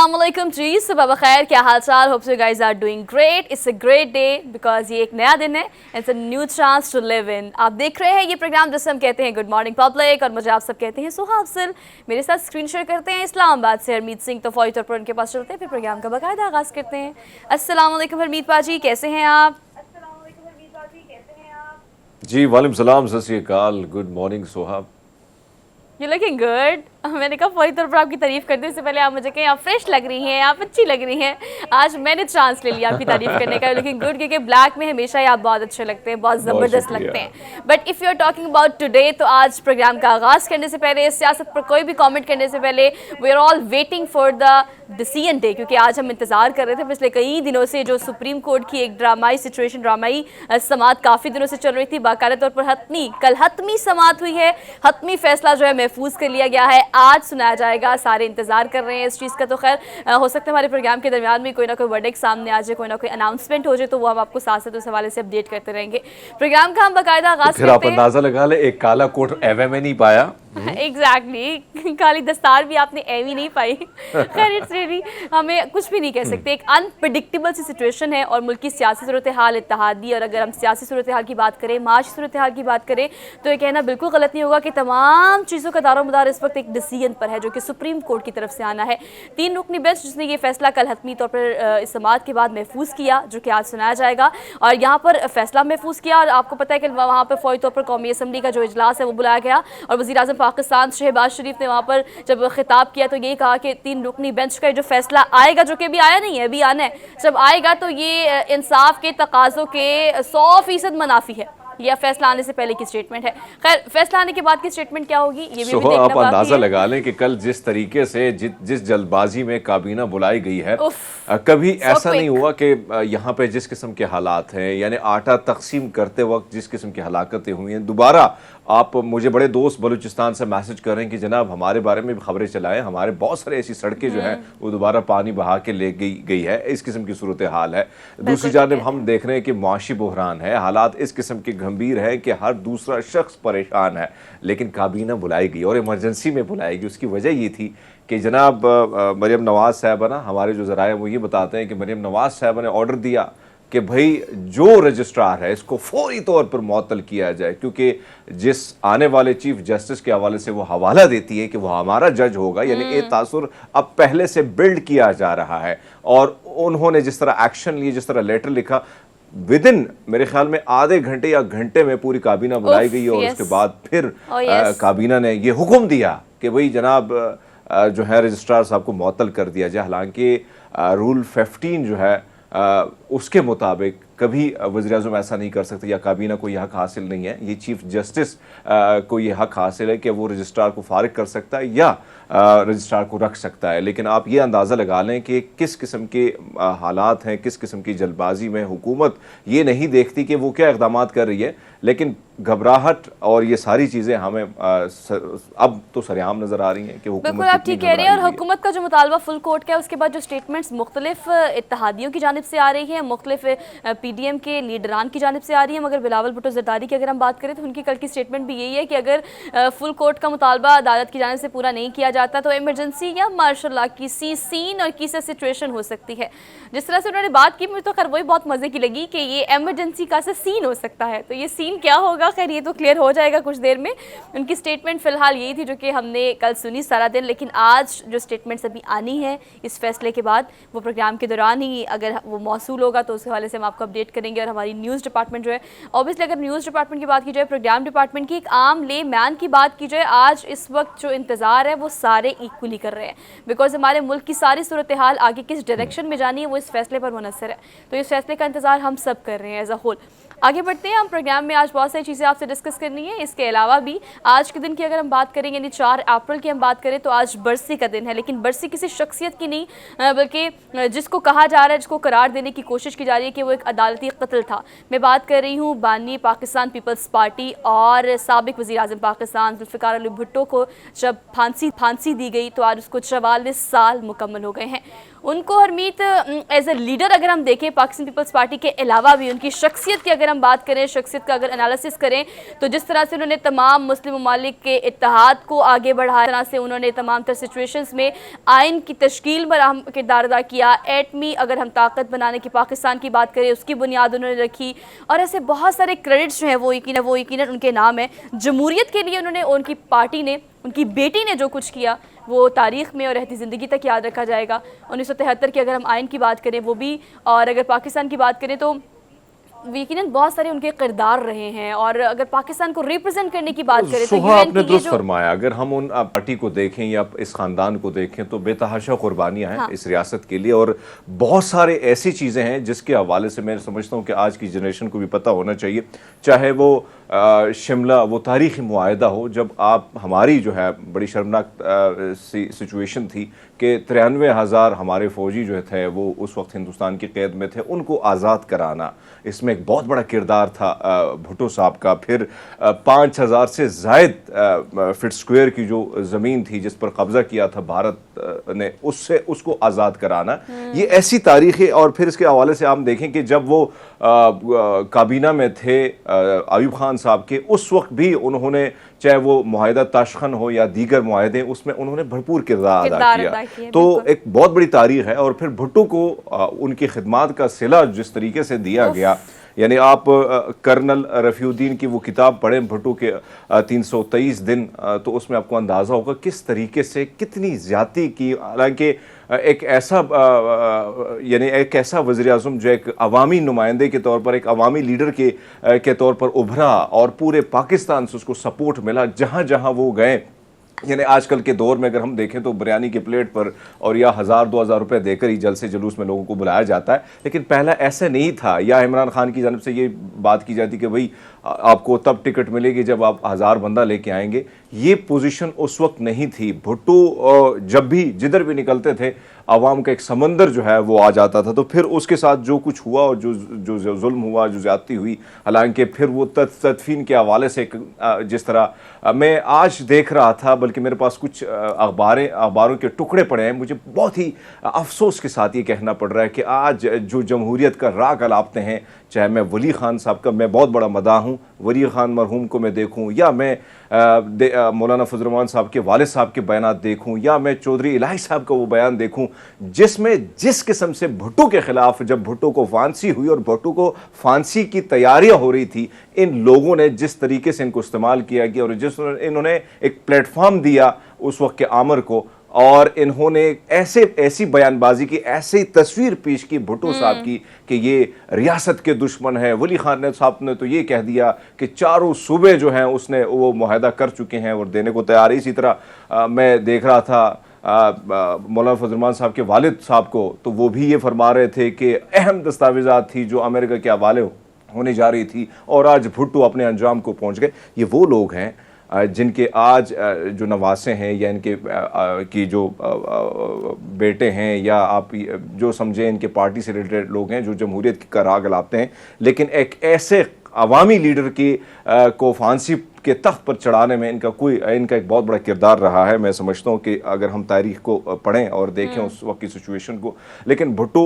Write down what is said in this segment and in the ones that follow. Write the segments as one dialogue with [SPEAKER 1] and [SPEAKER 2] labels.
[SPEAKER 1] अस्सलामुअलैकुम जी, सुबह बखैर, क्या हाल चाल। Hope you guys are doing great. It's a great day because ये एक नया दिन है। It's a new chance to live in. आप देख रहे हैं ये प्रोग्राम जिसे हम कहते हैं गुड मॉर्निंग पब्लिक, और मुझे आप सब कहते हैं सुहा अफजल। मेरे साथ स्क्रीन शेयर करते हैं इस्लामाबाद से हरमीत सिंह। तो फौरी तौर पर उनके पास चलते हैं, फिर प्रोग्राम का बाकायदा आगाज करते हैं। अस्सलामुअलैकुम हरमीत पाजी, कैसे हैं आप?
[SPEAKER 2] जी वालेकुम सलाम, सत श्री अकाल, good morning Soha.
[SPEAKER 1] You looking good. मैंने कहा फौरी तौर पर आपकी तारीफ करने से पहले आप मुझे कहें आप फ्रेश लग रही हैं, आप अच्छी लग रही हैं। आज मैंने चांस ले लिया आपकी तारीफ करने का, लुकिंग गुड, क्योंकि ब्लैक में हमेशा ही आप बहुत अच्छे लगते हैं, बहुत ज़बरदस्त लगते हैं। But if you are talking about today, तो आज प्रोग्राम का आगाज़ करने से पहले, सियासत पर कोई भी कॉमेंट करने से पहले, we are all waiting for the decision day, क्योंकि आज हम इंतज़ार कर रहे थे पिछले कई दिनों से। जो सुप्रीम कोर्ट की एक ड्रामाई सिचुएशन, ड्रामाई समात काफ़ी दिनों से चल रही थी, बाकायदा तौर पर कल हतमी समात हुई है। हतमी फैसला जो है महफूज कर लिया गया है, आज सुनाया जाएगा। सारे इंतजार कर रहे हैं इस चीज़ का। तो खैर हो सकता है हमारे प्रोग्राम के दरमियान में कोई ना कोई वर्डिक्ट सामने आ जाए, कोई ना कोई अनाउंसमेंट हो जाए, तो वो हम आपको साथ साथ उस हवाले से अपडेट करते रहेंगे। प्रोग्राम का हम बाकायदा आगाज
[SPEAKER 2] तो फिर आप अंदाजा लगा ले, एक काला कोट एवे में नहीं पाया।
[SPEAKER 1] एग्जैक्टली काली दस्तार भी आपने एवी नहीं पाई। खैर इट्स रियली, हमें कुछ भी नहीं कह सकते। एक अनप्रिडिक्टेबल सी सिचुएशन है, और मुल्क की सियासी सूरत हाल, इत्तेहादी, और अगर हम सियासी सूरत हाल की बात करें, माशी सूरत हाल की बात करें, तो ये कहना बिल्कुल गलत नहीं होगा कि तमाम चीज़ों का दारोमदार इस वक्त एक डिसीजन पर है, जो कि सुप्रीम कोर्ट की तरफ से आना है। 3 रुकनी बेंच जिसने ये फैसला कल हतमी तौर पर इस समात के बाद महफूज किया, जो कि आज सुनाया जाएगा। और यहाँ पर फैसला महफूज किया, और आपको पता है कि वहाँ पर फौरी तौर पर कौमी असम्बली का जो इजलास है वो बुलाया गया, और वज़ीर-ए-आज़म पाकिस्तान शहबाज शरीफ ने वहाँ पर जब खिताब किया तो ये कहा कि 3 रुकनी बेंच का जो फैसला आएगा, जो कि अभी आया नहीं है, अभी आना है, जब आएगा तो ये इंसाफ के तकाज़ों के 100% मुनाफी है। यह फैसला आने से पहले की स्टेटमेंट है। खैर फैसला आने के बाद की स्टेटमेंट क्या होगी ये भी देखना
[SPEAKER 2] आप
[SPEAKER 1] बाकी
[SPEAKER 2] अंदाजा
[SPEAKER 1] है।
[SPEAKER 2] लगा लें कि कल जिस तरीके से जिस जल्दबाजी में काबीना बुलाई गई है, कभी ऐसा नहीं हुआ कि यहाँ पे जिस किस्म के हालात हैं, यानी आटा तकसीम करते वक्त जिस किस्म की हलाकतें हुई हैं, दोबारा आप मुझे बड़े दोस्त बलूचिस्तान से मैसेज कर रहे हैं कि जनाब हमारे बारे में भी खबरें चलाएं, हमारे बहुत सारे ऐसी सड़कें जो हैं वो दोबारा पानी बहा के ले गई है। इस किस्म की सूरत हाल है। दूसरी जानिब हम देख रहे हैं कि माशी बहरान है, हालात इस किस्म के गंभीर है कि हर दूसरा शख्स परेशान है। लेकिन काबीना बुलाई गई और इमरजेंसी में बुलाई गई। उसकी वजह ये थी कि जनाब मरियम नवाज साहबा ना, हमारे जो ज़राए वो ये बताते हैं कि मरियम नवाज साहबा ने ऑर्डर दिया कि भाई जो रजिस्ट्रार है इसको फौरी तौर पर मुअत्तल किया जाए, क्योंकि जिस आने वाले चीफ जस्टिस के हवाले से वो हवाला देती है कि वो हमारा जज होगा, यानी ये तासुर अब पहले से बिल्ड किया जा रहा है। और उन्होंने जिस तरह एक्शन लिए, जिस तरह लेटर लिखा, विदिन मेरे ख्याल में आधे घंटे या घंटे में पूरी काबीना बुलाई गई है। और उसके बाद फिर काबीना ने ये हुक्म दिया कि भाई जनाब जो है रजिस्ट्रार साहब को मुअत्तल कर दिया जाए। हालांकि रूल 15 जो है उसके मुताबिक कभी वज़ीर-ए-आज़म ऐसा नहीं कर सकते, या काबीना को यह हक हासिल नहीं है, ये चीफ जस्टिस को यह हक हासिल है कि वो रजिस्ट्रार को फारिग कर सकता है या रजिस्ट्रार को रख सकता है। लेकिन आप ये अंदाज़ा लगा लें कि किस किस्म के हालात हैं, किस किस्म की जल्दबाजी में हुकूमत ये नहीं देखती कि वो क्या इक़दामात कर रही है, लेकिन घबराहट और ये सारी चीज़ें हमें अब तो सरेआम नज़र आ रही हैं कि
[SPEAKER 1] बिल्कुल आप ठीक कह रहे हैं। और हुकूमत का जो मुतालबा फुल कोर्ट का है, उसके बाद जो स्टेटमेंट्स मुख्तलिफ इत्तेहादियों की जानिब से आ रही हैं, मुख्तलिफ PDM के लीडरान की जानिब से आ रही है। मगर बिलावल भुट्टो ज़रदारी की अगर हम बात करें तो उनकी कल की स्टेटमेंट भी यही है कि अगर फुल कोर्ट का मुतालबा अदालत की जानिब से पूरा नहीं किया जाता तो इमरजेंसी या मार्शल लॉ की सीन और की सिचुएशन हो सकती है। जिस तरह से उन्होंने बात की, मुझे तो खैर वही बहुत मज़े की लगी कि ये एमरजेंसी का सा सीन हो सकता है। तो ये सीन क्या होगा, खैर ये तो क्लियर हो जाएगा कुछ देर में। उनकी स्टेटमेंट फ़िलहाल यही थी जो कि हमने कल सुनी सारा दिन। लेकिन आज जो स्टेटमेंट्स अभी आनी है इस फैसले के बाद, वो प्रोग्राम के दौरान ही अगर वो मौसूल होगा तो उस हवाले से हम आपको अपडेट करेंगे। और हमारी न्यूज़ डिपार्टमेंट जो है, ऑब्वियसली अगर न्यूज़ डिपार्टमेंट की बात की जाए, प्रोग्राम डिपार्टमेंट की, एक आम ले मैन की बात की जाए, आज इस वक्त जो इंतज़ार है वो सारे इक्वली कर रहे हैं। बिकॉज हमारे मुल्क की सारी सूरत हाल आगे किस डायरेक्शन में जानी है वो इस फैसले पर मुनहसर है। तो इस फैसले का इंतज़ार हम सब कर रहे हैं एज अ होल। आगे बढ़ते हैं। हम प्रोग्राम में आज बहुत सारी चीज़ें आपसे डिस्कस करनी है। इसके अलावा भी आज के दिन की अगर हम बात करें, यानी 4 अप्रैल की हम बात करें, तो आज बरसी का दिन है। लेकिन बरसी किसी शख्सियत की नहीं, बल्कि जिसको कहा जा रहा है, जिसको करार देने की कोशिश की जा रही है कि वो एक अदालती कत्ल था। मैं बात कर रही हूँ बानी पाकिस्तान पीपल्स पार्टी और साबिक वज़ीर-ए-आज़म पाकिस्तान जुल्फ़िकार अली भुट्टो को जब फांसी दी गई तो आज उसको 44 साल मुकम्मल हो गए हैं। उनको हरमीत एज ए लीडर अगर हम देखें पाकिस्तान पीपल्स पार्टी के अलावा भी उनकी शख्सियत की अगर हम बात करें, शख्सियत का अगर एनालिसिस करें तो जिस तरह से उन्होंने तमाम मुस्लिम ममालिक के इत्तेहाद को आगे बढ़ाया, तरह से उन्होंने तमाम तर सिचुएशंस में आइन की तश्कील में अहम किरदार अदा किया, एटमी अगर हम ताकत बनाने की पाकिस्तान की बात करें उसकी बुनियाद उन्होंने रखी, और ऐसे बहुत सारे क्रेडिट्स जो हैं वो यकीनन उनके नाम है। जमहूरियत के लिए उन्होंने, उनकी पार्टी ने, उनकी बेटी ने जो कुछ किया वो तारीख़ में और रहती ज़िंदगी तक याद रखा जाएगा। 1973 की अगर हम आइन की बात करें वो भी, और अगर पाकिस्तान की बात करें तो यकीनन बहुत सारे उनके किरदार रहे हैं। और अगर पाकिस्तान को रिप्रेजेंट करने की बात करें तो
[SPEAKER 2] आपने दुरुस्त फरमाया, अगर हम उन पार्टी को देखें या इस खानदान को देखें तो बेतहाशा कुर्बानियां हैं इस रियासत के लिए, और बहुत सारे ऐसी चीज़ें हैं जिसके हवाले से मैं समझता हूं कि आज की जनरेशन को भी पता होना चाहिए। चाहे वो शिमला वो तारीख़ी मुआहदा हो, जब आप हमारी जो है बड़ी शर्मनाक सिचुएशन थी कि 93,000 हमारे फ़ौजी जो थे वो उस वक्त हिंदुस्तान की क़ैद में थे, उनको आज़ाद कराना, इसमें एक बहुत बड़ा किरदार था भुट्टो साहब का। फिर 5,000 से ज़ायद फीट स्क्वायर की जो ज़मीन थी जिस पर कब्ज़ा किया था भारत ने, उससे उसको आज़ाद कराना, ये ऐसी तारीख़ है। और फिर इसके हवाले से आप देखें कि जब वो काबीना में थे आयूब खान साहब के, उस वक्त भी उन्होंने, चाहे वो मुआहिदा ताशखंद हो या दीगर मुआहिदे, उसमें उन्होंने भरपूर किरदार अदा किया। तो एक बहुत बड़ी तारीख है। और फिर भुट्टो को उनकी खिदमात का सिला जिस तरीके से दिया गया, यानी आप कर्नल रफ़ीउद्दीन की वो किताब पढ़ें भुट्टो के 323 दिन, तो उसमें आपको अंदाज़ा होगा किस तरीके से कितनी ज़्यादती की। हालांकि एक ऐसा यानी एक ऐसा वज़ीर-ए-आज़म जो एक अवामी नुमाइंदे के तौर पर, एक अवामी लीडर के तौर पर उभरा और पूरे पाकिस्तान से उसको सपोर्ट मिला जहाँ जहाँ वो गए। यानी आजकल के दौर में अगर हम देखें तो बिरयानी की प्लेट पर और या 1,000-2,000 रुपए देकर ही जलसे जुलूस में लोगों को बुलाया जाता है, लेकिन पहला ऐसा नहीं था। या इमरान खान की जानिब से ये बात की जाती कि भाई आपको तब टिकट मिलेगी जब आप 1,000 बंदा लेके आएंगे। ये पोजीशन उस वक्त नहीं थी। भुट्टो जब भी जिधर भी निकलते थे आवाम का एक समंदर जो है वो आ जाता था। तो फिर उसके साथ जो कुछ हुआ और जो जुल्म हुआ, जो ज्यादती हुई, हालांकि फिर वो तदफीन के हवाले से जिस तरह मैं आज देख रहा था, बल्कि मेरे पास कुछ अखबारों के टुकड़े पड़े हैं, मुझे बहुत ही अफसोस के साथ ये कहना पड़ रहा है कि आज जो जमहूरियत का राग अलापते हैं, चाहे मैं वली खान साहब का मैं बहुत बड़ा मदाह हूँ, वली खान मरहूम को मैं देखूँ, या मैं मौलाना फजल रहमान साहब के वालिद साहब के बयानात देखूँ, या मैं चौधरी इलाही साहब का वो बयान देखूँ जिसमें जिस किस्म से भुट्टो के खिलाफ, जब भुट्टो को फांसी हुई और भुट्टो को फांसी की तैयारियां हो रही थी, इन लोगों ने जिस तरीके से इनको इस्तेमाल किया गया और जिस इन्होंने एक प्लेटफॉर्म दिया उस वक्त के आमर को, और इन्होंने ऐसी बयानबाजी की, ऐसी तस्वीर पेश की भुट्टो साहब की कि ये रियासत के दुश्मन है। वली खान साहब ने तो ये कह दिया कि चारों सूबे जो हैं उसने वो मुआहदा कर चुके हैं और देने को तैयार है। इसी तरह मैं देख रहा था मौलाना फजल रहमान साहब के वालिद साहब को, तो वो भी ये फरमा रहे थे कि अहम दस्तावेजात थी जो अमेरिका के हवाले होने जा रही थी, और आज भुट्टो अपने अंजाम को पहुंच गए। ये वो लोग हैं जिनके आज जो नवासे हैं या इनके की जो बेटे हैं, या आप जो समझें इनके पार्टी से रिलेटेड लोग हैं जो जमहूरियत का राग अलापते हैं, लेकिन एक ऐसे अवामी लीडर की को फांसी के तख्त पर चढ़ाने में इनका एक बहुत बड़ा किरदार रहा है। मैं समझता हूँ कि अगर हम तारीख को पढ़ें और देखें उस वक्त की सिचुएशन को, लेकिन भुट्टो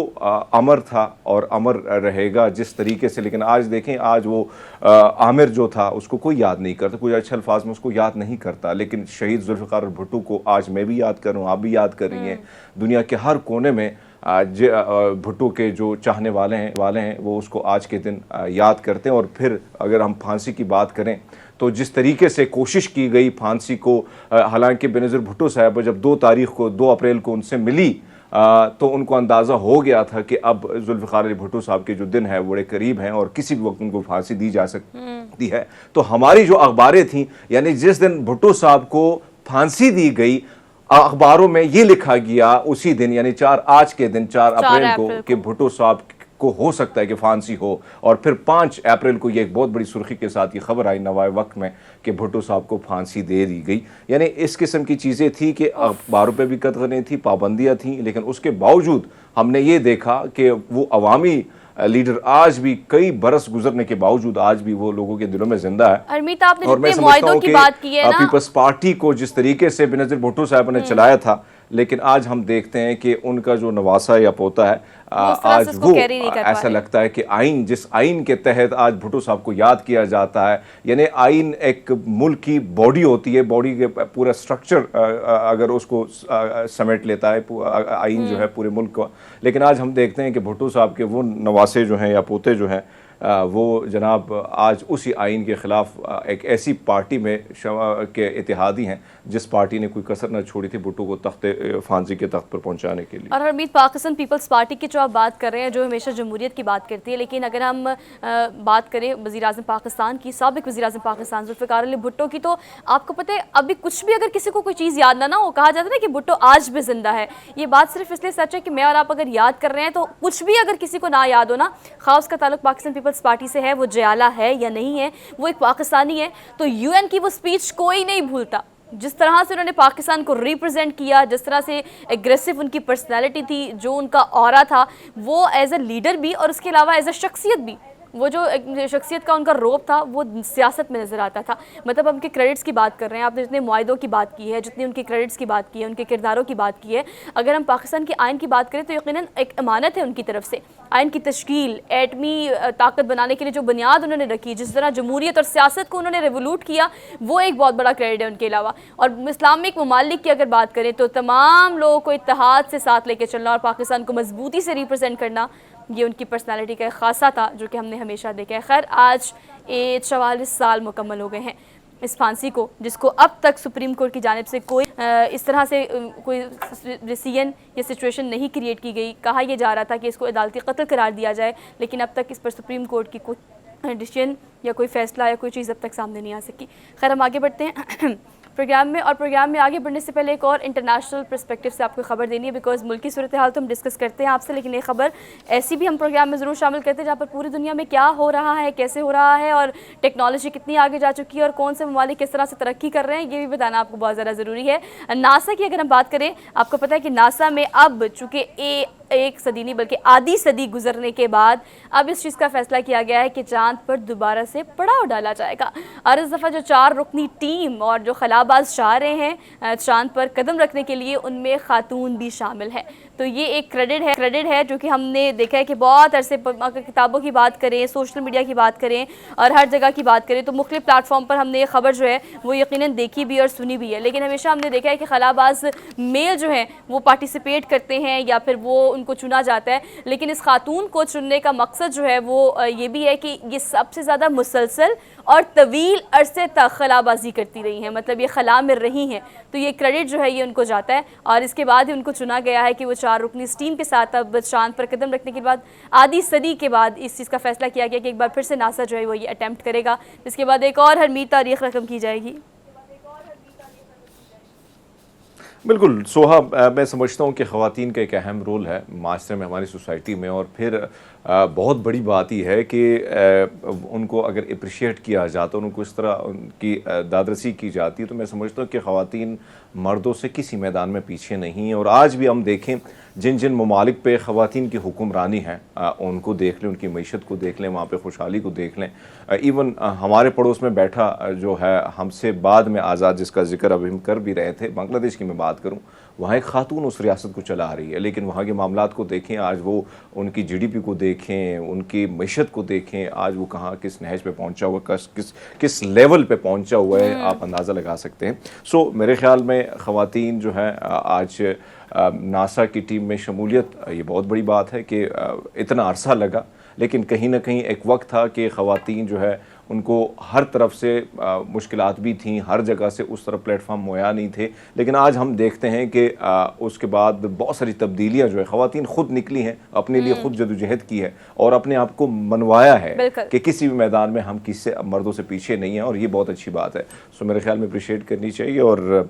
[SPEAKER 2] अमर था और अमर रहेगा जिस तरीके से। लेकिन आज देखें, आज वो आमिर जो था उसको कोई याद नहीं करता, कोई अच्छे अल्फाज में उसको याद नहीं करता, लेकिन शहीद जुल्फ़िकार भुट्टो को आज मैं भी याद कर रहा हूँ, आप भी याद कर रही हैं। दुनिया के हर कोने में भुट्टो के जो चाहने वाले हैं वो उसको आज के दिन याद करते हैं। और फिर अगर हम फांसी की बात करें तो जिस तरीके से कोशिश की गई फांसी को, हालांकि बेनज़ीर भुट्टो साहब जब 2 अप्रैल को उनसे मिली तो उनको अंदाज़ा हो गया था कि अब जुल्फ़िकार अली भुट्टो साहब के जो दिन है बड़े करीब हैं और किसी भी वक्त उनको फांसी दी जा सकती है। तो हमारी जो अखबारें थीं, यानी जिस दिन भुट्टो साहब को फांसी दी गई, अखबारों में ये लिखा गया उसी दिन, यानी आज के दिन 4 अप्रैल को कि भुट्टो साहब को हो सकता है कि फांसी हो। और फिर 5 अप्रैल को ये एक बहुत बड़ी सुर्खी के साथ ये खबर आई नवाए वक्त में कि भुट्टो साहब को फांसी दे दी गई। यानी इस किस्म की चीज़ें थी कि अखबारों पे भी कतगने थी, पाबंदियाँ थीं, लेकिन उसके बावजूद हमने ये देखा कि वो अवामी लीडर आज भी कई बरस गुजरने के बावजूद आज भी वो लोगों के दिलों में जिंदा है।
[SPEAKER 1] हरमीत, आपने जितने मुआहिदों की बात की है ना,
[SPEAKER 2] पीपल्स पार्टी को जिस तरीके से बेनज़ीर भुट्टो साहब ने चलाया था, लेकिन आज हम देखते हैं कि उनका जो नवासा या पोता है
[SPEAKER 1] आज वो
[SPEAKER 2] ऐसा लगता है कि आइन, जिस आइन के तहत आज भुट्टो साहब को याद किया जाता है, यानी आइन एक मुल्क की बॉडी होती है, बॉडी के पूरा स्ट्रक्चर अगर उसको समेट लेता है आइन जो है पूरे मुल्क का। लेकिन आज हम देखते हैं कि भुट्टो साहब के वो नवासे जो हैं या पोते जो हैं वो जनाब आज उसी आइन के ख़िलाफ़ एक ऐसी पार्टी में के इतिहादी हैं जिस पार्टी ने कोई कसर न छोड़ी थी भुट्टो को तख्ते फांसी के तख्त पर पहुंचाने के लिए।
[SPEAKER 1] और हरमीत, पाकिस्तान पीपल्स पार्टी की जो आप बात कर रहे हैं, जो हमेशा जमहूरियत की बात करती है, लेकिन अगर हम बात करें वज़ीर-ए-आज़म पाकिस्तान की, साबिक़ वज़ीर-ए-आज़म पाकिस्तान ज़ुल्फ़िकार अली भुट्टो की, तो आपको पता है अभी कुछ भी अगर किसी को कोई चीज़ याद ना हो, कहा जाता है ना कि भुट्टो आज भी जिंदा है। ये बात सिर्फ इसलिए सच है कि मैं और आप अगर याद कर रहे हैं तो कुछ भी अगर किसी को ना याद हो ना, खास उसका ताल्लुक पाकिस्तान पीपल्स पार्टी से है, वो जयाला है या नहीं है, वो एक पाकिस्तानी है, तो UN की वो स्पीच कोई नहीं भूलता। जिस तरह से उन्होंने पाकिस्तान को रिप्रेजेंट किया, जिस तरह से एग्रेसिव उनकी पर्सनैलिटी थी, जो उनका ऑरा था, वो एज अ लीडर भी और उसके अलावा एज अ शख्सियत भी, वो जो शख्सियत का उनका रोब था वो सियासत में नज़र आता था। मतलब उनके क्रेडिट्स की बात कर रहे हैं, आपने जितने मुआहिदों की बात की है, जितनी उनके क्रेडिट्स की बात की है, उनके किरदारों की बात की है, अगर हम पाकिस्तान की आइन की बात करें तो यकीनन एक अमानत है उनकी तरफ से। आइन की तश्कील, एटमी ताकत बनाने के लिए जो बुनियाद उन्होंने रखी, जिस तरह जमहूरियत और सियासत को उन्होंने रेवोल्यूट किया, वो एक बहुत बड़ा क्रेडिट है उनके अलावा। और इस्लामिक ममालिक की अगर बात करें तो तमाम लोगों को इत्तेहाद से साथ लेके चलना और पाकिस्तान को मजबूती से रिप्रेजेंट करना, ये उनकी पर्सनालिटी का एक खासा था जो कि हमने हमेशा देखा है। खैर, आज 44 साल मुकम्मल हो गए हैं इस फांसी को, जिसको अब तक सुप्रीम कोर्ट की जानिब से कोई इस तरह से कोई डिसीजन या सिचुएशन नहीं क्रिएट की गई। कहा यह जा रहा था कि इसको अदालती कत्ल करार दिया जाए, लेकिन अब तक इस पर सुप्रीम कोर्ट की कोई डिसीजन या कोई फैसला या कोई चीज़ अब तक सामने नहीं आ सकी। खैर, हम आगे बढ़ते हैं प्रोग्राम में, और प्रोग्राम में आगे बढ़ने से पहले एक और इंटरनेशनल पर्सपेक्टिव से आपको खबर देनी है, बिकॉज मुल्की सूरत हाल तो हम डिस्कस करते हैं आपसे, लेकिन एक खबर ऐसी भी हम प्रोग्राम में ज़रूर शामिल करते हैं जहाँ पर पूरी दुनिया में क्या हो रहा है, कैसे हो रहा है, और टेक्नोलॉजी कितनी आगे जा चुकी है और कौन से ममालिक किस तरह से तरक्की कर रहे हैं, ये भी बताना आपको बहुत ज़्यादा ज़रूरी है। नासा की अगर हम बात करें, आपको पता है कि नासा में अब चूँकि एक सदी नहीं बल्कि आधी सदी गुजरने के बाद अब इस चीज़ का फैसला किया गया है कि चांद पर दोबारा से पड़ाव डाला जाएगा। और इस दफ़ा जो 4 रुकनी टीम और जो खलाबाज जा रहे हैं चांद पर कदम रखने के लिए, उनमें खातून भी शामिल है। तो ये एक क्रेडिट है जो कि हमने देखा है कि बहुत अरसे अगर किताबों की बात करें, सोशल मीडिया की बात करें और हर जगह की बात करें तो मुख्तलिफ प्लेटफॉर्म पर हमने ये खबर जो है वो यकीनन देखी भी और सुनी भी है। लेकिन हमेशा हमने देखा है कि खलाबाज मेल जो हैं वो पार्टिसिपेट करते हैं या फिर वो उनको चुना जाता है, लेकिन इस खातून को चुनने का मकसद जो है वो ये भी है कि ये सबसे ज़्यादा मुसलसल और तवील अरसे तक खलाबाजी करती रही हैं, मतलब ये खला में रही हैं। तो ये क्रेडिट जो है ये उनको जाता है और इसके बाद ही उनको चुना गया है कि वो 4 रुकनी इस टीम के साथ अब चांद पर कदम रखने के बाद आधी सदी के बाद इस चीज़ का फैसला किया गया कि एक बार फिर से नासा जो है वो ये अटैम्प्ट करेगा, जिसके बाद एक और हरमीत तारीख रकम की जाएगी।
[SPEAKER 2] बिल्कुल सोहा, मैं समझता हूँ कि ख़वातीन का एक अहम रोल है माशरे में, हमारी सोसाइटी में, और फिर बहुत बड़ी बात ही है कि उनको अगर अप्रिशिएट किया जाता, उनको इस तरह उनकी दादरसी की जाती है, तो मैं समझता हूँ कि ख़वातीन मर्दों से किसी मैदान में पीछे नहीं है। और आज भी हम देखें जिन जिन ममालिक पे ख़वातीन की हुक्मरानी है उनको देख लें, उनकी मईशत को देख लें, वहाँ पे खुशहाली को देख लें। इवन हमारे पड़ोस में बैठा जो है हमसे बाद में आज़ाद, जिसका जिक्र अभी हम कर भी रहे थे, बांग्लादेश की मैं बात करूँ, वहाँ एक खातून उस रियासत को चला रही है, लेकिन वहाँ के मामलात को देखें, आज वो उनकी GDP को देखें, उनकी मईशत को देखें, आज वो कहाँ किस नहज पे पहुँचा हुआ, किस लेवल पे पहुँचा हुआ है, आप अंदाज़ा लगा सकते हैं। सो मेरे ख़्याल में ख़वातीन जो है आज नासा की टीम में शमूलियत, ये बहुत बड़ी बात है कि इतना अरसा लगा, लेकिन कहीं ना कहीं एक वक्त था कि ख़वातीन जो है उनको हर तरफ से मुश्किलात भी थीं, हर जगह से उस तरफ प्लेटफॉर्म मुहैया नहीं थे। लेकिन आज हम देखते हैं कि उसके बाद बहुत सारी तब्दीलियां जो है ख़वातीन खुद निकली हैं, अपने लिए खुद जदोजहद की है और अपने आप को मनवाया है कि किसी भी मैदान में हम किसी मर्दों से पीछे नहीं हैं, और ये बहुत अच्छी बात है। सो मेरे ख्याल में अप्रिशिएट करनी चाहिए, और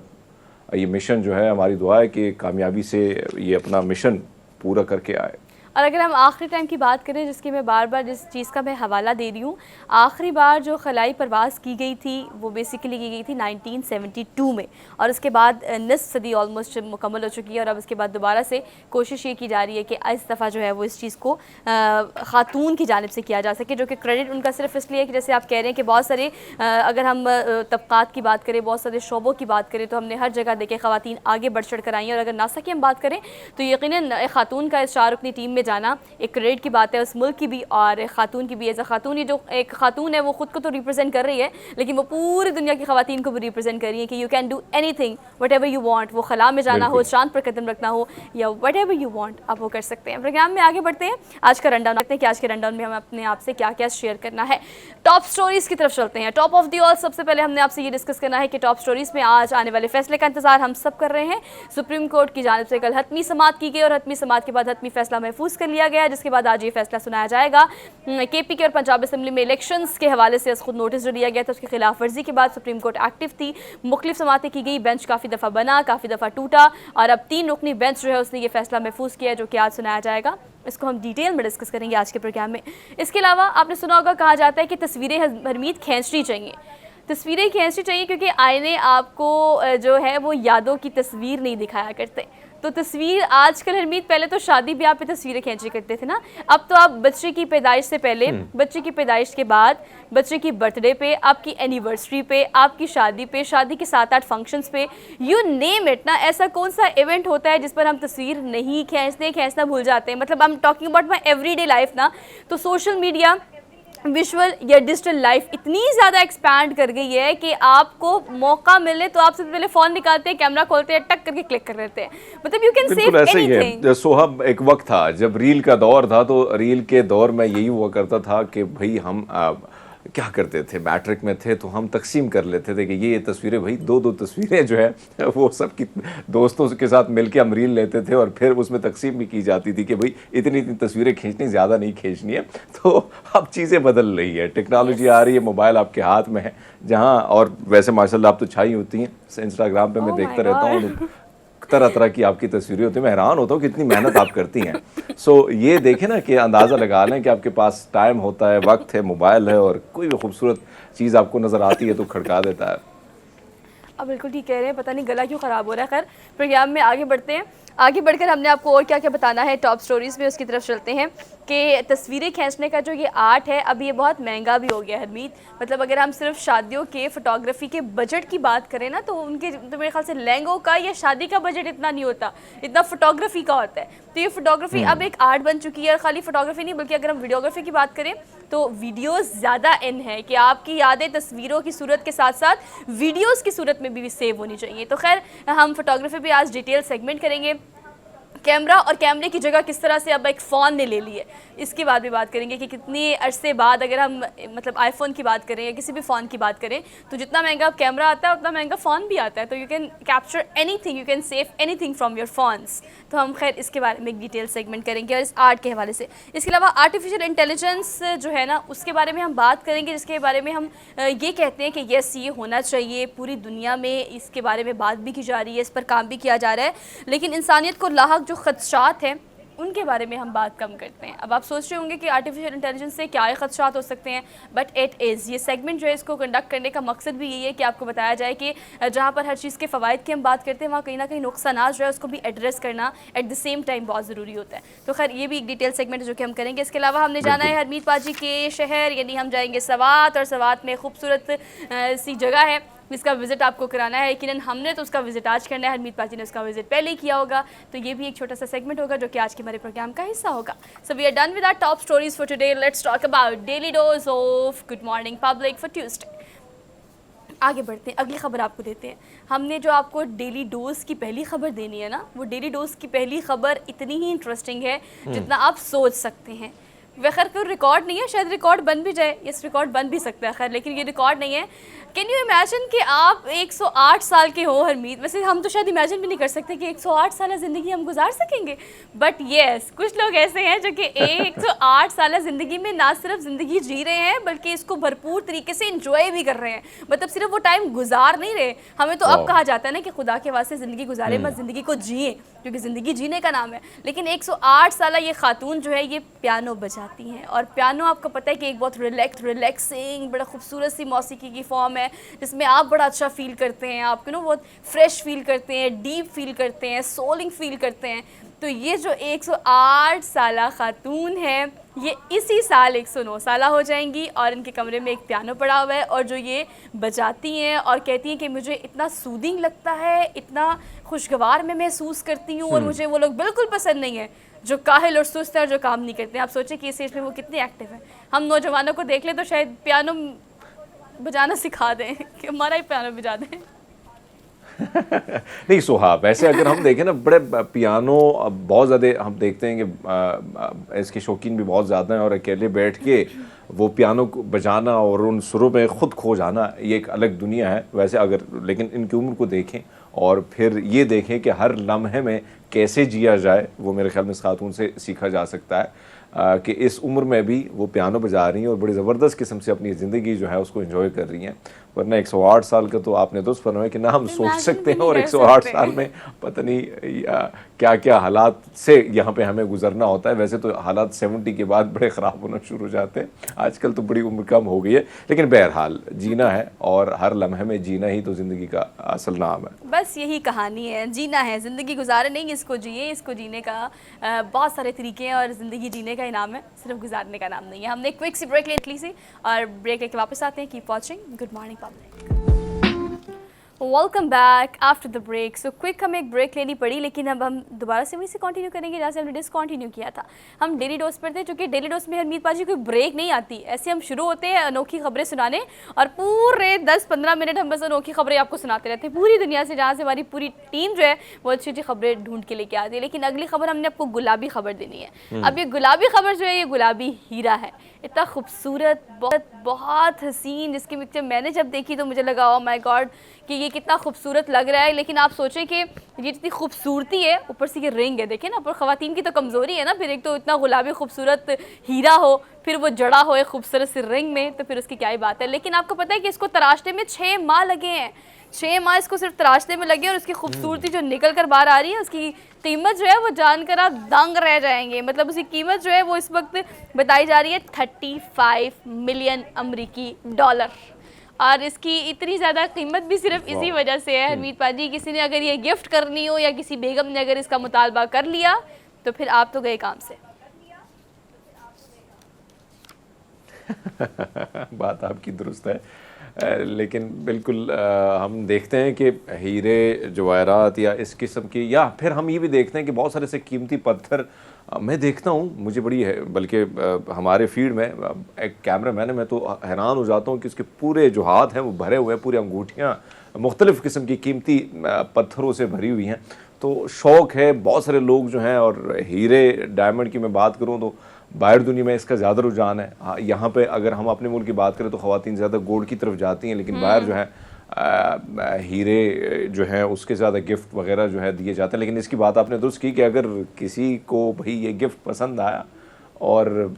[SPEAKER 2] ये मिशन जो है, हमारी दुआ है कि कामयाबी से ये अपना मिशन पूरा करके आए।
[SPEAKER 1] और अगर हम आखिरी टाइम की बात करें, जिसकी मैं बार बार जिस चीज़ का मैं हवाला दे रही हूँ, आखिरी बार जो खलाई परवाज़ की गई थी वो बेसिकली की गई थी 1972 में, और उसके बाद निस्फ सदी ऑलमोस्ट मुकम्मल हो चुकी है। और अब उसके बाद दोबारा से कोशिश ये की जा रही है कि इस दफ़ा जो है वो इस चीज़ को ख़ातून की जानिब से किया जा सके, जो कि क्रेडिट उनका सिर्फ इसलिए है कि जैसे आप कह रहे हैं कि बहुत सारे अगर हम तबक़ात की बात करें, बहुत सारे शोबों की बात करें, तो हमने हर जगह देखे ख़वातीन आगे बढ़ चढ़ कर आई हैं। और अगर नासा की हम बात करें तो यकीनन ख़ातून का इस शाहरुखनी टीम में जाना एक क्रेडिट की बात है, उस मुल्क की भी और ख़ातून की भी। एज अ ख़ातून, ये जो एक ख़ातून है वो ख़ुद को तो रिप्रेजेंट कर रही है, लेकिन वो पूरी दुनिया की ख़वातीन को भी रिप्रेजेंट कर रही है कि you can do anything what ever you want. वो खला में जाना हो, चांद पर कदम रखना हो, या वट एवर यू वांट, आप वो कर सकते हैं। प्रोग्राम में आगे बढ़ते हैं, आज का रनडाउन देखते हैं कि आज के रनडाउन में हमें अपने आप से क्या क्या शेयर करना है। टॉप स्टोरीज़ की तरफ चलते हैं। टॉप ऑफ दी ऑल, सबसे पहले हमने आपसे ये डिस्कस करना है कि टॉप स्टोरीज़ में आज आने वाले फैसले का इंतजार हम सब कर रहे हैं। सुप्रीम कोर्ट की जानिब से कल हतमी समाअत की गई और हतमी समाअत के बाद हतमी फैसला महफूज कर लिया गया, जिसके बाद आज ये फैसला सुनाया जाएगा। KPK और पंजाब असम्बली में इलेक्शंस के हवाले से खुद नोटिस जो दिया गया था, उसकी खिलाफ वर्जी के बाद सुप्रीम कोर्ट एक्टिव थी, मुख्तलिफ समाअतें की गई, बेंच काफ़ी दफ़ा बना, काफ़ी दफ़ा टूटा, और अब 3 रुकनी बेंच जो है उसने ये फैसला महफूज किया जो कि आज सुनाया जाएगा। इसको हम डिटेल में डिस्कस करेंगे आज के प्रोग्राम में। इसके अलावा आपने सुना होगा, कहा जाता है कि तस्वीरें हरमीत खींचनी चाहिए, तस्वीरें खींचनी चाहिए, क्योंकि आईने आपको जो है वो यादों की तस्वीर नहीं दिखाया करते। तो तस्वीर आजकल हरमीत, पहले तो शादी ब्याह पे तस्वीरें खींची करते थे ना, अब तो आप बच्चे की पैदाइश से पहले, बच्चे की पैदाइश के बाद, बच्चे की बर्थडे पे, आपकी एनिवर्सरी पे, आपकी शादी पे, शादी के 7-8 फंक्शंस पे, यू नेम इट ना, ऐसा कौन सा इवेंट होता है जिस पर हम तस्वीर नहीं खींचना भूल जाते हैं। मतलब I am talking about my everyday life ना। तो सोशल मीडिया, विजुअल या डिजिटल लाइफ इतनी ज़्यादा एक्सपैंड कर गई है कि आपको मौका मिले तो आप सबसे पहले फ़ोन निकालते हैं, कैमरा खोलते हैं, टक करके क्लिक कर लेते हैं। मतलब यू कैन सेव एनीथिंग।
[SPEAKER 2] सोहब, एक वक्त था जब रील का दौर था, तो रील के दौर में यही हुआ करता था कि भाई हम क्या करते थे, मैट्रिक में थे तो हम तकसीम कर लेते थे कि ये तस्वीरें, भाई 2-2 तस्वीरें जो है वो सब की दोस्तों के साथ मिलके हम रील लेते थे, और फिर उसमें तकसीम भी की जाती थी कि भाई इतनी इतनी तस्वीरें खींचनी, ज़्यादा नहीं खींचनी है। तो अब चीज़ें बदल रही है, टेक्नोलॉजी आ रही है, मोबाइल आपके हाथ में है जहाँ, और वैसे माशाल्लाह आप तो छाई होती हैं इंस्टाग्राम पर, मैं देखता रहता हूँ, तरह तरह की आपकी तस्वीरें होती हैं। मैं हैरान होता हूँ कितनी मेहनत आप करती हैं। सो ये देखें ना कि अंदाज़ा लगा लें कि आपके पास टाइम होता है, वक्त है, मोबाइल है, और कोई भी खूबसूरत चीज़ आपको नज़र आती है तो खड़का देता है।
[SPEAKER 1] अब बिल्कुल ठीक कह रहे हैं, पता नहीं गला क्यों ख़राब हो रहा है। खैर, प्रोग्राम में आगे बढ़ते हैं। आगे बढ़कर हमने आपको और क्या क्या बताना है टॉप स्टोरीज़ में, उसकी तरफ चलते हैं कि तस्वीरें खींचने का जो ये आर्ट है, अब ये बहुत महंगा भी हो गया है हरमीत। मतलब अगर हम सिर्फ शादियों के फ़ोटोग्राफी के बजट की बात करें ना, तो उनके, तो मेरे ख्याल से लहंगों का या शादी का बजट इतना नहीं होता, इतना फ़ोटोग्राफी का होता है। तो ये फ़ोटोग्राफी अब एक आर्ट बन चुकी है, और खाली फ़ोटोग्राफी नहीं, बल्कि अगर हम वीडियोग्राफी की बात करें तो वीडियोस ज़्यादा इन है कि आपकी यादें तस्वीरों की सूरत के साथ साथ वीडियोस की सूरत में भी सेव होनी चाहिए। तो खैर, हम फोटोग्राफी पे आज डिटेल सेगमेंट करेंगे। कैमरा और कैमरे की जगह किस तरह से अब एक फ़ोन ने ले ली है, इसके बाद भी बात करेंगे कि कितनी अरसे बाद, अगर हम मतलब आईफोन की बात करें या किसी भी फ़ोन की बात करें, तो जितना महंगा कैमरा आता है उतना महंगा फ़ोन भी आता है। तो you can capture anything, you can save anything from your phones. तो हम खैर इसके बारे में एक डिटेल सेगमेंट करेंगे, और इस आर्ट के हवाले से। इसके अलावा आर्टिफिशियल इंटेलिजेंस जो है ना, उसके बारे में हम बात करेंगे, जिसके बारे में हम ये कहते हैं कि येस, ये होना चाहिए, पूरी दुनिया में इसके बारे में बात भी की जा रही है, इस पर काम भी किया जा रहा है, लेकिन इंसानियत को लाहक जो खदशात हैं उनके बारे में हम बात कम करते हैं। अब आप सोच रहे होंगे कि आर्टिफिशियल इंटेलिजेंस से क्या खदशात हो सकते हैं, बट इट इज़, ये सेगमेंट जो है इसको कंडक्ट करने का मकसद भी यही है कि आपको बताया जाए कि जहाँ पर हर चीज़ के फ़वाइद की हम बात करते हैं, वहाँ कहीं ना कहीं नुकसानात जो है उसको भी एड्रेस करना एट द सेम टाइम बहुत ज़रूरी होता है। तो खैर, ये भी एक डिटेल सेगमेंट है जो कि हम करेंगे। इसके अलावा हमने जाना है हरमीत पाजी के शहर, यानी हम जाएंगे सवात, और सवात में खूबसूरत सी जगह है जिसका विज़िट आपको कराना है। यकीनन हमने तो उसका विज़िट आज करना है, हरमीत पाजी ने उसका विज़िट पहले ही किया होगा, तो ये भी एक छोटा सा सेगमेंट होगा जो कि आज के हमारे प्रोग्राम का हिस्सा होगा। So we are done with our top stories for today. Let's talk about daily dose of good morning public for Tuesday. आगे बढ़ते हैं, अगली खबर आपको देते हैं। हमने जो आपको डेली डोज की पहली खबर देनी है ना, वो डेली डोज की पहली खबर इतनी ही इंटरेस्टिंग है जितना आप सोच सकते हैं। वह खैर कोई रिकॉर्ड नहीं है, शायद रिकॉर्ड बन भी जाए, यस रिकॉर्ड बन भी सकता है खैर, लेकिन ये रिकॉर्ड नहीं है। कैन यू इमेजिन कि आप 108 साल के हो हरमीत? वैसे हम तो शायद इमेजिन भी नहीं कर सकते कि 108 साल ज़िंदगी हम गुजार सकेंगे, बट येस कुछ लोग ऐसे हैं जो कि 108 साल ज़िंदगी में ना सिर्फ ज़िंदगी जी रहे हैं बल्कि इसको भरपूर तरीके से इंजॉय भी कर रहे हैं। मतलब सिर्फ वो टाइम गुजार नहीं रहे। हमें तो अब कहा जाता है ना कि खुदा के वास्ते ज़िंदगी गुजारे मत, ज़िंदगी को जिए, क्योंकि ज़िंदगी जीने का नाम है। लेकिन 108 साल ये खातून जो है ये पियानो बजाती हैं, और पियानो आपको पता है कि एक बहुत रिलैक्सिंग बड़ा खूबसूरत सी मौसीकी की फॉर्म है जिसमें आप बड़ा अच्छा फील करते हैं, आप बहुत फ्रेश फील करते हैं, डीप फील करते हैं, सोलिंग फील करते हैं। तो ये जो 108 साल खातून है ये इसी साल 109 साल हो जाएंगी, और इनके कमरे में एक पियानो पड़ा हुआ है और जो ये बजाती हैं और कहती हैं कि मुझे इतना सूदिंग लगता है, इतना खुशगवार मैं महसूस करती हूँ, और मुझे वो लोग बिल्कुल पसंद नहीं है जो काहिल और सुस्त है और जो काम नहीं करते हैं। आप सोचें कि इस एज में वो कितनी एक्टिव है। हम नौजवानों को देख लें तो शायद पियानो बजाना सिखा दें कि हमारा ही पियानो बजा दें।
[SPEAKER 2] नहीं सुहाब, वैसे अगर हम देखें ना बड़े पियानो बहुत ज़्यादा हम देखते हैं कि इसके शौकीन भी बहुत ज़्यादा हैं, और अकेले बैठ के वो पियानो को बजाना और उन सुरों में ख़ुद खो जाना ये एक अलग दुनिया है वैसे। अगर लेकिन इनकी उम्र को देखें और फिर ये देखें कि हर लम्हे में कैसे जिया जाए, वो मेरे ख्याल में इस खातून से सीखा जा सकता है कि इस उम्र में भी वो पियानो बजा रही हैं और बड़ी ज़बरदस्त किस्म से अपनी ज़िंदगी जो है उसको एंजॉय कर रही हैं। वरना 108 साल का तो आपने दोस्त फरमाया कि ना हम सोच सकते हैं, और 108 साल में पता नहीं क्या क्या हालात से यहाँ पे हमें गुजरना होता है। वैसे तो हालात 70 के बाद बड़े ख़राब होना शुरू हो जाते हैं, आजकल तो बड़ी उम्र कम हो गई है, लेकिन बहरहाल जीना है और हर लम्हे में जीना ही तो ज़िंदगी का असल नाम है।
[SPEAKER 1] बस यही कहानी है, जीना है, ज़िंदगी गुजारे नहीं, इसको जिए। इसको जीने का बहुत सारे तरीके हैं और ज़िंदगी जीने का ही नाम है, सिर्फ गुजारने का नाम नहीं है। हमने क्विक सी ब्रेक ले ली और ब्रेक लेके वापस आते हैं। Keep watching, good morning public. Welcome back after the break. So quick हमें एक ब्रेक लेनी पड़ी, लेकिन अब हम दोबारा से वहीं से कंटिन्यू करेंगे जहाँ से हमने डिसकंटिन्यू किया था। हम डेली डोज पर थे, क्योंकि डेली डोज में हरमीत पाजी कोई ब्रेक नहीं आती। ऐसे हम शुरू होते हैं अनोखी खबरें सुनाने, और पूरे 10-15 मिनट हम बस अनोखी खबरें आपको सुनाते रहते हैं पूरी दुनिया से, जहाँ से हमारी पूरी टीम जो है वो अच्छी अच्छी खबरें ढूंढ के लेके आती है। लेकिन अगली खबर हमने आपको गुलाबी खबर देनी है। अब ये गुलाबी खबर जो है ये गुलाबी हीरा है, इतना खूबसूरत, बहुत बहुत हसीन, जिसकी पिक्चर मैंने जब देखी तो मुझे लगा ओ माय गॉड कि ये कितना खूबसूरत लग रहा है। लेकिन आप सोचें कि ये जितनी खूबसूरती है, ऊपर से ये रिंग है, देखें ना, पर ख़वातीन की तो कमज़ोरी है ना, फिर एक तो इतना गुलाबी खूबसूरत हीरा हो, फिर वो जड़ा हो एक खूबसूरत सी रिंग में, तो फिर उसकी क्या ही बात है। लेकिन आपको पता है कि इसको तराशने में 6 माह लगे हैं, 6 माह इसको सिर्फ तराशने में लगे, और उसकी खूबसूरती जो निकल कर बाहर आ रही है उसकी कीमत जो है वो जानकर आप दंग रह जाएंगे। मतलब उसकी कीमत जो है वो इस वक्त बताई जा रही है 35 मिलियन अमेरिकी डॉलर, और इसकी इतनी ज़्यादा कीमत भी सिर्फ इसी वजह से है हरमीत पाजी। किसी ने अगर ये गिफ्ट करनी हो या किसी बेगम ने अगर इसका मुतालबा कर लिया तो फिर आप तो गए काम से।
[SPEAKER 2] बात आपकी दुरुस्त है, लेकिन बिल्कुल हम देखते हैं कि हीरे जवाहरात या इस किस्म की, या फिर हम ये भी देखते हैं कि बहुत सारे से कीमती पत्थर मैं देखता हूँ, मुझे बड़ी है, बल्कि हमारे फील्ड में एक कैमरा मैन है, मैं तो हैरान हो जाता हूँ कि उसके पूरे जो हाथ हैं वो भरे हुए हैं, पूरी अंगूठियाँ मुख्तलिफ़ किस्म की कीमती पत्थरों से भरी हुई हैं। तो शौक़ है बहुत सारे लोग जो हैं, और हीरे डायमंड की मैं बात करूँ तो बाहर दुनिया में इसका ज़्यादा रुझान है। हाँ, यहाँ पे अगर हम अपने मुल्क की बात करें तो ख़वातीन ज़्यादा गोल्ड की तरफ जाती हैं, लेकिन बाहर जो है हीरे जो है उसके ज़्यादा गिफ्ट वगैरह जो है दिए जाते हैं। लेकिन इसकी बात आपने दुरुस्त की कि अगर किसी को भाई ये गिफ्ट पसंद आया और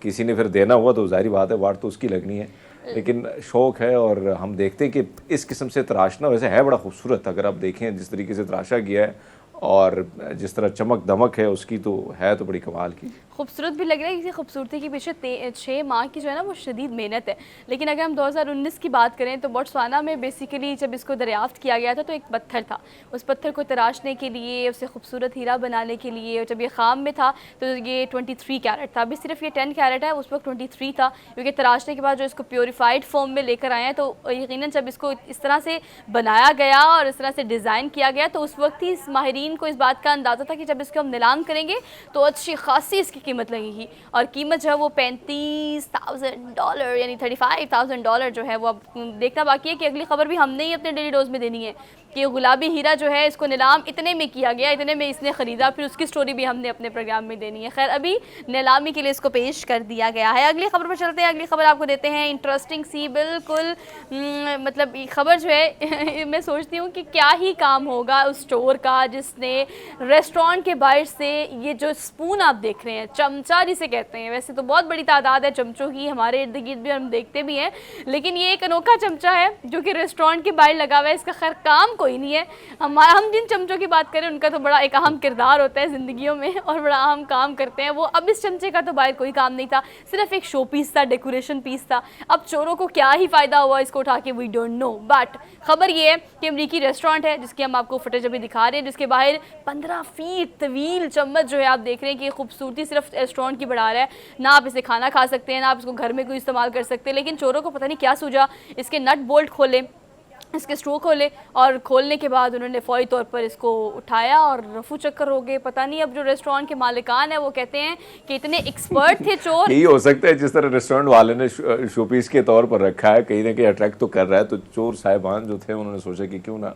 [SPEAKER 2] किसी ने फिर देना हुआ तो ज़ाहिर बात है वाट तो उसकी लगनी है, लेकिन शौक़ है। और हम देखते हैं कि इस किस्म से तराशना वैसे है बड़ा खूबसूरत, अगर आप देखें जिस तरीके से तराशा गया है और जिस तरह चमक दमक है उसकी, तो है तो बड़ी कमाल की,
[SPEAKER 1] खूबसूरत भी लग रहा है। इसी खूबसूरती के पीछे 6 माह की जो है ना वो शदीद मेहनत है। लेकिन अगर हम 2019 की बात करें तो बोट्सवाना में बेसिकली जब इसको दरियाफ्त किया गया था तो एक पत्थर था, उस पत्थर को तराशने के लिए, उसे खूबसूरत हीरा बनाने के लिए, और जब ये ख़ाम में था तो ये 23 कैरेट था। अभी सिर्फ ये 10 कैरेट है, उस वक्त 23 था, क्योंकि तराशने के बाद जो इसको प्योरीफाइड फॉर्म में लेकर आए हैं तो यकीनन जब इसको इस तरह से बनाया गया और इस तरह से डिज़ाइन किया गया तो उस वक्त ही माहिरीन को इस बात का अंदाज़ा था कि जब इसको हम नीलाम करेंगे तो अच्छी खासी इसकी कीमत लगेगी, और कीमत जो है वो $35,000 यानी $35,000 जो है वो अब देखना बाकी है कि अगली खबर भी हमने ही अपने डेली डोज में देनी है कि ये गुलाबी हीरा जो है इसको नीलाम इतने में किया गया, इतने में इसने ख़रीदा, फिर उसकी स्टोरी भी हमने अपने प्रोग्राम में देनी है। खैर अभी नीलामी के लिए इसको पेश कर दिया गया है। अगली खबर पर चलते हैं। अगली खबर आपको देते हैं इंटरेस्टिंग सी, बिल्कुल मतलब खबर जो है मैं सोचती हूँ कि क्या ही काम होगा उस स्टोर का जिसने रेस्टोरेंट के बाहर से ये जो स्पून आप देख रहे हैं, चमचा जिसे कहते हैं, वैसे तो बहुत बड़ी तादाद है चमचों की हमारे इर्द गिर्द भी, हम देखते भी हैं, लेकिन ये एक अनोखा चमचा है जो कि रेस्टोरेंट के बाहर लगा हुआ है। इसका खैर काम कोई नहीं है, हम जिन चमचों की बात करें उनका तो बड़ा एक अहम किरदार होता है ज़िंदगियों में और बड़ा अहम काम करते हैं वो। अब इस चमचे का तो बाहर कोई काम नहीं था, सिर्फ एक शो पीस था, डेकोरेशन पीस था। अब चोरों को क्या ही फ़ायदा हुआ इसको उठा के, वी डोंट नो। बट खबर ये है कि अमरीकी रेस्टोरेंट है जिसकी हम आपको फुटेज अभी दिखा रहे हैं, जिसके बाहर 15 फीट तवील चम्मच जो है आप देख रहे हैं कि खूबसूरती सिर्फ रेस्टोरेंट की बढ़ा रहा है। ना आप इसे खाना खा सकते हैं, ना आप इसको घर में कोई इस्तेमाल कर सकते हैं, लेकिन चोरों को पता नहीं क्या सूझा, इसके नट बोल्ट खोले, इसके स्ट्रो खोले, और खोलने के बाद उन्होंने फौरी तौर पर इसको उठाया और रफू चक्कर हो गए। पता नहीं अब जो रेस्टोरेंट के मालिकान है वो कहते हैं कि इतने एक्सपर्ट थे चोर।
[SPEAKER 2] यही हो सकता है जिस तरह रेस्टोरेंट वाले ने शोपीस के तौर पर रखा है, कहीं ना कहीं अट्रैक्ट तो कर रहा है, तो चोर साहिबान जो थे उन्होंने सोचा कि क्यों ना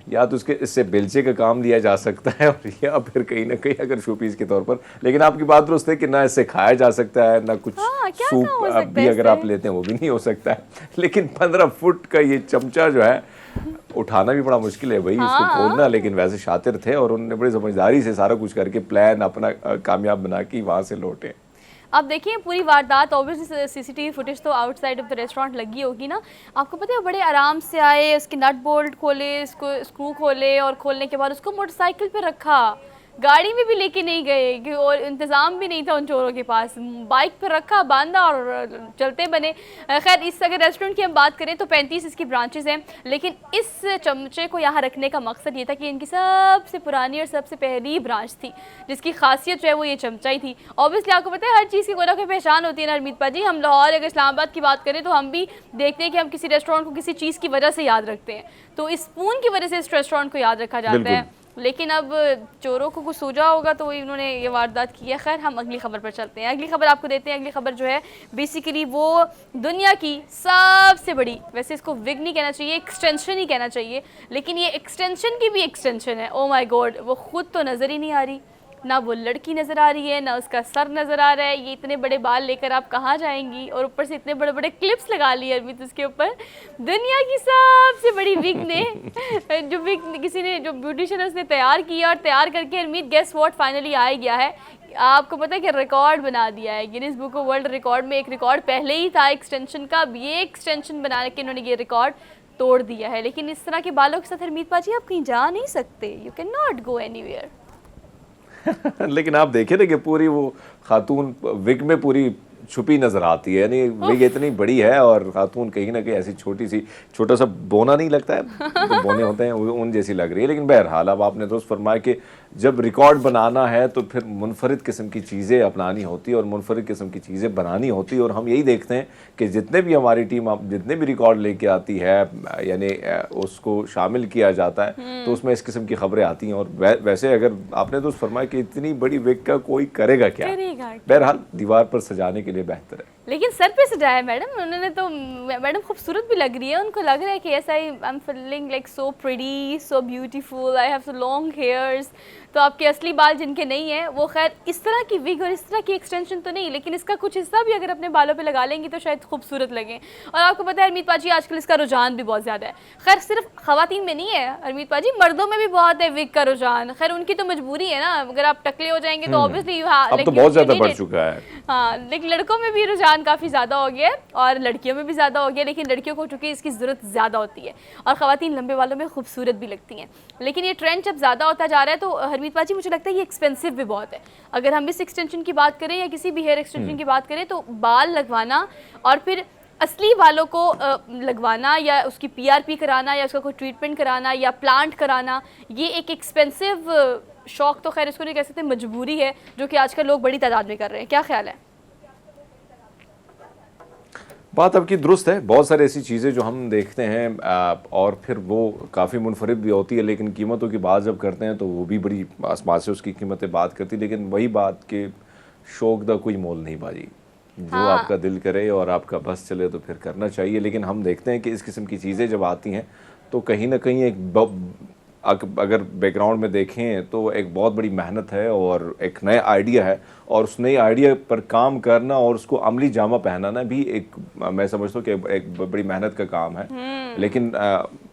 [SPEAKER 2] या तो इससे बेलचे का काम लिया जा सकता है, और या फिर कहीं ना कहीं अगर शोपीस के तौर पर। लेकिन आपकी बात दुरुस्त है कि ना इससे खाया जा सकता है, ना कुछ सूप भी अगर आप लेते हैं वो भी नहीं हो सकता है। लेकिन 15 फुट का ये चमचा जो है उठाना भी बड़ा मुश्किल है भाई, इसको खोलना। लेकिन वैसे शातिर थे और उन्होंने बड़ी समझदारी से सारा कुछ करके प्लान अपना कामयाब बना के वहाँ से लौटे।
[SPEAKER 1] आप देखिए पूरी वारदात, ऑब्वियसली सीसीटीवी फुटेज तो आउटसाइड ऑफ द रेस्टोरेंट लगी होगी ना। आपको पता है बड़े आराम से आए, उसके नट बोल्ट खोले, इसको स्क्रू खोले, और खोलने के बाद उसको मोटरसाइकिल पे रखा, गाड़ी में भी लेके नहीं गए और इंतज़ाम भी नहीं था उन चोरों के पास, बाइक पर रखा, बांधा और चलते बने। खैर इस अगर रेस्टोरेंट की हम बात करें तो 35 इसकी ब्रांचेस हैं, लेकिन इस चमचे को यहाँ रखने का मकसद ये था कि इनकी सबसे पुरानी और सबसे पहली ब्रांच थी जिसकी खासियत जो है वो ये चमचा ही थी। ऑब्वियसली आपको पता है हर चीज़ की कोई ना कोई पहचान होती है ना हरमीत पाजी। हम लाहौर अगर इस्लामाबाद की बात करें तो हम भी देखते हैं कि हम किसी रेस्टोरेंट को किसी चीज़ की वजह से याद रखते हैं, तो इस स्पून की वजह से इस रेस्टोरेंट को याद रखा जाता है। लेकिन अब चोरों को कुछ सूझा होगा तो इन्होंने ये वारदात की है। खैर हम अगली खबर पर चलते हैं। अगली खबर आपको देते हैं। अगली खबर जो है बेसिकली वो दुनिया की सबसे बड़ी, वैसे इसको विग नहीं कहना चाहिए, एक्सटेंशन ही कहना चाहिए, लेकिन ये एक्सटेंशन की भी एक्सटेंशन है। ओ माय गॉड, वो खुद तो नज़र ही नहीं आ रही, ना वो लड़की नज़र आ रही है, ना उसका सर नज़र आ रहा है। ये इतने बड़े बाल लेकर आप कहाँ जाएंगी, और ऊपर से इतने बड़े बड़े क्लिप्स लगा लिए अरमीत उसके ऊपर। दुनिया की सबसे बड़ी विग ने जो विग किसी ने, जो ब्यूटिशियन है उसने तैयार किया, और तैयार करके अरमीत गेस व्हाट फाइनली आ गया है। आपको पता है कि रिकॉर्ड बना दिया है Guinness book of world record में। एक रिकॉर्ड पहले ही था एक्सटेंशन का, अब ये एक्सटेंशन बना के इन्होंने ये रिकॉर्ड तोड़ दिया है। लेकिन इस तरह के बालों के साथ हरमीत पाजी आप कहीं जा नहीं सकते, you can not go anywhere.
[SPEAKER 2] लेकिन आप देखें ना कि पूरी वो खातून विग में पूरी छुपी नजर आती है, यानी विग इतनी बड़ी है और खातून कहीं ना कहीं ऐसी छोटा सा बोना नहीं लगता है, तो बोने होते हैं उन जैसी लग रही है। लेकिन बहरहाल अब आपने दोस्त फरमाया कि जब रिकॉर्ड बनाना है तो फिर मुनफरिद किस्म की चीज़ें अपनानी होती है और मुनफरिद किस्म की चीज़ें बनानी होती है। और हम यही देखते हैं कि जितने भी हमारी टीम जितने भी रिकॉर्ड लेके आती है, यानी उसको शामिल किया जाता है तो उसमें इस किस्म की खबरें आती हैं। और वैसे अगर आपने दोस्त फरमाया कि इतनी बड़ी विग का कोई करेगा क्या, बहरहाल दीवार पर सजाने के लिए बेहतर है।
[SPEAKER 1] लेकिन सर पे सजाया मैडम उन्होंने, तो मैडम खूबसूरत भी लग रही है, उनको लग रहा है कि ऐसा I am feeling like so pretty, so beautiful, I have so long hairs. तो आपके असली बाल जिनके नहीं है वो खैर इस तरह की विग और इस तरह की एक्सटेंशन तो नहीं, लेकिन इसका कुछ हिस्सा भी अगर अपने बालों पे लगा लेंगी तो शायद खूबसूरत लगे। और आपको पता है हरमीत पाजी आजकल इसका रुझान भी बहुत ज़्यादा है। खैर सिर्फ खवातीन में नहीं है हरमीत पाजी, मर्दों में भी बहुत है विग का रुझान। खैर उनकी तो मजबूरी है ना, अगर आप टकले हो जाएंगे तो ऑब्वियसली
[SPEAKER 2] अब तो बहुत ज़्यादा बढ़ चुका है।
[SPEAKER 1] हाँ, लेकिन लड़कों में भी रुझान काफ़ी ज़्यादा हो गया है और लड़कियों में भी ज़्यादा हो गया, लेकिन लड़कियों को चूँकि इसकी ज़रूरत ज़्यादा होती है और ख़वातीन लंबे बालों में खूबसूरत भी लगती हैं। लेकिन ये ट्रेंड जब ज़्यादा होता जा रहा है तो हरमीत पाजी मुझे लगता है ये एक्सपेंसिव भी बहुत है। अगर हम इस एक्सटेंशन की बात करें या किसी भी हेयर एक्सटेंशन की बात करें तो बाल लगवाना और फिर असली बालों को लगवाना या उसकी पीआरपी कराना या उसका कोई ट्रीटमेंट कराना या प्लांट कराना, ये एक एक्सपेंसिव शौक तो खैर इसको नहीं कह सकते, मजबूरी है जो कि आजकल लोग बड़ी तादाद में कर रहे हैं। क्या ख्याल है?
[SPEAKER 2] बात आपकी दुरुस्त है, बहुत सारी ऐसी चीज़ें जो हम देखते हैं और फिर वो काफ़ी मुनफरिद भी होती है, लेकिन कीमतों की बात जब करते हैं तो वो भी बड़ी आसमान से उसकी कीमतें बात करती है। लेकिन वही बात कि शौक दा कोई मोल नहीं बाजी, जो
[SPEAKER 1] हाँ।
[SPEAKER 2] आपका दिल करे और आपका बस चले तो फिर करना चाहिए। लेकिन हम देखते हैं कि इस किस्म की चीज़ें जब आती हैं तो कहीं ना कहीं अगर बैकग्राउंड में देखें तो एक बहुत बड़ी मेहनत है और एक नया आइडिया है, और उस नए आइडिया पर काम करना और उसको अमली जामा पहनाना भी एक, मैं समझता हूँ कि एक बड़ी मेहनत का काम है। लेकिन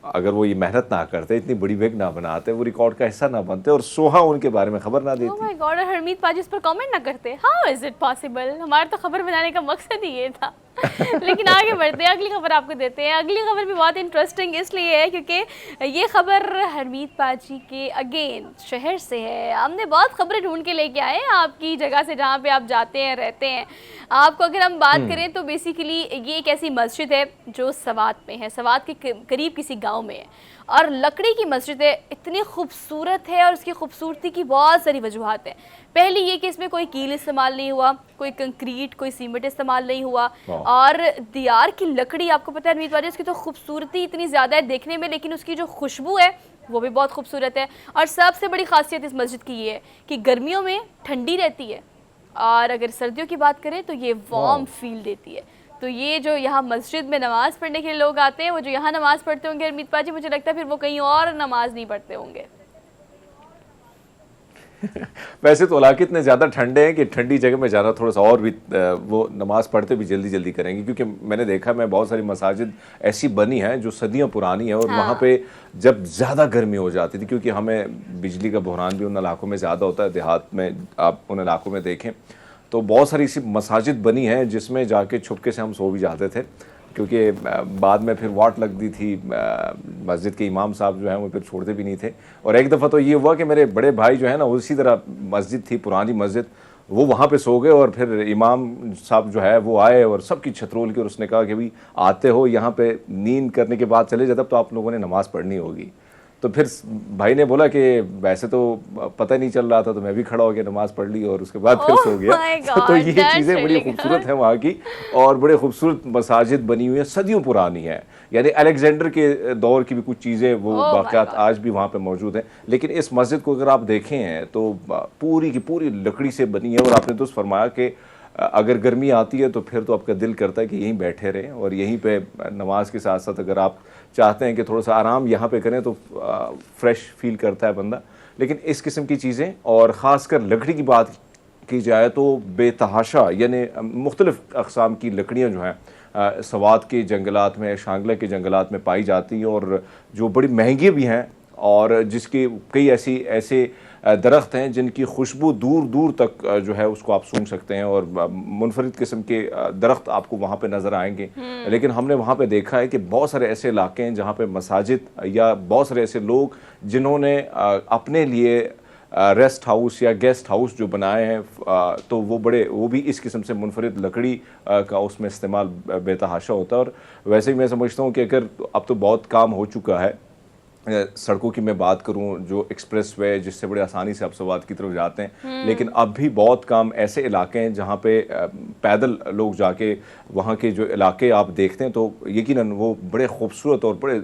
[SPEAKER 2] अगर वो ये मेहनत ना करते, इतनी बड़ी वेग ना बनाते, वो रिकॉर्ड का हिस्सा ना बनते और सोहा उनके बारे में खबर ना
[SPEAKER 1] ओह
[SPEAKER 2] देती।
[SPEAKER 1] माय गॉड, और हरमीत पाजी इस पर कमेंट ना करते, हाउ इज इट पॉसिबल? हमारा तो खबर बनाने का मकसद ही ये था। लेकिन आगे बढ़ते हैं, अगली खबर आपको देते हैं। अगली खबर भी बहुत इंटरेस्टिंग इसलिए है क्योंकि ये खबर हरमीत पाजी के अगेन शहर से है। हमने बहुत खबरें ढूंढ के लेके आए हैं आपकी जगह से जहाँ पे आप जाते हैं, रहते हैं। आपको अगर हम बात करें तो बेसिकली ये एक ऐसी मस्जिद है जो सवात में है, सवात के करीब किसी गाँव में है, और लकड़ी की मस्जिद है, इतनी खूबसूरत है और उसकी खूबसूरती की बहुत सारी वजूहत हैं। पहली ये कि इसमें कोई कील इस्तेमाल नहीं हुआ, कोई कंक्रीट, कोई सीमेंट इस्तेमाल नहीं हुआ, और दियार की लकड़ी, आपको पता है हरमीत पाजी, उसकी तो खूबसूरती इतनी ज़्यादा है देखने में, लेकिन उसकी जो खुशबू है वो भी बहुत खूबसूरत है। और सबसे बड़ी खासियत इस मस्जिद की ये है कि गर्मियों में ठंडी रहती है, और अगर सर्दियों की बात करें तो ये वार्म फील देती है। तो ये जो यहाँ मस्जिद में नमाज़ पढ़ने के लिए लोग आते हैं, वो जो यहाँ नमाज़ पढ़ते होंगे हरमीत पाजी, मुझे लगता है फिर वो कहीं और नमाज नहीं पढ़ते होंगे।
[SPEAKER 2] वैसे तो इलाके इतने ज़्यादा ठंडे हैं कि ठंडी जगह में जाना थोड़ा सा और भी वो नमाज़ पढ़ते भी जल्दी जल्दी करेंगे, क्योंकि मैंने देखा, मैं बहुत सारी मसाजिद ऐसी बनी हैं जो सदियों पुरानी है, और वहाँ पे जब ज़्यादा गर्मी हो जाती थी, क्योंकि हमें बिजली का बहरान भी उन इलाकों में ज़्यादा होता है, देहात में आप उन इलाकों में देखें तो बहुत सारी ऐसी मसाजिद बनी हैं जिसमें जाके छुपके से हम सो भी जाते थे, क्योंकि बाद में फिर वाट लगती थी। मस्जिद के इमाम साहब जो हैं वो फिर छोड़ते भी नहीं थे। और एक दफ़ा तो ये हुआ कि मेरे बड़े भाई जो है ना, उसी तरह मस्जिद थी, पुरानी मस्जिद, वो वहाँ पे सो गए, और फिर इमाम साहब जो है वो आए और सबकी छत रोल के, और उसने कहा कि भाई आते हो यहाँ पे नींद करने के बाद चले जाते, तो आप लोगों ने नमाज़ पढ़नी होगी। तो फिर भाई ने बोला कि वैसे तो पता नहीं चल रहा था, तो मैं भी खड़ा हो गया, नमाज पढ़ ली और उसके बाद फिर सो गया। तो ये चीज़ें बड़ी खूबसूरत हैं वहाँ की, और बड़े खूबसूरत मसाजिद बनी हुई हैं, सदियों पुरानी है। यानी अलेक्जेंडर के दौर की भी कुछ चीज़ें वो वाक़यात आज भी वहाँ पे मौजूद हैं। लेकिन इस मस्जिद को अगर आप देखें हैं तो पूरी की पूरी लकड़ी से बनी है, और आपने तो फरमाया कि अगर गर्मी आती है तो फिर तो आपका दिल करता है कि यहीं बैठे रहें, और यहीं पे नमाज के साथ साथ अगर आप चाहते हैं कि थोड़ा सा आराम यहाँ पे करें तो फ्रेश फील करता है बंदा। लेकिन इस किस्म की चीज़ें, और ख़ासकर लकड़ी की बात की जाए तो बेतहाशा, यानी मुख्तलिफ़ अक़साम की लकड़ियाँ जो हैं सवात के जंगलात में, शांगला के जंगलात में पाई जाती हैं, और जो बड़ी महंगी भी हैं, और जिसके कई ऐसे दरख्त हैं जिनकी खुशबू दूर दूर तक जो है उसको आप सूंघ सकते हैं, और मुनफरिद किस्म के दरख्त आपको वहाँ पे नज़र आएंगे। लेकिन हमने वहाँ पे देखा है कि बहुत सारे ऐसे इलाके हैं जहाँ पे मसाजिद या बहुत सारे ऐसे लोग जिन्होंने अपने लिए रेस्ट हाउस या गेस्ट हाउस जो बनाए हैं, तो वो भी इस किस्म से मुनफरिद लकड़ी का उसमें इस्तेमाल बेतहाशा होता है। और वैसे ही मैं समझता हूँ कि अगर अब तो बहुत काम हो चुका है, सड़कों की मैं बात करूं, जो एक्सप्रेस वे जिससे बड़े आसानी से आप सवात की तरफ जाते हैं, लेकिन अब भी बहुत काम ऐसे इलाके हैं जहां पे पैदल लोग जाके वहां के जो इलाके आप देखते हैं तो यकीनन वो बड़े खूबसूरत और बड़े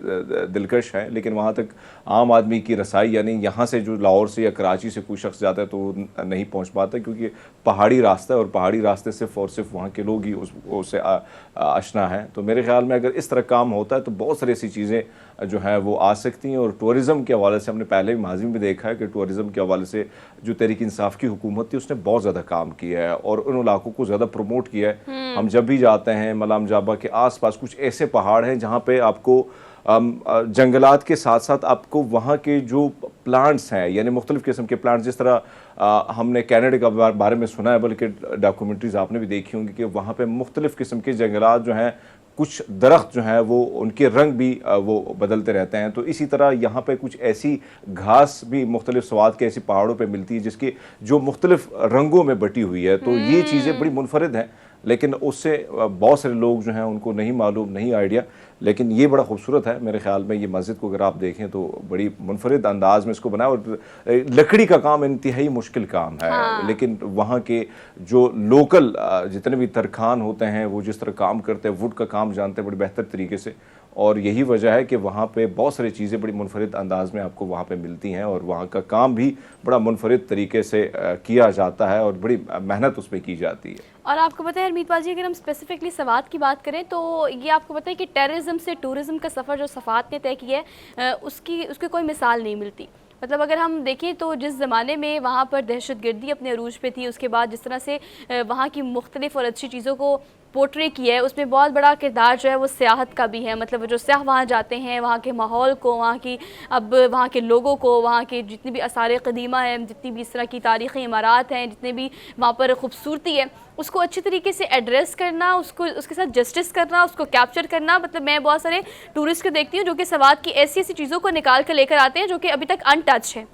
[SPEAKER 2] दिलकश हैं। लेकिन वहां तक आम आदमी की रसाई, यानी यहाँ से जो लाहौर से या कराची से कोई शख्स जाता है तो नहीं पहुँच पाता, क्योंकि पहाड़ी रास्ता है, और पहाड़ी रास्ते सिर्फ और सिर्फ वहाँ के लोग ही उससे आशना है। तो मेरे ख्याल में अगर इस तरह काम होता है तो बहुत सारी ऐसी चीज़ें जो है वो आ सकती हैं। और टूरिज़म के हवाले से हमने पहले भी माजी में देखा है कि टूरिज़म के हवाले से जो तहरीक इंसाफ की हुकूमत थी उसने बहुत ज़्यादा काम किया है और उन इलाकों को ज़्यादा प्रमोट किया है। हम जब भी जाते हैं मलाम जाबा के आसपास कुछ ऐसे पहाड़ हैं जहाँ पे आपको जंगलात के साथ साथ आपको वहाँ के जो प्लांट्स हैं, यानी मुख्तलिफ़ किस्म के प्लांट्स, जिस तरह हमने कनाडा के बारे में सुना है, बल्कि डॉक्यूमेंट्रीज आपने भी देखी होंगी कि वहाँ पे मुख्तलिफ़ किस्म के जंगलात जो हैं, कुछ दरख्त जो हैं वो उनके रंग भी वो बदलते रहते हैं। तो इसी तरह यहाँ पे कुछ ऐसी घास भी मुख्तलिफ स्वाद के ऐसी पहाड़ों पे मिलती है जिसकी जो मुख्तलिफ रंगों में बटी हुई है। तो ये चीज़ें बड़ी मुनफरिद हैं, लेकिन उससे बहुत सारे लोग जो हैं उनको नहीं मालूम, नहीं आइडिया। लेकिन ये बड़ा खूबसूरत है मेरे ख्याल में। ये मस्जिद को अगर आप देखें तो बड़ी मुनफरिद अंदाज में इसको बनाया, और लकड़ी का काम इंतहाई मुश्किल काम है। लेकिन वहाँ के जो लोकल जितने भी तरखान होते हैं वो जिस तरह काम करते हैं, वुड का काम जानते हैं बड़े बेहतर तरीके से, और यही वजह है कि वहाँ पे बहुत सारी चीज़ें बड़ी मुनफरिद अंदाज में आपको वहाँ पे मिलती हैं और वहाँ का काम भी बड़ा मुनफरिद तरीके से किया जाता है और बड़ी मेहनत उसमें की जाती है।
[SPEAKER 1] और आपको पता है हरमीत पाजी, अगर हम स्पेसिफिकली सवात की बात करें तो ये आपको पता है कि टेररिज्म से टूरिज़्म का सफ़र जो सफ़ात ने तय किया है उसकी कोई मिसाल नहीं मिलती। मतलब अगर हम देखें तो जिस ज़माने में वहाँ पर दहशतगर्दी अपने अरूज पे थी, उसके बाद जिस तरह से वहाँ की मुख्तलिफ और अच्छी चीज़ों को पोर्ट्रे किया है, उसमें बहुत बड़ा किरदार जो है वो सियाहत का भी है। मतलब जो सयाह वहाँ जाते हैं, वहाँ के माहौल को, वहाँ के लोगों को, वहाँ के जितनी भी आसार क़दीमा हैं, जितनी भी इस तरह की तारीख़ी इमारात हैं, जितने भी वहाँ पर ख़ूबसूरती है, उसको अच्छी तरीके से एड्रेस करना, उसके साथ जस्टिस करना, उसको कैप्चर करना। मतलब मैं बहुत सारे टूरिस्ट को देखती हूँ जो कि सवात की ऐसी ऐसी चीज़ों को निकाल कर लेकर आते हैं जो कि अभी तक अनटच है,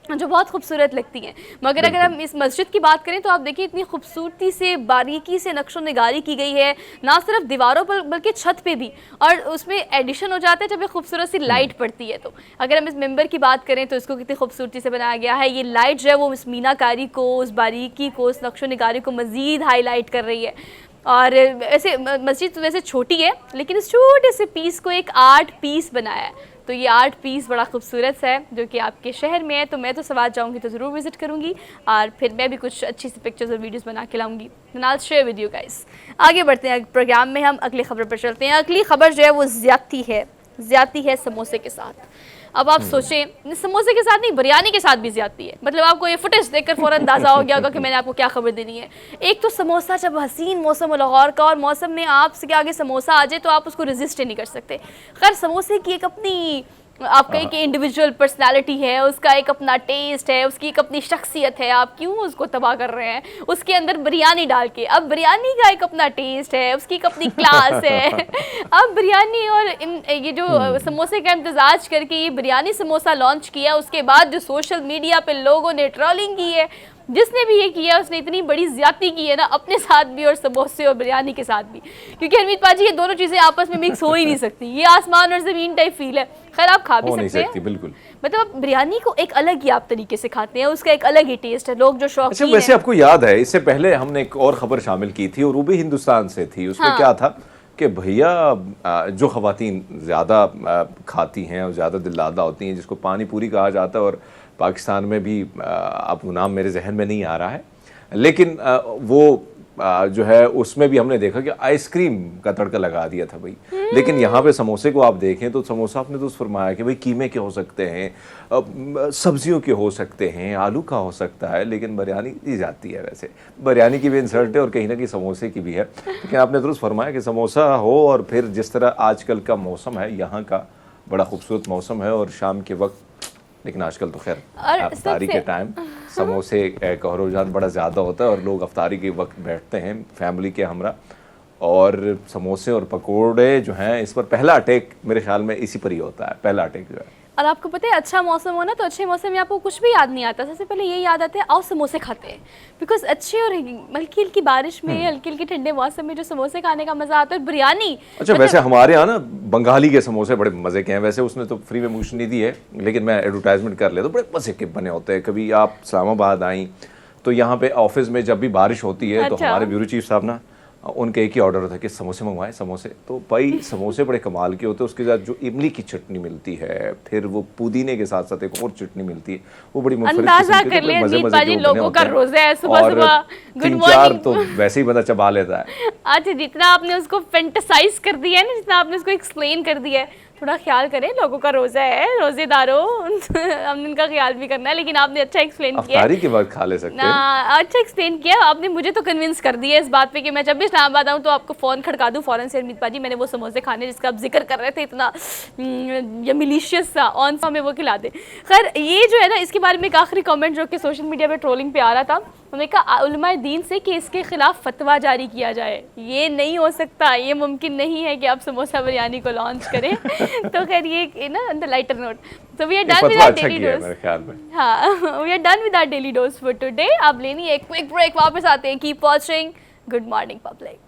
[SPEAKER 1] जो बहुत खूबसूरत लगती हैं। मगर अगर हम इस मस्जिद की बात करें तो आप देखिए इतनी खूबसूरती से, बारीकी से नक्शो निगारी की गई है, ना सिर्फ दीवारों पर बल्कि छत पे भी। और उसमें एडिशन हो जाता है जब एक खूबसूरत सी लाइट पड़ती है। तो अगर हम इस मेंबर की बात करें तो इसको कितनी खूबसूरती से बनाया गया है। ये लाइट जो है वो इस मीनाकारी को, उस बारीकी को, उस नक्शो निगारी को मज़ीद हाईलाइट कर रही है। और ऐसे मस्जिद वैसे छोटी है लेकिन इस छोटे से पीस को एक आर्ट पीस बनाया है। तो ये आर्ट पीस बड़ा खूबसूरत है जो कि आपके शहर में है। तो मैं तो सवात जाऊंगी तो ज़रूर विज़िट करूंगी और फिर मैं भी कुछ अच्छी सी पिक्चर्स और वीडियोस बना के लाऊंगी। नाल शेयर विद यू गाइस। आगे बढ़ते हैं प्रोग्राम में, हम अगली खबर पर चलते हैं। अगली खबर जो है वो ज़्यादती है समोसे के साथ। अब आप सोचें, समोसे के साथ नहीं, बिरयानी के साथ भी ज़्यादती है। मतलब आपको ये फुटेज देखकर फ़ौरन अंदाज़ा हो गया होगा कि मैंने आपको क्या खबर देनी है। एक तो समोसा, जब हसीन मौसम हो लाहौर का और मौसम में आपसे आगे समोसा आ जाए तो आप उसको रेजिस्ट ही नहीं कर सकते। खैर समोसे की एक अपनी आपका एक इंडिविजुअल पर्सनालिटी है, उसका एक अपना टेस्ट है, उसकी एक अपनी शख्सियत है। आप क्यों उसको तबाह कर रहे हैं उसके अंदर बिरयानी डाल के? अब बिरयानी का एक अपना टेस्ट है, उसकी एक अपनी क्लास है। अब बिरयानी और ये जो समोसे का इम्तजाज करके ये बिरयानी समोसा लॉन्च किया, उसके बाद जो सोशल मीडिया पे लोगों ने ट्रोलिंग की है, जिसने भी ये किया उसने इतनी बड़ी ज्यादती की है ना, अपने साथ भी और समोसे और बिरयानी के साथ भी। क्योंकि हरमीत पाजी ये दोनों चीज़ें आपस में मिक्स हो ही नहीं सकती, ये आसमान और ज़मीन टाइप फील है। खैर आप खा भी सकते हैं,
[SPEAKER 2] बिल्कुल।
[SPEAKER 1] मतलब बिरयानी को एक अलग ही आप तरीके से खाते हैं, उसका एक अलग ही टेस्ट है। लोग जो शौक
[SPEAKER 2] अच्छा, वैसे आपको याद है इससे पहले हमने एक और खबर शामिल की थी और वो भी हिंदुस्तान से थी। उसमें क्या था कि भैया जो ख़वातीन ज़्यादा खाती हैं और ज़्यादा दिल्लादा होती हैं, जिसको पानी पूरी कहा जाता है, और पाकिस्तान में भी अब नाम मेरे जहन में नहीं आ रहा है, लेकिन वो जो है उसमें भी हमने देखा कि आइसक्रीम का तड़का लगा दिया था भाई। लेकिन यहाँ पे समोसे को आप देखें तो समोसा आपने तो फरमाया कि भाई कीमे के हो सकते हैं, सब्जियों के हो सकते हैं, आलू का हो सकता है, लेकिन बिरयानी दी जाती है। वैसे बिरयानी की भी इंसल्ट है और कहीं ना कहीं समोसे की भी है। लेकिन आपने दुरुस्त फरमाया कि समोसा हो, और फिर जिस तरह आजकल का मौसम है, यहाँ का बड़ा खूबसूरत मौसम है और शाम के वक्त, लेकिन आजकल तो खैर अफ्तारी के टाइम समोसे का रुझान बड़ा ज़्यादा होता है और लोग अफ्तारी के वक्त बैठते हैं फैमिली के हमरा, और समोसे और पकोड़े जो हैं इस पर पहला अटैक मेरे ख्याल में इसी पर ही होता है, पहला अटैक जो है।
[SPEAKER 1] और आपको पता है अच्छा मौसम हो ना, तो अच्छे मौसम में आपको कुछ भी याद नहीं आता, सबसे पहले ये याद आता है आओ समोसे खाते हैं। बिकॉज अच्छे और हल्की हल्की बारिश में, हल्की हल्की ठंडे मौसम में जो समोसे खाने का मज़ा आता है, बिरयानी।
[SPEAKER 2] अच्छा मतलब, वैसे हमारे यहाँ ना बंगाली के समोसे बड़े मज़े के हैं। वैसे उसने तो फ्री में मुझे नहीं दी है, लेकिन मैं एडवर्टाइजमेंट कर लेता, तो बड़े मज़े के बने होते हैं। कभी आप इस्लामाबाद आई तो यहाँ पे ऑफिस में जब भी बारिश होती है तो हमारे ब्यूरो चीफ साहब ना, उनका एक ही ऑर्डर होता है कि समोसे मंगवाएं, समोसे। तो भाई समोसे बड़े कमाल के होते हैं, उसके साथ जो इमली की चटनी मिलती है, फिर वो पुदीने के साथ साथ एक और चटनी मिलती है, वो बड़ी
[SPEAKER 1] अंदाजा कर ले अजीत लोगों का रोजा है, सुबह सुबह गुड मॉर्निंग
[SPEAKER 2] तो वैसे ही बंदा चबा लेता है।
[SPEAKER 1] अच्छा, जितना आपने उसको फेंटेसाइज कर दिया है ना, जितना आपने उसको एक्सप्लेन कर दिया है, थोड़ा ख्याल करें, लोगों का रोज़ा है, रोज़ेदारों हमने उनका ख्याल भी करना है। लेकिन आपने अच्छा एक्सप्लेन किया,
[SPEAKER 2] अफ्तारी के बाद खा ले सकते हैं।
[SPEAKER 1] अच्छा एक्सप्लेन किया आपने, मुझे तो कन्विंस कर दिया इस बात पे कि मैं जब भी इस्लामाबाद आऊँ तो आपको फ़ोन खड़का दूँ फ़ौरन से, हरमीत पाजी मैंने वो समोसे खाने जिसका आप जिक्र कर रहे थे, इतना मिलीशियस सा ऑन सा, में वो खिला दे। खैर ये जो है ना, इसके बारे में एक आखिरी कॉमेंट जो कि सोशल मीडिया पर ट्रोलिंग पे आ रहा था, उन्होंने कहा उलमाए दीन से कि इसके खिलाफ फतवा जारी किया जाए। ये नहीं हो सकता, ये मुमकिन नहीं है कि आप समोसा बिरयानी को लॉन्च करें। तो खैर ये ना on the lighter note, so we are done with our daily dose. मेरे ख्याल में हाँ, we are done with our daily dose for today. आप लेनी है एक क्विक ब्रेक, वापस आते हैं। Keep watching good morning public.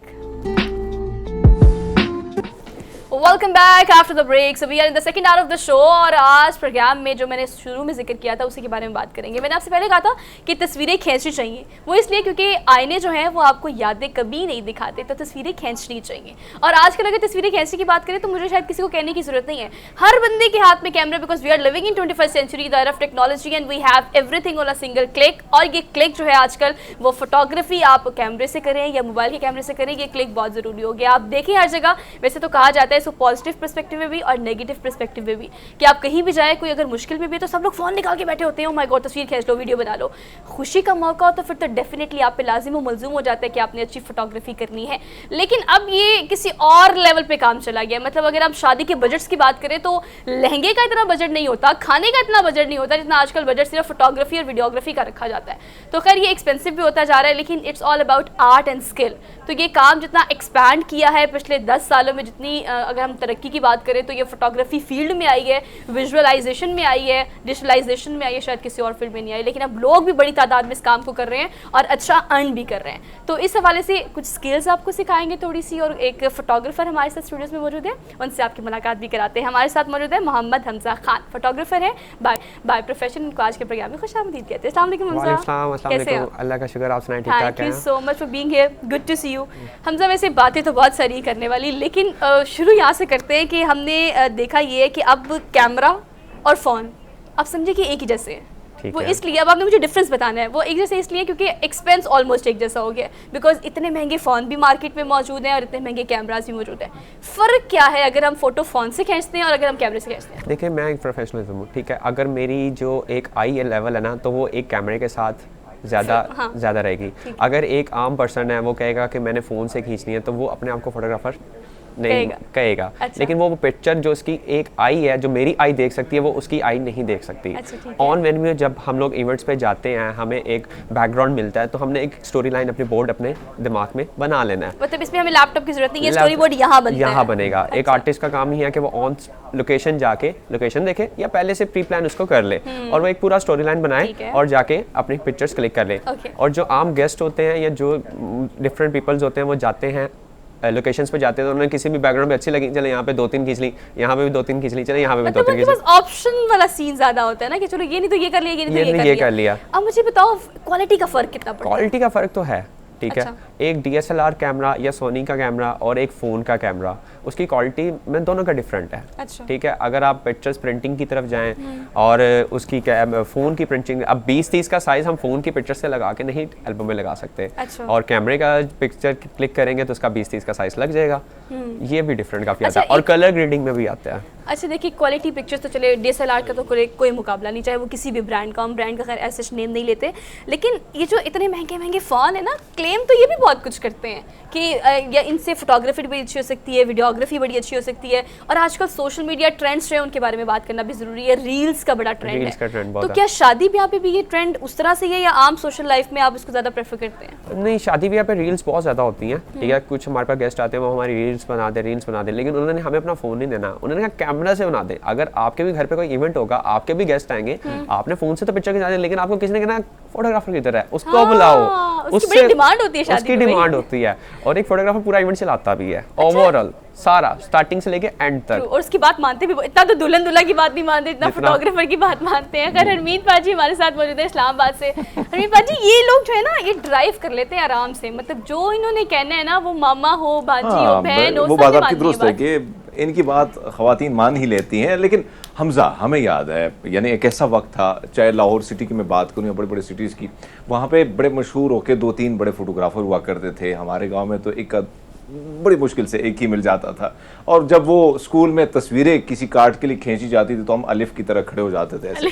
[SPEAKER 1] Welcome back after the break. So we are in the second hour of the show और आज programme में जो मैंने शुरू में जिक्र किया था उसी के बारे में बात करेंगे। मैंने आपसे पहले कहा था कि तस्वीरें खींचनी चाहिए, वो इसलिए क्योंकि आईने जो हैं वो आपको यादें कभी नहीं दिखाते, तो तस्वीरें खींचनी चाहिए। और आजकल अगर तस्वीरें खींचने की बात करें तो मुझे शायद किसी को कहने की जरूरत नहीं है, हर बंदे के हाथ में camera, because we are living in 21st century, the era of technology and we have everything on a single click. और ये क्लिक जो है आजकल वो फोटोग्राफी आप कैमरे से करें या मोबाइल के कैमरे से करें, ये क्लिक बहुत ज़रूरी हो गया। आप देखें हर जगह, वैसे तो कहा जाता है इसको पॉजिटिव पर्सपेक्टिव में भी और नेगेटिव पर्सपेक्टिव में भी, कि आप कहीं भी जाए, कोई अगर मुश्किल में भी है तो सब लोग फ़ोन निकाल के बैठे होते हैं, ओ माय गॉड तस्वीर खींच लो, वीडियो बना लो। खुशी का मौका हो तो फिर तो डेफिनेटली आप पे लाजिम व मलजूम हो जाता है कि आपने अच्छी फोटोग्राफी करनी है। लेकिन अब ये किसी और लेवल पे काम चला गया। मतलब अगर आप शादी के बजट्स की बात करें तो लहंगे का इतना बजट नहीं होता, खाने का इतना बजट नहीं होता जितना आजकल बजट सिर्फ फोटोग्राफी और वीडियोग्राफी का रखा जाता है। तो खैर ये एक्सपेंसिव भी होता जा रहा है, लेकिन it's all about art and skill. तो ये काम जितना एक्सपैंड किया है पिछले 10 सालों में, जितनी अगर हम तरक्की की बात करें तो ये फोटोग्राफी फील्ड में आई है, विजुअलाइजेशन में आई है, डिजिटलाइजेशन में आई है, शायद किसी और फील्ड में नहीं आई, लेकिन अब लोग भी बड़ी तादाद में इस काम को कर रहे हैं और अच्छा अर्न भी कर रहे हैं। तो इस हवाले से कुछ स्किल्स आपको सिखाएंगे थोड़ी सी, और एक फोटोग्राफर हमारे साथ स्टूडियोज में मौजूद है, उनसे आपकी मुलाकात भी कराते हैं। हमारे साथ मौजूद है मोहम्मद हमजा खान, फोटोग्राफर है बाय प्रोफेशन। इनको आज के प्रोग्राम में खुशामदीद कहते हैं। अस्सलाम वालेकुम हमजा, कैसे हैं आप?
[SPEAKER 3] अल्लाह का शुक्र, आप सुनाएं ठीक ठाक हैं?
[SPEAKER 1] Thank you so much for being here, good to see you. Hamza वैसे बातें तो बहुत सारी करने वाली, लेकिन शुरू यहाँ से करते हैं कि हमने देखा ये है कि अब कैमरा और फ़ोन आप समझे कि एक ही जैसे हैं। वो इसलिए, अब आपने मुझे डिफरेंस बताना है, वो एक जैसे इसलिए क्योंकि एक्सपेंस ऑलमोस्ट एक जैसा हो गया, बिकॉज इतने महंगे फ़ोन भी मार्केट में मौजूद हैं और इतने महंगे कैमरास भी मौजूद हैं। फ़र्क क्या है अगर हम फ़ोटो फ़ोन से खींचते हैं और अगर हम कैमरे से खींचते हैं?
[SPEAKER 3] देखिए, मैं एक प्रोफेशनलिज्म हूँ, ठीक है। अगर मेरी जो एक आई लेवल है ना, तो वो एक कैमरे के साथ ज़्यादा रहेगी। अगर एक आम पर्सन है वो कहेगा कि मैंने फ़ोन से खींचनी है, तो वो अपने आप को फोटोग्राफर नहीं कहेगा। अच्छा। लेकिन वो पिक्चर जो उसकी एक आई है, जो मेरी आई देख सकती है, वो उसकी आई नहीं देख सकती। अच्छा, ऑन वेन्यू में जब हम लोग इवेंट्स पे जाते हैं, हमें एक बैकग्राउंड मिलता है, तो हमने एक स्टोरी लाइन अपने बोर्ड अपने दिमाग में बना लेना है।
[SPEAKER 1] मतलब इसमें हमें लैपटॉप की जरूरत नहीं है, स्टोरी बोर्ड यहाँ
[SPEAKER 3] बनेगा। अच्छा। एक आर्टिस्ट का काम ही है कि वो ऑन लोकेशन जाके लोकेशन देखे या पहले से प्री प्लान उसको कर ले और वो एक पूरा स्टोरी लाइन बनाए और जाके अपनी पिक्चर्स क्लिक कर ले। और जो आम गेस्ट होते हैं या जो डिफरेंट पीपल्स होते हैं, वो जाते हैं लोकेशंस पे जाते हैं, तो उन्होंने किसी भी बैकग्राउंड पे अच्छी लगी, चले यहाँ पे 2-3 खींच ली, यहाँ पे भी 2-3 खींच ली, चले यहाँ पे भी 2-3 खींच ली।
[SPEAKER 1] ऑप्शन वाला सीन ज्यादा होता है ना कि चलो ये नहीं तो ये कर लिया, ये नहीं तो ये कर लिया। अब मुझे बताओ क्वालिटी का फर्क कितना पड़ता है?
[SPEAKER 3] क्वालिटी का फर्क तो है, ठीक है। एक DSLR कैमरा या सोनी का कैमरा और एक फ़ोन का कैमरा, उसकी क्वालिटी में दोनों का डिफरेंट है। अच्छा। ठीक है। अगर आप पिक्चर्स प्रिंटिंग की तरफ जाएं और उसकी फ़ोन की प्रिंटिंग, अब 20-30 का साइज़ हम फ़ोन की पिक्चर से लगा के नहीं एल्बम में लगा सकते। अच्छा। और कैमरे का पिक्चर क्लिक करेंगे तो उसका 20-30 का साइज़ लग जाएगा। ये भी डिफरेंट काफ़ी आता है और कलर ग्रेडिंग में भी आता है।
[SPEAKER 1] अच्छा देखिए, क्वालिटी पिक्चर्स तो चले, DSLR का तो कोई मुकाबला नहीं, चाहे वो किसी भी ब्रांड का, हम ब्रांड का खैर ऐसे नेम नहीं लेते, लेकिन ये जो इतने महंगे फ़ोन है ना, क्लेम तो ये भी बहुत कुछ करते हैं कि या इनसे फोटोग्राफी बड़ी अच्छी हो सकती है, वीडियोग्राफी बड़ी अच्छी हो सकती है, और आजकल सोशल मीडिया ट्रेंड्स जो है उनके बारे में बात करना भी ज़रूरी है। रील्स का बड़ा ट्रेंड है, तो क्या शादी ब्याह पे भी ये ट्रेंड उस तरह से है या आम सोशल लाइफ में आप इसको ज़्यादा प्रेफर करते हैं?
[SPEAKER 3] नहीं, शादी ब्याह पे रील्स बहुत ज़्यादा होती हैं, ठीक है। कुछ हमारे पास गेस्ट आते हैं, वो हमारी रील्स बना दे, लेकिन उन्होंने हमें अपना फ़ोन नहीं देना, उन्होंने कहा कैमरा से बना दे। अगर आपके भी घर पे कोई इवेंट होगा, आपके भी गेस्ट आएंगे, आपने फ़ोन से तो पिक्चर खिंचा दी, लेकिन आपको किसी ने कहना फोटोग्राफर की तरह है, उसको बुलाओ, उसकी डिमांड होती है। और एक फोटोग्राफर पूरा इवेंट चलाता भी है, ओवरऑल सारा स्टार्टिंग से लेके एंड तक।
[SPEAKER 1] और उसकी बात मानते भी, इतना तो दुल्हन दूल्हा की बात नहीं मानते, इतना फोटोग्राफर की बात मानते हैं। खैर हरमीत पाजी हमारे साथ मौजूद है इस्लामाबाद से। हरमीत पाजी, ये लोग जो है ना, ये ड्राइव कर लेते हैं आराम से, मतलब जो इन्होंने कहना है ना, वो मामा हो, भाजी हो, बहन हो,
[SPEAKER 2] वो बात आपकी दुरुस्त है कि इनकी बात ख़वातीन मान ही लेती हैं। लेकिन हमजा, हमें याद है, यानी एक ऐसा वक्त था, चाहे लाहौर सिटी की मैं बात करूँ या बड़े बड़े सिटीज़ की, वहाँ पे बड़े मशहूर होकर 2-3 बड़े फोटोग्राफर हुआ करते थे। हमारे गांव में तो एक बड़ी मुश्किल से एक ही मिल जाता था, और जब वो स्कूल में तस्वीरें किसी कार्ड के लिए खींची जाती थी तो हम अलिफ की तरह खड़े हो जाते थे ऐसे।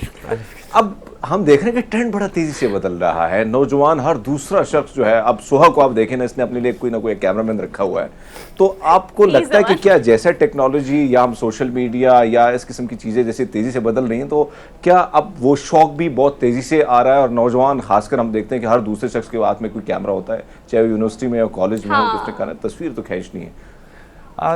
[SPEAKER 2] अब हम देख रहे हैं कि ट्रेंड बड़ा तेजी से बदल रहा है, नौजवान हर दूसरा शख्स जो है, अब सुहा को आप देखें ना, इसने अपने लिए कोई ना कोई कैमरामैन रखा हुआ है। तो आपको लगता है कि क्या जैसे टेक्नोलॉजी या हम सोशल मीडिया या इस किस्म की चीज़ें जैसे तेज़ी से बदल रही हैं, तो क्या अब वो शौक भी बहुत तेज़ी से आ रहा है और नौजवान खासकर हम देखते हैं कि हर दूसरे शख्स के हाथ में कोई कैमरा होता है, चाहे यूनिवर्सिटी में या कॉलेज में हो, उसने कहा तस्वीर तो खींचनी है।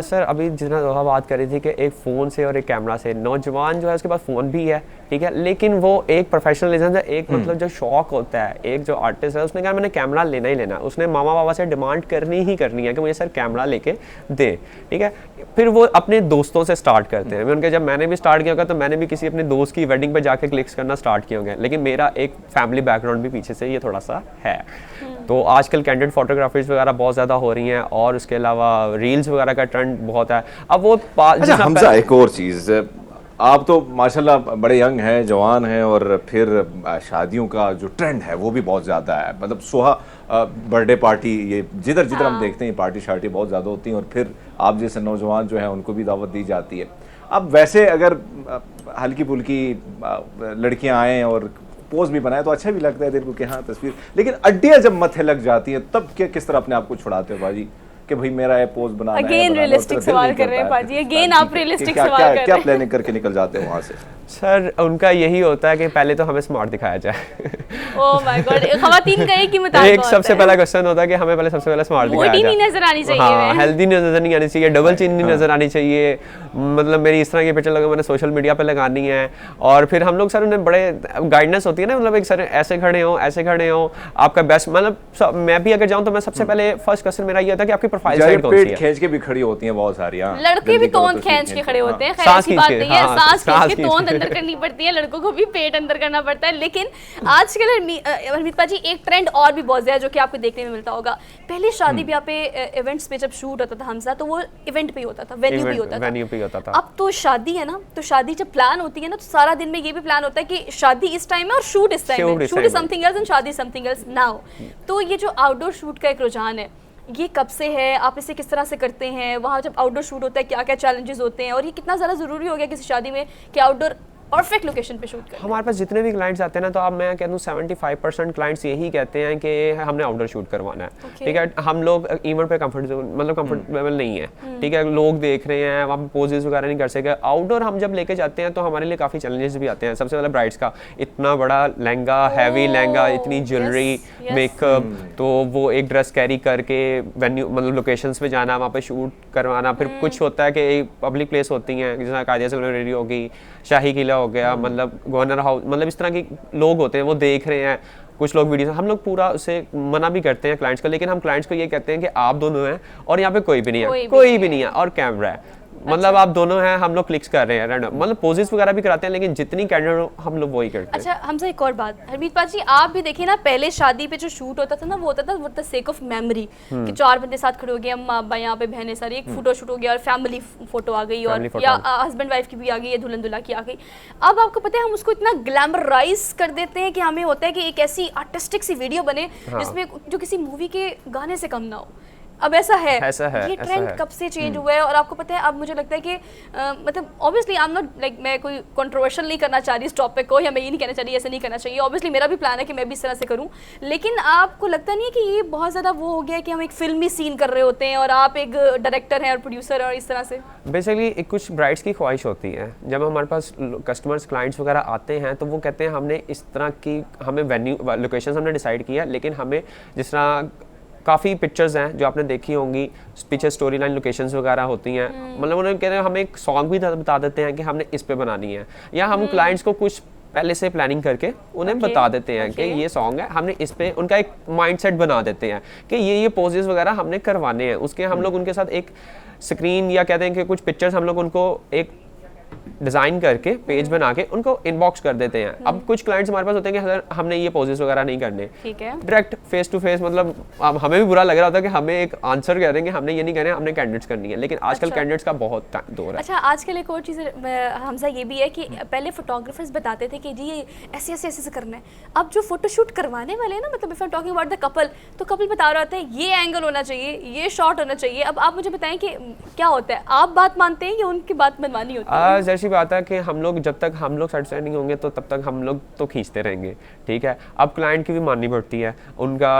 [SPEAKER 3] सर, अभी जितना बात कर रही थी कि एक फ़ोन से और एक कैमरा से, नौजवान जो है उसके पास फ़ोन भी है, ठीक है, लेकिन वो एक प्रोफेशनलिज्म है, एक मतलब जो शौक होता है, एक जो आर्टिस्ट है उसने कहा मैंने कैमरा लेना ही लेना, उसने मामा बाबा से डिमांड करनी ही करनी है कि मुझे सर कैमरा लेके दे, ठीक है। फिर वो अपने दोस्तों से स्टार्ट करते हैं। उनके जब मैंने भी स्टार्ट किया होगा तो मैंने भी किसी अपने दोस्त की वेडिंग पे जाके क्लिक्स करना स्टार्ट किए होंगे, लेकिन मेरा एक फैमिली बैकग्राउंड भी पीछे से ये थोड़ा सा है। तो आजकल कैंडिड फोटोग्राफीज वगैरह बहुत ज़्यादा हो रही हैं और उसके अलावा रील्स वगैरह का ट्रेंड बहुत है। अब वो
[SPEAKER 2] अच्छा हमजा, एक और चीज़, आप तो माशाल्लाह बड़े यंग हैं, जवान हैं, और फिर शादियों का जो ट्रेंड है वो भी बहुत ज़्यादा है। मतलब सुहा बर्थडे पार्टी, ये जिधर जिधर हम देखते हैं पार्टी शार्टी बहुत ज़्यादा होती हैं, और फिर आप जैसे नौजवान जो हैं उनको भी दावत दी जाती है। अब वैसे अगर हल्की फुल्की लड़कियां आएँ और पोज भी बनाए तो अच्छा भी लगता है दिल को कि हाँ तस्वीर, लेकिन अड्डियाँ जब मथे लग जाती हैं तब क्या किस तरह अपने आप को छुड़ाते हो बाजी कि भाई मेरा ये पोज बनाना है?
[SPEAKER 1] अगेन रियलिस्टिक सवाल कर रहे हैं बाजी, अगेन आप रियलिस्टिक सवाल कर रहे हैं।
[SPEAKER 2] क्या प्लानिंग करके निकल जाते हो वहाँ से?
[SPEAKER 3] सर उनका यही होता है कि पहले तो हमें स्मार्ट दिखाया जाए।
[SPEAKER 1] ओह माय गॉड, खवातीन का एक ही मुताबिक
[SPEAKER 3] एक सबसे पहला क्वेश्चन होता है कि हमें पहले सबसे पहले स्मार्ट दिखाया जाए।
[SPEAKER 1] मोटी नहीं नजर आनी चाहिए,
[SPEAKER 3] हाँ, हेल्दी नजर नहीं आनी चाहिए, डबल चिन नहीं नजर आनी चाहिए, मतलब मेरी इस तरह की पिक्चर लगा मैंने सोशल मीडिया पे लगानी है। और फिर हम लोग सर उन्हें बड़े गाइडेंस होती है ना, मतलब एक सर ऐसे खड़े हो, ऐसे खड़े हो, आपका बेस्ट, मतलब मैं भी अगर जाऊँ तो मैं सबसे पहले फर्स्ट क्वेश्चन मेरा ये होता है कि आपकी प्रोफाइल साइड कौन सी है।
[SPEAKER 2] खींच के भी खड़ी होती हैं बहुत सारी,
[SPEAKER 1] लड़के भी तोंद खींच के खड़े होते हैं, खैर ऐसी बात नहीं है, सांस खींच के तोंद अंदर करनी पड़ती है, लड़कों को भी पेट अंदर करना पड़ता है। लेकिन आजकल हरमीत पाजी एक ट्रेंड और भी बहुत ज्यादा जो कि आपको देखने में मिलता होगा। पहले शादी ब्याह पे इवेंट्स पे जब शूट होता था हमजा, तो वो इवेंट पे ही होता था, वेन्यू पे होता था। अब तो शादी है ना, तो शादी जब प्लान होती है ना, तो सारा दिन में ये भी प्लान होता है कि शादी इस टाइम है और शूट इस टाइम है, shoot is something else and शादी समथिंग एल्स नाउ। तो ये जो आउटडोर शूट का एक रुझान है, ये कब से है, आप इसे किस तरह से करते हैं, वहाँ जब आउटडोर शूट होता है क्या क्या चैलेंजेस होते हैं, और ये कितना ज़्यादा ज़रूरी हो गया किसी शादी में कि आउटडोर परफेक्ट लोकेशन पे शूट करें?
[SPEAKER 3] हमारे पास जितने भी क्लाइंट्स आते हैं ना, तो अब मैं कहता हूँ 75% क्लाइंट्स यही कहते हैं कि हमने आउटडोर शूट करवाना है। ठीक है, हम लोग इवेंट पे कंफर्टेबल नहीं है, ठीक है, लोग देख रहे हैं, वहाँ पे पोजेस वगैरह नहीं कर सके। आउटडोर हम जब लेके जाते हैं तो हमारे लिए काफ़ी चैलेंजेस भी आते हैं। सबसे पहले ब्राइड्स का इतना बड़ा लहंगा, हैवी लहंगा, इतनी ज्वेलरी, मेकअप, तो वो एक ड्रेस कैरी करके वेन्यू मतलब लोकेशंस पे जाना, वहाँ पे शूट करवाना। फिर कुछ होता है कि पब्लिक प्लेस होती हैं, जैसे कायदे से रेडी हो गई, शाही किला हो गया, मतलब गवर्नर हाउस, मतलब इस तरह के लोग होते हैं, वो देख रहे हैं। कुछ लोग वीडियो, हम लोग पूरा उसे मना भी करते हैं क्लाइंट्स को, लेकिन हम क्लाइंट्स को ये कहते हैं कि आप दोनों हैं और यहाँ पे कोई भी नहीं है, कोई भी नहीं है और कैमरा है, मतलब आप दोनों हैं, हम लोग क्लिक्स कर रहे हैं रैंडम, मतलब पोजेस वगैरह भी कराते हैं, लेकिन जितनी कैंडिडेट हम लोग वही करते हैं।
[SPEAKER 1] अच्छा हमसे एक और बात, हरमीत पाजी आप भी देखिए ना, पहले शादी पे जो शूट होता था ना, वो होता था for the sake of memory, कि 4 बंदे साथ खड़े हो गए, अम्मा अब्बा यहाँ पे, बहनें सारी, एक फोटो शूट हो गया और फैमिली फोटो आ गई, और या हस्बैंड वाइफ की भी आ गई, या दुल्हन दुल्हा की आ गई। अब आपको पता है हम उसको इतना ग्लैमराइज कर देते हैं कि हमें होता है कि एक ऐसी आर्टिस्टिक सी वीडियो बने जिसमें जो किसी मूवी के गाने से कम ना हो। अब ऐसा है ये ट्रेंड कब से चेंज हुआ है? और आपको पता है अब मुझे लगता है कि मतलब obviously I am not like, मैं कोई कंट्रोवर्शियल नहीं करना चाह रही इस टॉपिक को, या मैं ये नहीं कहना चाह रही ऐसे नहीं करना चाहिए, ऑब्वियसली मेरा भी प्लान है कि मैं भी इस तरह से करूं, लेकिन आपको लगता नहीं है कि ये बहुत ज़्यादा वो हो गया है कि हम एक फिल्मी सीन कर रहे होते हैं और आप एक डायरेक्टर हैं और प्रोड्यूसर, और इस तरह से
[SPEAKER 3] बेसिकली कुछ ब्राइड्स की ख्वाहिश होती है, जब हमारे पास कस्टमर्स क्लाइंट्स वगैरह आते हैं तो वो कहते हैं हमने इस तरह की, हमें वेन्यू लोकेशन हमने डिसाइड किया, लेकिन हमें जिस तरह काफ़ी पिक्चर्स हैं जो आपने देखी होंगी, पीछे स्टोरी लाइन लोकेशंस वगैरह होती हैं, मतलब उन्होंने कह रहे हैं हमें एक सॉन्ग भी बता देते हैं कि हमने इस पे बनानी है, या हम क्लाइंट्स को कुछ पहले से प्लानिंग करके उन्हें बता देते हैं कि ये सॉन्ग है, हमने इस पे उनका एक माइंडसेट बना देते हैं कि ये पोजेस वगैरह हमने करवाने हैं। उसके हम लोग उनके साथ एक स्क्रीन, या कहते हैं कि कुछ पिक्चर्स हम लोग उनको एक डिज़ाइन करके पेज बना के उनको इनबॉक्स कर देते हैं। अब कुछ क्लाइंट्स हमारे पास होते हैं कि सर हमने ये पोजेस वगैरह नहीं करने, ठीक है, डायरेक्ट फेस टू फेस, मतलब अब हमें भी बुरा लग रहा होता है कि हमें एक आंसर कह रहे हैं कि हमने ये नहीं करना, हमने कैंडिडेट्स करनी है, लेकिन आजकल कैंडिडेट्स का बहुत दौर है।
[SPEAKER 1] अच्छा आजकल एक और चीज़ हमजा ये भी है कि पहले फोटोग्राफर्स बताते थे कि जी ये ऐसे ऐसे ऐसे करना है, अब जो फोटोशूट करवाने वाले हैं ना, मतलब if I am talking about the couple, तो कपल बता रहा होता है ये एंगल होना चाहिए, ये शॉट होना चाहिए। अब आप मुझे बताएं कि क्या होता है, आप बात मानते हैं या उनकी बात मनवानी होती है?
[SPEAKER 3] जैसी बात है कि हम लोग जब तक हम लोग सेटिस्फाइड नहीं होंगे तो तब तक हम लोग तो खींचते रहेंगे, ठीक है। अब क्लाइंट की भी माननी पड़ती है, उनका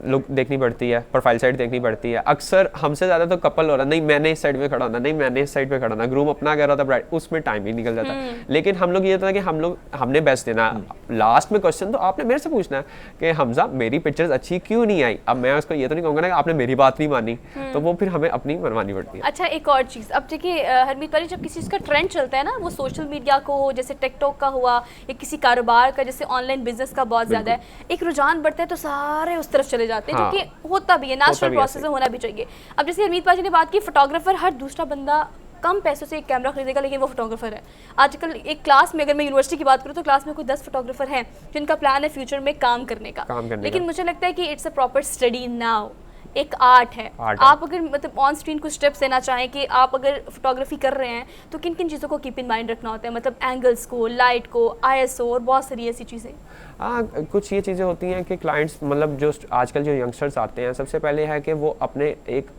[SPEAKER 3] लुक देखनी पड़ती है, प्रोफाइल साइड देखनी पड़ती है। अक्सर हमसे ज़्यादा तो कपल हो रहा, नहीं मैंने इस साइड पे खड़ा होना, नहीं मैंने इस साइड पे खड़ा होना, ग्रूम अपना कह रहा था ब्राइड, उसमें टाइम ही निकल जाता है। लेकिन हम लोग ये होता है कि हम लोग हमने बेस्ट देना। लास्ट में क्वेश्चन तो आपने मेरे से पूछना है कि हमजा मेरी पिक्चर्स अच्छी क्यों नहीं आई। अब मैं उसको ये तो नहीं कहूँगा ना कि आपने मेरी बात नहीं मानी, तो वो फिर हमें अपनी मनवानी पड़ती है।
[SPEAKER 1] अच्छा एक और चीज़, अब देखिए हरमीत पाजी, जब किसी चीज़ का ट्रेंड चलता है ना, वो सोशल मीडिया को हो, जैसे टिकटॉक का हुआ या किसी कारोबार का, जैसे ऑनलाइन बिजनेस का बहुत ज़्यादा है, एक रुझान बढ़ता है तो सारे उस तरफ चले जाते हैं,
[SPEAKER 3] हाँ,
[SPEAKER 1] जो कि होता भी है, नेचुरल प्रोसेस होना भी चाहिए। अब जैसे हरमीत पाजी ने बात की, फोटोग्राफर हर दूसरा बंदा कम पैसों से एक कैमरा खरीदेगा, लेकिन वो फोटोग्राफर है। आजकल एक क्लास में, अगर मैं यूनिवर्सिटी की बात करूँ तो क्लास में कोई 10 फोटोग्राफर हैं जिनका प्लान है फ्यूचर में काम करने का, लेकिन मुझे लगता है कि it's a proper study now, एक आर्ट है। आप अगर मतलब ऑन स्क्रीन कुछ स्टेप्स देना चाहें कि आप अगर फोटोग्राफी कर रहे हैं तो किन किन चीज़ों को कीप इन माइंड रखना होता है, मतलब एंगल्स को, लाइट को, ISO और बहुत सारी ऐसी चीज़ें।
[SPEAKER 3] कुछ ये चीज़ें होती हैं कि क्लाइंट्स, मतलब जो आजकल जो यंगस्टर्स आते हैं, सबसे पहले है कि वो अपने एक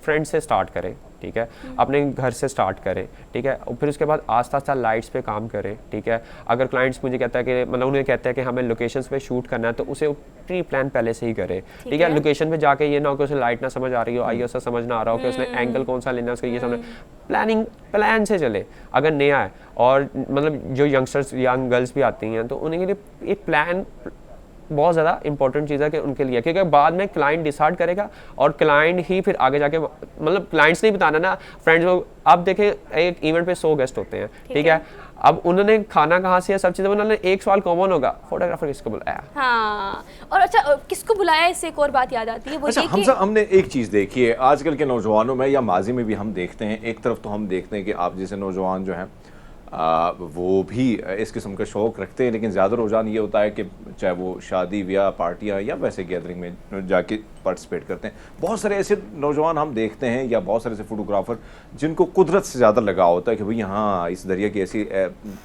[SPEAKER 3] फ्रेंड से स्टार्ट करें, ठीक है, अपने घर से स्टार्ट करें, ठीक है, और फिर उसके बाद आस्ता आस्ता लाइट्स पे काम करें, ठीक है। अगर क्लाइंट्स मुझे कहता है कि मतलब उन्हें कहता है कि हमें लोकेशंस पे शूट करना है, तो उसे प्री प्लान पहले से ही करे, ठीक है। लोकेशन पे जाके ये ना हो कि उसे लाइट ना समझ आ रही हो, ISO समझ ना आ रहा हो कि उसने एंगल कौन सा लेना है, उसका ये समझ, प्लान से चले। अगर नया है, और मतलब जो यंगस्टर्स, यंग गर्ल्स भी आती हैं, तो उनके लिए एक प्लान बहुत ज़्यादा इंपॉर्टेंट चीज़ है कि उनके लिए, क्योंकि बाद में क्लाइंट डिसाइड करेगा और क्लाइंट ही फिर आगे जाके, मतलब क्लाइंट्स ने बताना ना फ्रेंड्स को। आप देखें एक इवेंट पे 100 गेस्ट होते हैं, ठीक है, अब उन्होंने खाना कहाँ से है, सब चीज़ें, उन्होंने एक सवाल कॉमन होगा, फोटोग्राफर किसको बुलाया।
[SPEAKER 1] हाँ, और अच्छा किसको बुलाया, इससे एक और बात याद आती है, वो
[SPEAKER 2] अच्छा,
[SPEAKER 1] ये कि
[SPEAKER 2] हमने एक चीज़ देखी है आजकल के नौजवानों में, या माजी में भी हम देखते हैं, एक तरफ तो हम देखते हैं कि आप जैसे नौजवान जो हैं वो भी इस किस्म का शौक़ रखते हैं, लेकिन ज़्यादा रुझान ये होता है कि चाहे वो शादी ब्याह पार्टियाँ या वैसे गैदरिंग में जाके पार्टिसिपेट करते हैं। बहुत सारे ऐसे नौजवान हम देखते हैं, या बहुत सारे ऐसे फोटोग्राफर जिनको कुदरत से ज़्यादा लगाव होता है कि भाई यहाँ इस दरिया की ऐसी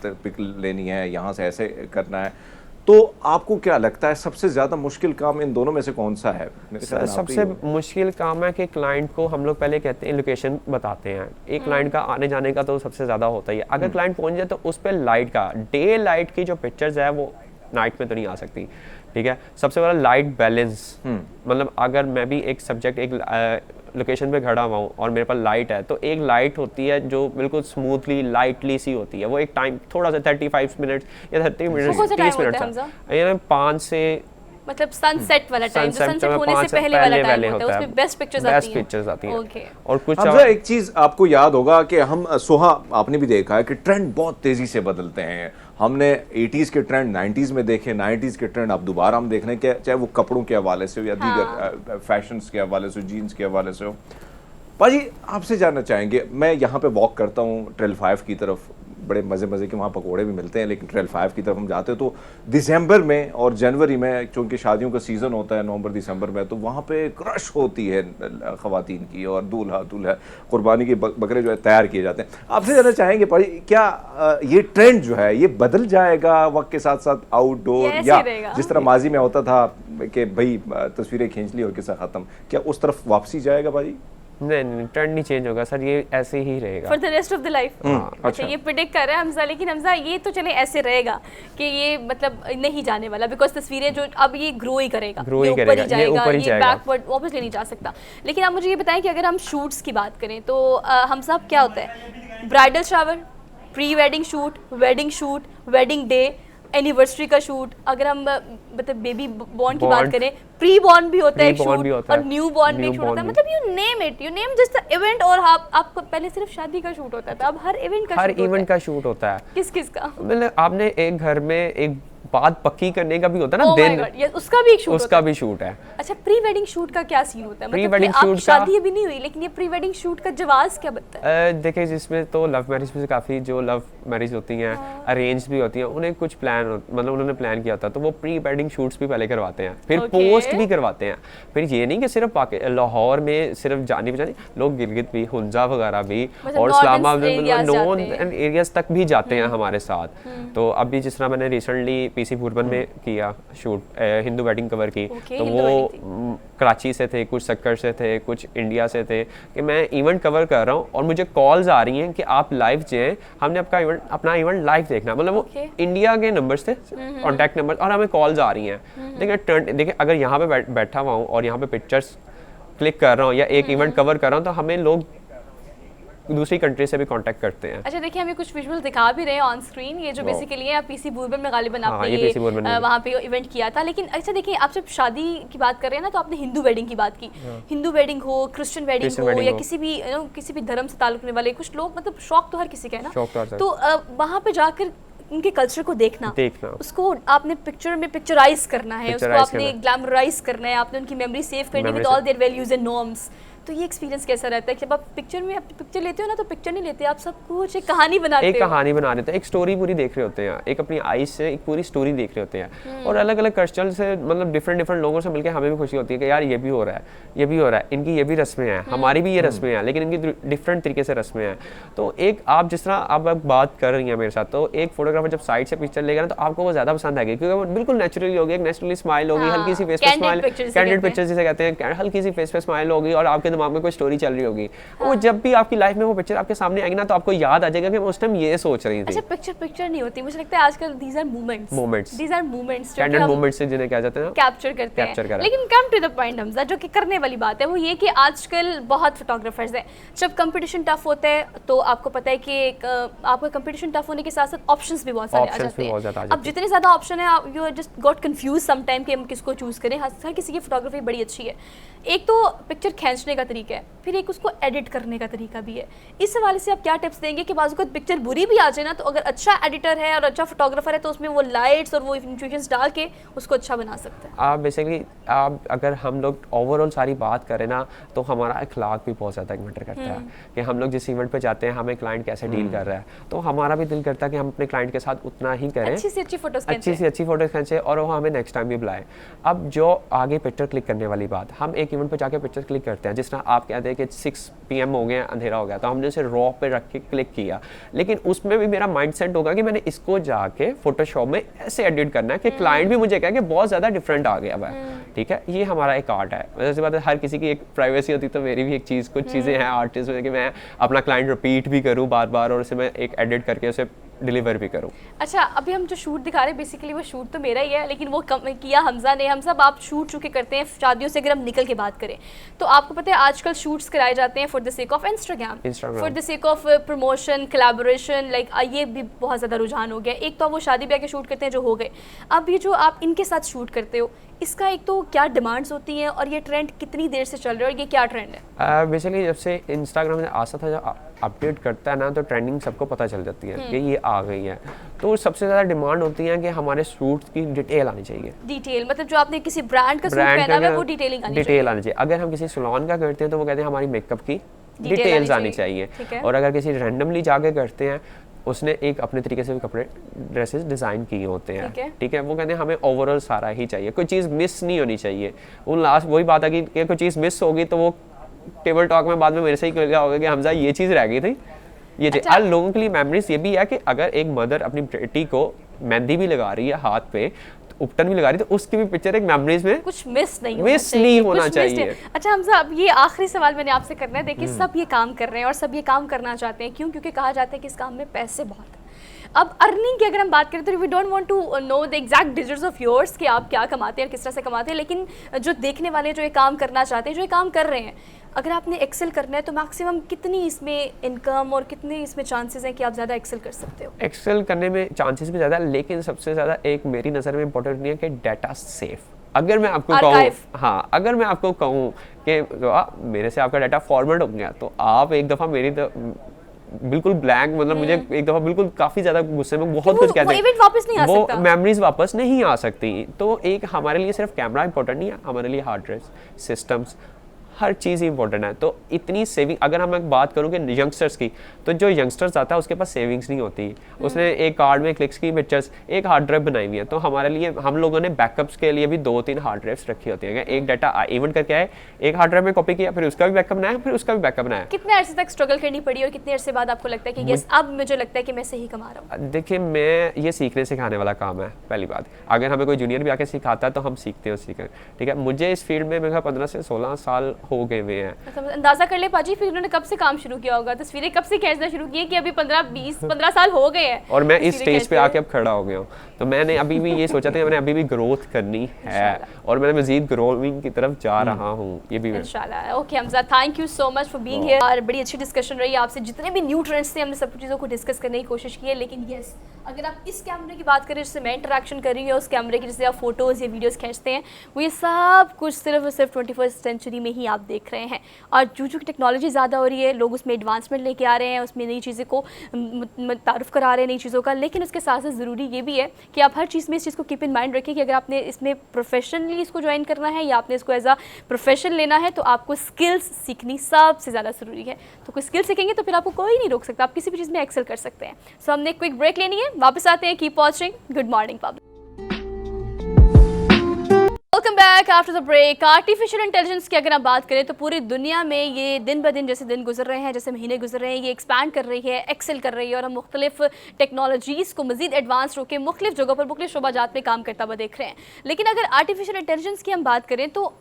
[SPEAKER 2] पिक लेनी है, यहाँ से ऐसे करना है। तो आपको क्या लगता है सबसे ज़्यादा मुश्किल काम इन दोनों में से कौन सा है?
[SPEAKER 3] सबसे मुश्किल काम है कि क्लाइंट को हम लोग पहले कहते हैं, लोकेशन बताते हैं, एक क्लाइंट का आने जाने का तो सबसे ज़्यादा होता ही है। अगर क्लाइंट पहुंच जाए तो उस पर लाइट का, डे लाइट की जो पिक्चर्स है वो नाइट में तो नहीं आ सकती, ठीक है। सबसे बड़ा लाइट बैलेंस, मतलब अगर मैं भी एक सब्जेक्ट, एक लोकेशन पे खड़ा हुआ हूँ और मेरे पास लाइट है, तो एक लाइट होती है जो बिल्कुल स्मूथली लाइटली सी होती है, वो एक टाइम थोड़ा सा 35 मिनट या 30 मिनट 30 मिनट का, 5 से
[SPEAKER 1] मतलब सनसेट वाला टाइम, जो सनसेट होने से पहले वाला टाइम होता है, उसमें बेस्ट पिक्चर्स आती हैं। ओके।
[SPEAKER 2] और कुछ एक चीज आपको याद होगा कि हम सुहा, आपने भी देखा है कि ट्रेंड बहुत तेजी से बदलते हैं। हमने 80s के ट्रेंड 90s में देखे, 90s के ट्रेंड अब दोबारा हम देख रहे हैं, चाहे वो कपड़ों के हवाले से हो या दीगर फैशंस के हवाले से, जीन्स के हवाले से हो। पाजी, आपसे जानना चाहेंगे, मैं यहाँ पे वॉक करता हूँ ट्रेल 5 की तरफ, बड़े मज़े के वहाँ पकोड़े भी मिलते हैं, लेकिन ट्रेल 5 की तरफ हम जाते हैं तो दिसंबर में और जनवरी में, चूँकि शादियों का सीज़न होता है नवंबर दिसंबर में, तो वहाँ पे क्रश होती है ख़वातीन की, और दूल्हा कुर्बानी के बकरे जो है तैयार किए जाते हैं। आपसे जानना चाहेंगे भाई, क्या ये ट्रेंड जो है ये बदल जाएगा वक्त के साथ साथ, आउटडोर, या जिस तरह माजी में होता था कि भाई तस्वीरें खींच ली और किस्सा ख़त्म, क्या उस तरफ वापसी जाएगा भाई?
[SPEAKER 3] नहीं, ट्रेंड नहीं चेंज होगा सर, ये ऐसे ही रहेगा
[SPEAKER 1] for the rest of the life. अच्छा, ये प्रेडिक्ट कर रहा है हमजा, लेकिन हमजा ये तो चले ऐसे रहेगा कि ये मतलब नहीं जाने वाला, बिकॉज तस्वीरें जो अब ये ग्रो ही करेगा, ये ऊपर ही जाएगा, ये बैकवर्ड वापस नहीं जा सकता। लेकिन आप मुझे ये बताएं कि अगर हम शूट्स की बात करें तो हम सब क्या होता है, bridal shower, pre wedding shoot, wedding shoot, wedding day, anniversary का शूट, अगर हम मतलब बेबी बॉर्न की बात करें, प्री बॉर्न भी होता है शूट, और न्यू बॉर्न भी शूट होता है, मतलब you name it, you name just the event. और आपको पहले सिर्फ शादी का शूट होता था, अब हर इवेंट का शूट होता है। किस का?
[SPEAKER 3] मतलब आपने एक घर में एक बात पक्की करने का भी होता है ना, दिन
[SPEAKER 1] उसका भी एक शूट,
[SPEAKER 3] उसका भी शूट है।
[SPEAKER 1] अच्छा, प्री वेडिंग शूट का क्या सीन होता है?
[SPEAKER 3] प्री वेडिंग शूट का,
[SPEAKER 1] शादी अभी नहीं हुई, लेकिन ये प्री वेडिंग शूट का जवाब क्या बनता है?
[SPEAKER 3] देखिए, जिसमें तो लव मैरिज में काफ़ी जो लव मैरिज होती हैं, अरेंज भी होती हैं, उन्हें कुछ प्लान, मतलब उन्होंने प्लान किया होता है, तो वो प्री वेडिंग शूट्स भी पहले करवाते हैं, फिर पोस्ट भी करवाते हैं। फिर ये नहीं कि सिर्फ लाहौर में सिर्फ जानी बजानी, लोग गिलगित भी, हुंजा वगैरह भी, और इस्लामाबाद, नॉन एरियाज तक भी जाते हैं हमारे साथ। तो अभी जिस तरह मैंने रिसेंटली PC बुरबन में किया शूट, हिंदू वेडिंग कवर की, तो वो कराची से थे, कुछ सक्कर से थे, कुछ इंडिया से थे, कि मैं इवेंट कवर कर रहा हूँ और मुझे कॉल्स आ रही हैं कि आप लाइव जाएं, हमने अपना इवेंट लाइव देखना। मतलब वो इंडिया के नंबर्स थे, कॉन्टैक्ट नंबर, और हमें कॉल्स आ रही हैं। देखिए अगर यहाँ पे बैठा हुआ हूँ और यहाँ पे पिक्चर्स क्लिक कर रहा हूँ या एक इवेंट कवर कर रहा हूँ, तो हमें लोग दूसरी कंट्री से भी कांटेक्ट करते हैं।
[SPEAKER 1] अच्छा देखिए, हमें कुछ विजुअल दिखा भी रहे हैं ऑन स्क्रीन, ये जो बेसिकली है पीसी बुरबन में गालिबन आपने ये वहाँ पे इवेंट किया था। लेकिन अच्छा देखिए, आप जब शादी की बात कर रहे हैं ना, तो आपने हिंदू वेडिंग की बात की। हिंदू वेडिंग हो, क्रिश्चियन वेडिंग हो, या किसी भी धर्म से ताल्लुक रखने वाले कुछ लोग, मतलब शौक तो हर किसी का है ना, तो वहाँ पे जाकर उनके कल्चर को देखना, उसको आपने पिक्चर में पिक्चराइज करना है, उसको आपने ग्लैमराइज करना है, आपने उनकी मेमोरी सेव करनी है with all there values and norms. तो ये एक्सपीरियंस कैसा रहता है कि जब आप पिक्चर लेते हो ना, तो पिक्चर नहीं लेते आप, सब कुछ एक कहानी बनाते हो,
[SPEAKER 3] एक कहानी बना रहे थे, एक स्टोरी पूरी देख रहे होते हैं, एक अपनी आईज से एक पूरी स्टोरी देख रहे होते हैं। और अलग अलग कल्चर से, मतलब डिफरेंट लोगों से मिलकर हमें भी खुशी होती है कि यार ये भी हो रहा है, ये भी हो रहा है, इनकी ये भी रस्में हैं, हमारी भी ये रस्में हैं, लेकिन इनकी डिफरेंट तरीके से रस्में हैं। तो एक आप जिस तरह आप बात कर रही हैं मेरे साथ, तो एक फोटोग्राफर जब साइड से पिक्चर लेगा ना, तो आपको वो ज्यादा पसंद आएगी, क्योंकि वो बिल्कुल नेचुरली होगी, एक नेचुरली स्माइल होगी, हल्की सी फेस पे स्माइल, कैंडिड पिक्चर जिसे कहते हैं, हल्की सी फेस पे स्माइल होगी और आपके दिमाग में कोई स्टोरी चल रही होगी। वो जब भी आपकी लाइफ में वो पिक्चर आपके सामने आएगी ना, तो आपको याद आ जाएगा कि मैं उस टाइम ये सोच रही थी।
[SPEAKER 1] अच्छा, पिक्चर नहीं होती, मुझे लगता है आजकल these are moments
[SPEAKER 3] candid moments से जिन्हें कहा जाता है ना,
[SPEAKER 1] कैप्चर करते हैं। लेकिन come to the point Hamza, जो कि करने वाली बात है वो ये कि आजकल बहुत फोटोग्राफर्स हैं, जब कंपटीशन टफ होता है तो आपको पता है कि आपका कंपटीशन टफ होने के साथ साथ ऑप्शंस भी बहुत सारे आ जाते हैं। अब जितने ज़्यादा ऑप्शन है, you are just got confuse some time कि हम किसको चूज करें। हर किसी की फोटोग्राफी बड़ी अच्छी है, एक तो पिक्चर खींचने का तरीका है, फिर एक उसको एडिट करने का तरीका भी है। इस हवाले से आप क्या टिप्स देंगे कि बाज़ वक़्त पिक्चर बुरी भी आ जाए ना, तो अगर अच्छा एडिटर है और अच्छा फोटोग्राफर है तो उसमें वो लाइट्स और वो इन्फ्यूजन्स डाल के उसको अच्छा बना सकते हैं।
[SPEAKER 3] आप बेसिकली आप अगर हम लोग ओवरऑल सारी बात करें ना, तो हमारा अखलाक भी बहुत ज़्यादा मैटर करता है कि हम लोग जिस इवेंट पे जाते हैं, हमें क्लाइंट कैसे डील कर रहा है, तो हमारा भी दिल करता है कि हम अपने क्लाइंट के साथ उतना ही करें,
[SPEAKER 1] अच्छी से अच्छी
[SPEAKER 3] फोटोज खींचे और वो हमें नेक्स्ट टाइम भी बुलाए। अब जो आगे पिक्चर क्लिक करने वाली बात, हम एक इवेंट पे जाके पिक्चर क्लिक करते हैं, जिस तरह आप कहते हैं कि 6 PM हो गया, अंधेरा हो गया, तो हमने उसे रॉ पे रख के क्लिक किया, लेकिन उसमें भी मेरा माइंडसेट होगा कि मैंने इसको जाके फोटोशॉप में ऐसे एडिट करना है कि क्लाइंट भी मुझे कहे कि बहुत ज़्यादा डिफरेंट आ गया है। ठीक है, ये हमारा एक आर्ट है। वैसे बात है, हर किसी की एक प्राइवेसी होती है, तो मेरी भी एक चीज़, कुछ चीज़ें हैं आर्टिस्ट में कि मैं अपना क्लाइंट रिपीट भी करूँ बार बार और उसे मैं एक एडिट करके उसे डिलीवर भी करूँ।
[SPEAKER 1] अच्छा, अभी हम जो शूट दिखा रहे हैं बेसिकली वो शूट तो मेरा ही है, लेकिन वो किया हमजा ने। हम सब आप शूट चुके करते हैं शादियों से। अगर हम निकल के बात करें तो आपको पता है आजकल शूट्स कराए जाते हैं for the sake of Instagram, for the sake of promotion, collaboration, like ये भी बहुत ज़्यादा रुझान हो गया। एक तो वो शादी ब्याह के शूट करते हैं जो हो गए, अब ये जो आप इनके साथ शूट करते हो, इसका एक तो क्या डिमांड्स होती हैं और ये ट्रेंड कितनी देर से चल रहा है और ये क्या ट्रेंड है?
[SPEAKER 3] बेसिकली जब से इंस्टाग्राम आसा था, जब अपडेट करता है ना, तो ट्रेंडिंग सबको पता चल जाती है कि ये आ गई है। तो सबसे ज़्यादा डिमांड होती है कि हमारे सूट्स की डिटेल आनी चाहिए।
[SPEAKER 1] डिटेल मतलब जो आपने किसी ब्रांड का सूट पहना है वो डिटेलिंग आनी
[SPEAKER 3] चाहिए। अगर हम किसी सैलून का करते हैं तो वो कहते हैं हमारी मेकअप की डिटेल्स आनी चाहिए। और अगर किसी रैंडमली जाके करते हैं, उसने एक अपने तरीके से कपड़े ड्रेसेस डिज़ाइन किए होते हैं, ठीक है, वो कहते हैं हमें ओवरऑल सारा ही चाहिए, कोई चीज़ मिस नहीं होनी चाहिए। वो लास्ट वही बात है कि कोई चीज़ मिस होगी तो वो टेबल टॉक में बाद में मेरे से ही क्या होगा कि हमजा ये चीज़ रह गई थी, ये चीज़। और लोगों के लिए मेमोरीज ये भी है कि अगर एक मदर अपनी बेटी को मेहंदी भी लगा रही है हाथ पे, उपटन भी लगा रही, तो उसकी भी पिक्चर एक मेमोरीज में
[SPEAKER 1] कुछ मिस नहीं होना चाहिए। अच्छा हमजा, अब ये आखिरी सवाल मैंने आपसे करना है। देखिए सब ये काम कर रहे हैं और सब ये काम करना चाहते हैं, क्यों? क्योंकि कहा जाता है कि इस काम में पैसे बहुत हैं। अब अर्निंग की अगर हम बात करें तो we don't want to know the exact digits of yours कि आप क्या कमाते हैं और किस तरह से कमाते हैं, लेकिन जो देखने वाले जो ये काम करना चाहते हैं, जो ये काम कर रहे हैं, अगर आपने एक्सेल करना है तो मैक्सिमम कितनी इसमें इनकम और कितने इसमें चांसेस हैं कि आप ज़्यादा एक्सेल कर सकते हो? एक्सेल
[SPEAKER 3] करने में चांसेस भी ज़्यादा, लेकिन सबसे ज़्यादा एक मेरी नज़र में इंपॉर्टेंट नहीं है कि डाटा सेफ। अगर मैं आपको कहूँ, हाँ, अगर मैं आपको कहूँ कि मेरे से आपका डाटा फॉर्मेट हो गया, तो आप एक दफ़ा मेरी बिल्कुल ब्लैंक, मतलब मुझे एक दफ़ा बिल्कुल काफ़ी ज़्यादा गुस्से में बहुत कुछ कहते हैं,
[SPEAKER 1] वापस नहीं आ सकता,
[SPEAKER 3] वो मेमोरीज वापस नहीं आ सकती। तो एक हमारे लिए सिर्फ कैमरा इंपॉर्टेंट नहीं है, हमारे लिए हार्ड ड्राइव, सिस्टम्स, हर चीज़ ही इंपॉर्टेंट है। तो इतनी सेविंग, अगर हम बात करूँ कि यंगस्टर्स की, तो जो यंगस्टर्स आता है उसके पास सेविंग्स नहीं होती। उसने एक कार्ड में क्लिक्स की पिक्चर्स, एक हार्ड ड्राइव बनाई हुई है। तो हमारे लिए, हम लोगों ने बैकअप्स के लिए भी 2-3 हार्ड ड्राइव्स रखी होती है। एक डाटा इवेंट करके आए, एक हार्ड ड्राइव में कॉपी किया, फिर उसका भी बैकअप बनाया, फिर उसका भी बैकअप बनाया।
[SPEAKER 1] कितने अर्से तक स्ट्रगल करनी पड़ी और कितने अर्से बाद आपको लगता है कि यस अब मुझे लगता है कि मैं सही कमा रहा हूँ?
[SPEAKER 3] देखिए, मैं ये सीखने सिखाने वाला काम है। पहली बात, अगर हमें कोई जूनियर भी आके सिखाता है तो हम सीखते हैं, ठीक है। मुझे इस फील्ड में मेरा 15 से 16 साल हो गए हुए हैं।
[SPEAKER 1] अच्छा, अंदाजा कर ले पाजी, फिर उन्होंने कब से काम शुरू किया होगा, तस्वीरें कब से खींचना शुरू की कि अभी 15 साल हो गए हैं
[SPEAKER 3] और मैं इस स्टेज पे आके अब खड़ा हो गया हूँ। तो मैंने अभी भी ये सोचा था कि मैंने अभी भी ग्रोथ करनी है और मैं मजीद ग्रोइंग की तरफ जा रहा हूँ। ये भी
[SPEAKER 1] इंशाल्लाह। Okay Hamza, thank you so much for being here. और बड़ी अच्छी डिस्कशन रही आपसे, जितने भी न्यू ट्रेंड्स थे हमने सब चीज़ों को डिस्कस करने की कोशिश की है। लेकिन यस, अगर आप इस कैमरे की बात करें जिससे मैं इंटरेक्शन कर रही हूँ, उस कैमरे की जिससे आप फोटोज़ या वीडियोज़ खींचते हैं, वो ये सब कुछ सिर्फ और सिर्फ 21st सेंचुरी में ही आप देख रहे हैं। और जो टेक्नोलॉजी ज़्यादा हो रही है, लोग उसमें एडवांसमेंट लेके आ रहे हैं, उसमें नई चीज़ें को तारुफ करा रहे हैं, नई चीज़ों का। लेकिन उसके साथ साथ ज़रूरी ये भी है कि आप हर चीज़ में इस चीज़ को कीप इन माइंड रखें कि अगर आपने इसमें प्रोफेशनली इसको ज्वाइन करना है या आपने इसको एज अ प्रोफेशन लेना है, तो आपको स्किल्स सीखनी सबसे ज़्यादा ज़रूरी है। तो कोई स्किल सीखेंगे तो फिर आपको कोई नहीं रोक सकता, आप किसी भी चीज़ में एक्सेल कर सकते हैं। सो हमने क्विक ब्रेक लेनी है, वापस आते हैं। Keep watching good morning public. Welcome back after the break. Artificial intelligence की अगर आप बात करें तो पूरी दुनिया में ये दिन ब दिन जैसे दिन गुजर रहे हैं, जैसे महीने गुजर रहे हैं, ये एक्सपैंड कर रही है, एक्सेल कर रही है और हम मुख्तलिफ टेक्नोलॉजीज़ को मजीद एडवांस होकर मुख्तलिफ जगहों पर मुख्तलिफ शोबाजात में काम करता हुआ देख रहे हैं। लेकिन अगर आर्टिफिशियल इंटेलिजेंस की हम बात करें तो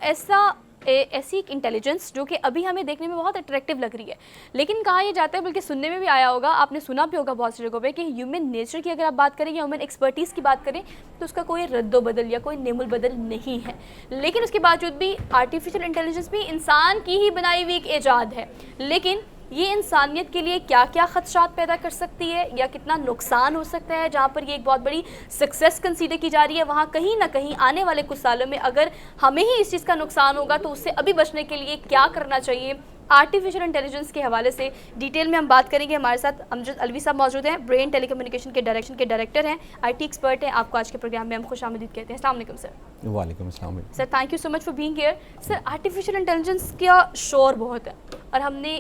[SPEAKER 1] ऐसी एक इंटेलिजेंस जो कि अभी हमें देखने में बहुत अट्रैक्टिव लग रही है, लेकिन कहा यह जाता है, बल्कि सुनने में भी आया होगा, आपने सुना भी होगा बहुत सी जगहों पे, कि ह्यूमन नेचर की अगर आप बात करें या ह्यूमन एक्सपर्टीज़ की बात करें तो उसका कोई रद्दो बदल या कोई नेमुल बदल नहीं है। लेकिन उसके बावजूद भी आर्टिफिशियल इंटेलिजेंस भी इंसान की ही बनाई हुई एक ईजाद है, लेकिन ये इंसानियत के लिए क्या क्या ख़दशात पैदा कर सकती है या कितना नुकसान हो सकता है। जहाँ पर ये एक बहुत बड़ी सक्सेस कंसीडर की जा रही है, वहाँ कहीं ना कहीं आने वाले कुछ सालों में अगर हमें ही इस चीज़ का नुकसान होगा तो उससे अभी बचने के लिए क्या करना चाहिए, आर्टिफिशियल इंटेलिजेंस के हवाले से डिटेल में हम बात करेंगे। हमारे साथ अमजद अलवी साहब मौजूद हैं, ब्रेन टेलीकम्युनिकेशन के डायरेक्टर हैं, IT एक्सपर्ट हैं। आपको आज के प्रोग्राम में हम खुशामदीद कहते हैं। अस्सलाम वालेकुम सर।
[SPEAKER 4] वालेकुम अस्सलाम
[SPEAKER 1] sir, thank you so much for being here. Sir, artificial intelligence का शोर बहुत है और हमने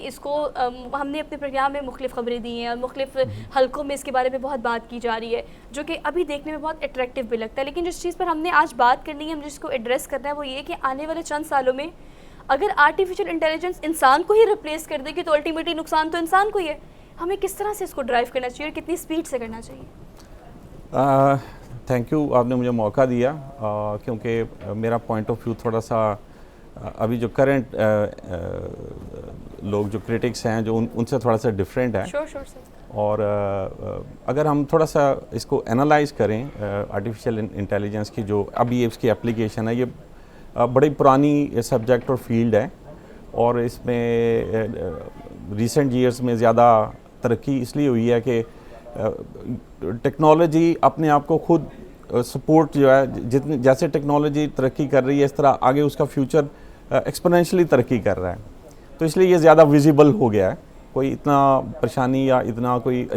[SPEAKER 1] अपने प्रोग्राम में मुख्तलिफ खबरें दी हैं और मुख्तलिफ हलकों में इसके बारे में बहुत बात की जा रही है, जो कि अभी देखने में बहुत अट्रैक्टिव भी लगता है। लेकिन जिस चीज़ पर हमने आज बात करनी है, हम जिसको एड्रेस करना है, वो ये कि आने वाले चंद सालों में अगर आर्टिफिशियल इंटेलिजेंस इंसान को ही रिप्लेस कर देगी तो अल्टीमेटली नुकसान तो इंसान को ही है। हमें किस तरह से इसको ड्राइव करना चाहिए और कितनी स्पीड से करना चाहिए?
[SPEAKER 4] थैंक यू, आपने मुझे मौका दिया, क्योंकि मेरा पॉइंट ऑफ व्यू थोड़ा सा अभी जो करंट लोग जो क्रिटिक्स हैं जो उनसे थोड़ा सा डिफरेंट है।
[SPEAKER 1] Sure sir.
[SPEAKER 4] और अगर हम थोड़ा सा इसको एनालाइज करें, आर्टिफिशियल इंटेलिजेंस की जो अभी इसकी एप्लीकेशन है, ये बड़ी पुरानी सब्जेक्ट और फील्ड है और इसमें रिसेंट ईयर्स में ज़्यादा तरक्की इसलिए हुई है कि टेक्नोलॉजी अपने आप को खुद सपोर्ट जो है, जितनी जैसे टेक्नोलॉजी तरक्की कर रही है इस तरह आगे उसका फ्यूचर एक्सपोनेंशियली तरक्की कर रहा है, तो इसलिए ये ज़्यादा विजिबल हो गया है। कोई इतना परेशानी या इतना कोई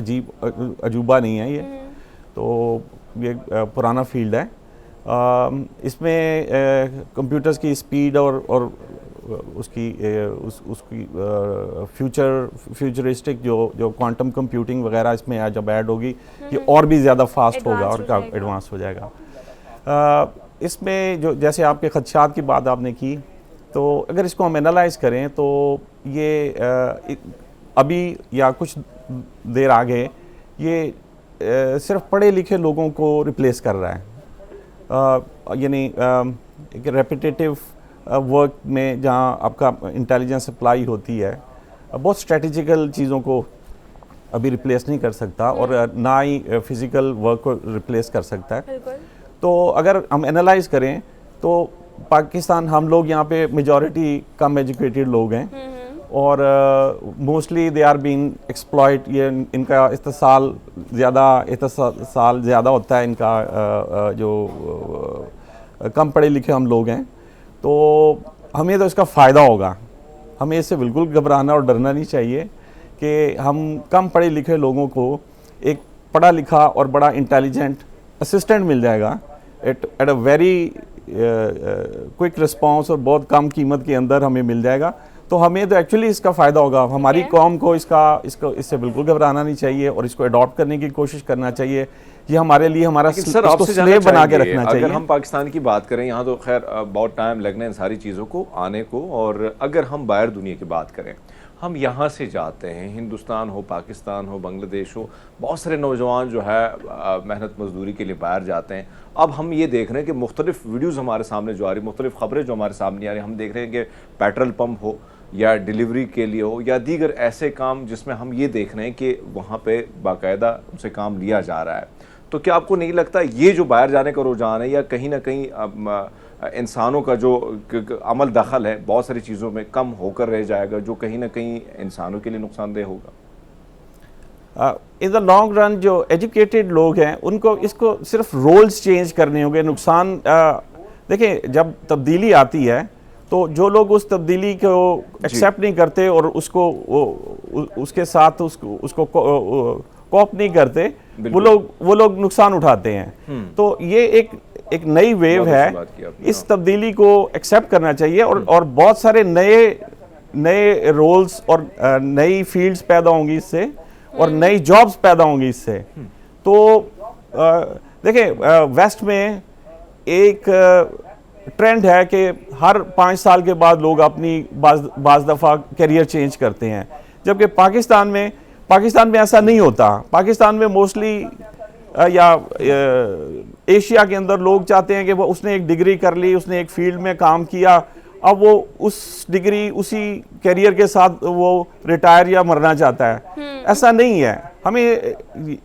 [SPEAKER 4] अजूबा नहीं है ये, तो ये पुराना फील्ड है। इसमें कंप्यूटर्स की स्पीड और उसकी फ्यूचरिस्टिक जो क्वांटम कंप्यूटिंग वगैरह इसमें जब ऐड होगी, ये और भी ज़्यादा फास्ट होगा और एडवांस हो जाएगा। इसमें जो जैसे आपके खदशात की बात आपने की, तो अगर इसको हम एनालाइज करें तो ये अभी या कुछ देर आगे ये सिर्फ पढ़े लिखे लोगों को रिप्लेस कर रहा है। यानी एक रेपिटेटिव वर्क में जहाँ आपका इंटेलिजेंस अप्लाई होती है, बहुत स्ट्रेटेजिकल चीज़ों को अभी रिप्लेस नहीं कर सकता और ना ही फिज़िकल वर्क को रिप्लेस कर सकता है। तो अगर हम एनालाइज करें तो पाकिस्तान, हम लोग यहाँ पे मेजॉरिटी कम एजुकेटेड लोग हैं और mostly they are being exploit. ये इनका इस्तेसाल ज़्यादा होता है इनका, जो कम पढ़े लिखे हम लोग हैं, तो हमें तो इसका फ़ायदा होगा। हमें इससे बिल्कुल घबराना और डरना नहीं चाहिए कि हम कम पढ़े लिखे लोगों को एक पढ़ा लिखा और बड़ा इंटेलिजेंट असिस्टेंट मिल जाएगा at a very quick response और बहुत कम कीमत के अंदर हमें मिल जाएगा। तो हमें तो एक्चुअली इसका फ़ायदा होगा। हमारी कौम को इससे बिल्कुल घबराना नहीं चाहिए और इसको अडॉप्ट करने की कोशिश करना चाहिए। ये हमारे लिए हमारा
[SPEAKER 2] सर आपसे
[SPEAKER 4] स्लेव बना के रखना चाहिए।
[SPEAKER 2] अगर हम पाकिस्तान की बात करें, यहाँ तो खैर बहुत टाइम लगना है इन सारी चीज़ों को आने को, और अगर हम बाहर दुनिया की बात करें, हम यहाँ से जाते हैं, हिंदुस्तान हो, पाकिस्तान हो, बांग्लादेश हो, बहुत सारे नौजवान जो है मेहनत मजदूरी के लिए बाहर जाते हैं। अब हम ये देख रहे हैं कि मुख्तलिफ वीडियोज़ हमारे सामने जो आ रही, मुख्तलिफ खबरें जो हमारे सामने आ रही, हम देख रहे हैं कि पेट्रोल पंप हो या डिलीवरी के लिए हो या दीगर ऐसे काम जिसमें हम ये देख रहे हैं कि वहाँ पे बाकायदा उनसे काम लिया जा रहा है। तो क्या आपको नहीं लगता ये जो बाहर जाने का रुझान है या कहीं ना कहीं इंसानों का जो अमल दखल है बहुत सारी चीज़ों में कम होकर रह जाएगा, जो कहीं ना कहीं इंसानों के लिए नुकसानदेह होगा?
[SPEAKER 4] इन द लॉन्ग रन जो एजुकेटेड लोग हैं उनको इसको सिर्फ रोल्स चेंज करने होंगे। नुकसान देखिए, जब तब्दीली आती है तो जो लोग उस तब्दीली को एक्सेप्ट नहीं करते और उसको उसके साथ उसको कॉप नहीं करते, वो लोग नुकसान उठाते हैं। तो ये एक नई वेव है, इस तब्दीली को एक्सेप्ट करना चाहिए और बहुत सारे नए रोल्स और नई फील्ड्स पैदा होंगी इससे और नई जॉब्स पैदा होंगी इससे। तो देखिए, वेस्ट में एक ट्रेंड है कि हर 5 साल के बाद लोग अपनी बाज़ दफ़ा करियर चेंज करते हैं, जबकि पाकिस्तान में ऐसा नहीं होता। पाकिस्तान में मोस्टली या एशिया के अंदर लोग चाहते हैं कि वो उसने एक डिग्री कर ली, उसने एक फील्ड में काम किया, अब वो उस डिग्री उसी करियर के साथ वो रिटायर या मरना चाहता है। ऐसा नहीं है। हमें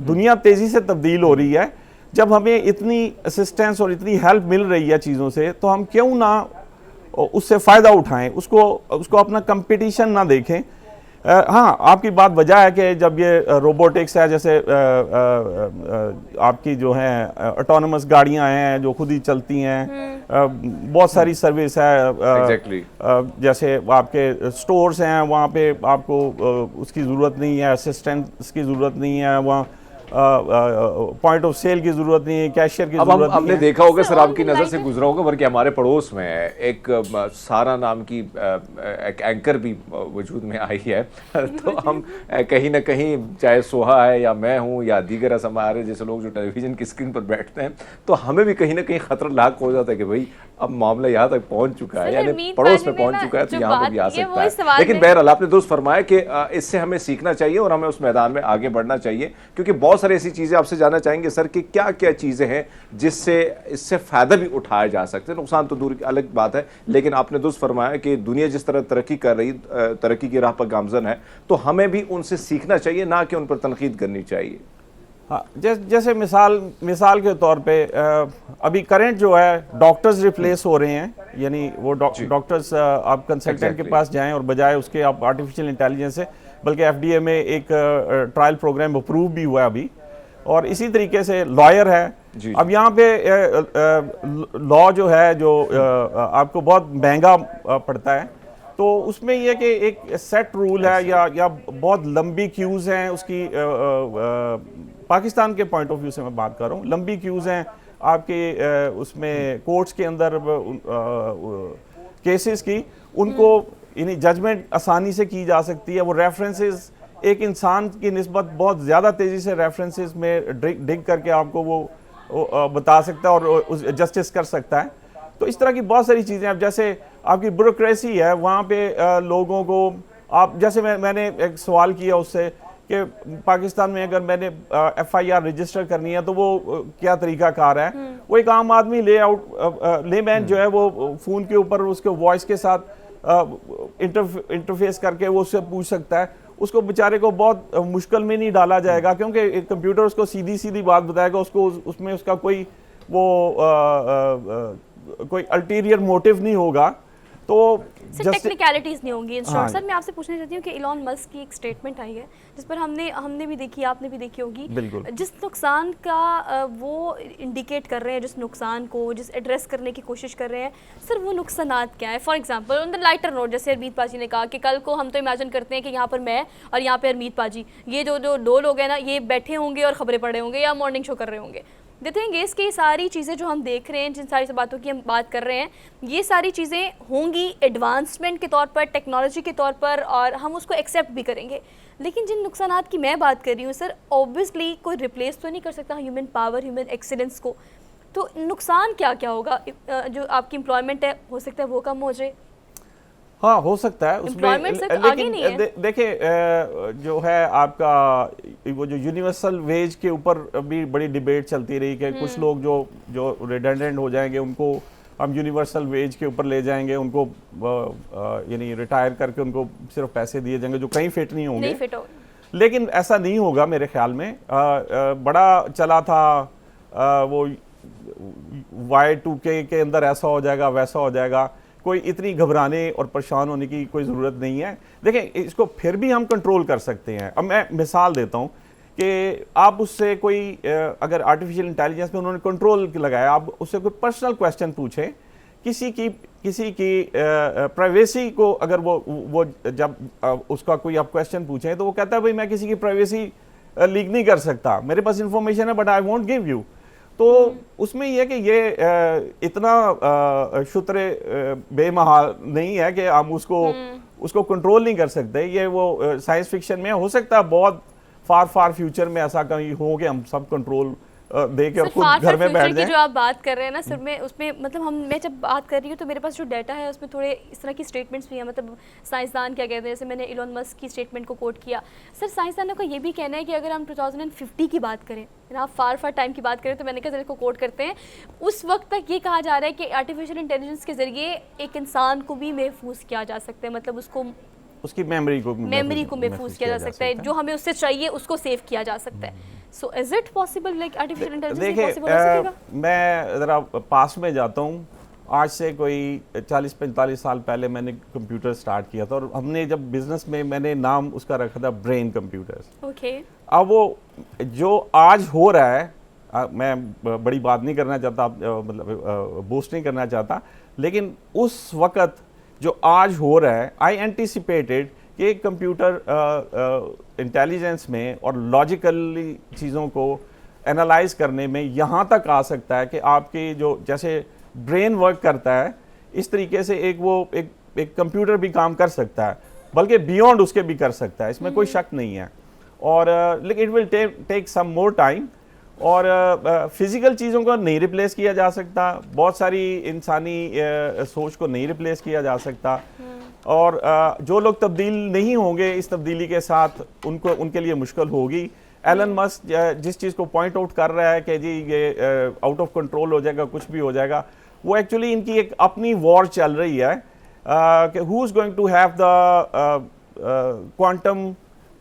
[SPEAKER 4] दुनिया तेज़ी से तब्दील हो रही है। जब हमें इतनी असिस्टेंस और इतनी हेल्प मिल रही है चीज़ों से, तो हम क्यों ना उससे फ़ायदा उठाएं, उसको अपना कंपटीशन ना देखें। हाँ, आपकी बात वजह है कि जब ये रोबोटिक्स है, जैसे आपकी जो है ऑटोनमस गाड़ियां हैं जो खुद ही चलती हैं, बहुत सारी सर्विस है। जैसे आपके स्टोर्स हैं, वहाँ पे आपको उसकी ज़रूरत नहीं है, असिस्टेंट्स की ज़रूरत नहीं है, वहाँ पॉइंट ऑफ सेल की जरूरत नहीं है, कैशियर की जरूरत नहीं है।
[SPEAKER 2] हमने देखा होगा सर, आपकी नज़र से गुजरा होगा, बल्कि हमारे पड़ोस में एक सारा नाम की एक एंकर भी वजूद में आई है। तो हम कहीं ना कहीं, चाहे सोहा है या मैं हूँ या दीगर हमारे जैसे लोग जो टेलीविज़न की स्क्रीन पर बैठते हैं, तो हमें भी कहीं ना कहीं खतरा लाक हो जाता है कि भाई अब मामला यहाँ तक पहुँच चुका है, यानी पड़ोस में पहुँच चुका है, तो यहाँ पर भी आ सकता है। लेकिन बहरहाल आपने दुरुस्त फरमाया कि इससे हमें सीखना चाहिए और हमें उस मैदान में आगे बढ़ना चाहिए, क्योंकि बहुत सारी ऐसी चीजें आपसे जानना चाहेंगे सर कि क्या क्या चीजें हैं जिससे इससे फायदा भी उठाया जा सकते हैं। नुकसान तो दूर की अलग बात है, लेकिन आपने दुरुस्त फरमाया कि दुनिया जिस तरह तरक्की कर रही, तरक्की की राह पर गामजन है, तो हमें भी उनसे सीखना चाहिए, ना कि उन पर तनकीद करनी चाहिए।
[SPEAKER 4] हाँ, जैसे मिसाल के तौर पे अभी करंट जो है डॉक्टर्स रिप्लेस हो रहे हैं, यानी वो डॉक्टर्स आप कंसल्टेंट के पास जाएं और बजाय उसके आप आर्टिफिशियल इंटेलिजेंस से, बल्कि एफडीए में एक ट्रायल प्रोग्राम अप्रूव भी हुआ अभी, और इसी तरीके से लॉयर है। अब यहाँ पे लॉ जो है जो आपको बहुत महंगा पड़ता है, तो उसमें यह कि एक सेट रूल है या बहुत लंबी क्यूज़ हैं उसकी। पाकिस्तान के पॉइंट ऑफ व्यू से मैं बात कर रहा हूँ, लंबी क्यूज़ हैं आपके उसमें कोर्ट्स के अंदर केसेस की, उनको यानी जजमेंट आसानी से की जा सकती है। वो रेफरेंसेस एक इंसान की निस्बत बहुत ज़्यादा तेज़ी से रेफरेंसेस में डिग करके आपको वो बता सकता है और जस्टिस कर सकता है। तो इस तरह की बहुत सारी चीज़ें। अब जैसे आपकी ब्यूरोक्रेसी है, वहाँ पे लोगों को आप, जैसे मैंने एक सवाल किया उससे कि पाकिस्तान में अगर मैंने FIR रजिस्टर करनी है तो वो क्या तरीका कार है। वो एक आम आदमी लेमैन जो है वो फ़ोन के ऊपर उसके वॉइस के साथ इंटरफेस करके वो उससे पूछ सकता है। उसको बेचारे को बहुत मुश्किल में नहीं डाला जाएगा, क्योंकि कंप्यूटर उसको सीधी सीधी बात बताएगा, उसको उसमें उसका कोई कोई अल्टीरियर मोटिव नहीं होगा। तो
[SPEAKER 1] टेक्निकलिटीज नहीं होंगी।
[SPEAKER 4] हाँ।
[SPEAKER 1] सर मैं आपसे पूछना चाहती हूँ कि इलॉन मस्क की एक स्टेटमेंट आई है जिस पर हमने भी देखी, आपने भी देखी होगी, जिस नुकसान का वो इंडिकेट कर रहे हैं, जिस नुकसान को जिस एड्रेस करने की कोशिश कर रहे हैं, सर वो नुकसानात क्या है। For example on the lighter note, जैसे अरमीत पाजी ने कहा कि कल को हम तो इमेजिन करते हैं कि यहाँ पर मैं और यहाँ पर अरमीत पाजी, ये जो दो लोग हैं ना, ये बैठे होंगे और खबरें पढ़े होंगे या मॉर्निंग शो कर रहे होंगे। द थिंग इज़ कि सारी चीज़ें जो हम देख रहे हैं, जिन सारी बातों की हम बात कर रहे हैं, ये सारी चीज़ें होंगी एडवांसमेंट के तौर पर, टेक्नोलॉजी के तौर पर, और हम उसको एक्सेप्ट भी करेंगे। लेकिन जिन नुकसानात की मैं बात कर रही हूँ सर, ऑब्वियसली कोई रिप्लेस तो नहीं कर सकता ह्यूमन पावर, ह्यूमन एक्सीलेंस को। तो नुकसान क्या क्या होगा? जो आपकी एम्प्लॉयमेंट है हो सकता है वो कम हो जाए।
[SPEAKER 4] हाँ हो सकता है उसमें,
[SPEAKER 1] Employment से तो आगे नहीं है।
[SPEAKER 4] देखिए जो है आपका वो जो यूनिवर्सल वेज के ऊपर भी बड़ी डिबेट चलती रही कि कुछ लोग जो रिडेंडेंट हो जाएंगे उनको हम यूनिवर्सल वेज के ऊपर ले जाएंगे, उनको यानी रिटायर करके उनको सिर्फ पैसे दिए जाएंगे जो कहीं फिट नहीं होंगे।
[SPEAKER 1] नहीं फिट हो।
[SPEAKER 4] लेकिन ऐसा नहीं होगा मेरे ख्याल में। बड़ा चला था वो Y2K के अंदर ऐसा हो जाएगा वैसा हो जाएगा, कोई इतनी घबराने और परेशान होने की कोई ज़रूरत नहीं है। देखें इसको फिर भी हम कंट्रोल कर सकते हैं। अब मैं मिसाल देता हूँ कि आप उससे कोई अगर आर्टिफिशियल इंटेलिजेंस में उन्होंने कंट्रोल लगाया, आप उससे कोई पर्सनल क्वेश्चन पूछें, किसी की प्राइवेसी को अगर वो जब उसका कोई आप क्वेश्चन पूछें तो वो कहता है भाई मैं किसी की प्राइवेसी लीक नहीं कर सकता, मेरे पास इंफॉर्मेशन है but I won't give you. तो उसमें यह कि ये इतना शुत्रे बेमहाल नहीं है कि हम उसको कंट्रोल नहीं कर सकते। ये वो साइंस फिक्शन में हो सकता है बहुत फार फ्यूचर में ऐसा कहीं हो कि हम सब कंट्रोल दे के खुद घर में बैठ जाएं।
[SPEAKER 1] जो आप बात कर रहे हैं ना सर, में उसमें मतलब मैं जब बात कर रही हूँ तो मेरे पास जो डाटा है उसमें थोड़े इस तरह की स्टेटमेंट्स भी हैं। मतलब साइंसदान क्या कहते हैं, जैसे मैंने इलॉन मस्क की स्टेटमेंट को कोट किया। सर साइंसदानों का ये भी कहना है कि अगर हम 2050 की बात करें, आप फार टाइम की बात करें, तो मैंने कहा जरा इसको कोट करते हैं, उस वक्त तक ये कहा जा रहा है कि आर्टिफिशियल इंटेलिजेंस के जरिए एक इंसान को भी महफूज किया जा सकता है, मतलब उसकी मेमोरी को महफूज किया जा सकता है, जो हमें उससे चाहिए उसको सेव किया जा सकता है। So is it possible like artificial intelligence possible हो सकेगा?
[SPEAKER 4] मैं ज़रा पास में जाता हूँ। आज से कोई 40-45 साल पहले मैंने कंप्यूटर स्टार्ट किया था और हमने जब बिजनेस में मैंने नाम उसका रखा था ब्रेन कंप्यूटर्स।
[SPEAKER 1] ओके।
[SPEAKER 4] अब वो जो आज हो रहा है, मैं बड़ी बात नहीं करना चाहता, मतलब बूस्ट नहीं करना चाहता, लेकिन उस वक़्त जो आज हो रहा है, आई एंटिसिपेटेड कि कंप्यूटर इंटेलिजेंस में और लॉजिकली चीज़ों को एनालाइज करने में यहाँ तक आ सकता है कि आपकी जो जैसे ब्रेन वर्क करता है इस तरीके से एक कंप्यूटर भी काम कर सकता है, बल्कि बियॉन्ड उसके भी कर सकता है, इसमें कोई शक नहीं है। और लेकिन it will take some more time. और फिज़िकल चीज़ों को नहीं रिप्लेस किया जा सकता, बहुत सारी इंसानी सोच को नहीं रिप्लेस किया जा सकता। और जो लोग तब्दील नहीं होंगे इस तब्दीली के साथ, उनके लिए मुश्किल होगी। एलन मस्क जिस चीज़ को पॉइंट आउट कर रहा है कि जी ये आउट ऑफ कंट्रोल हो जाएगा, कुछ भी हो जाएगा, वो एक्चुअली इनकी एक अपनी वॉर चल रही है कि who is going to have the quantum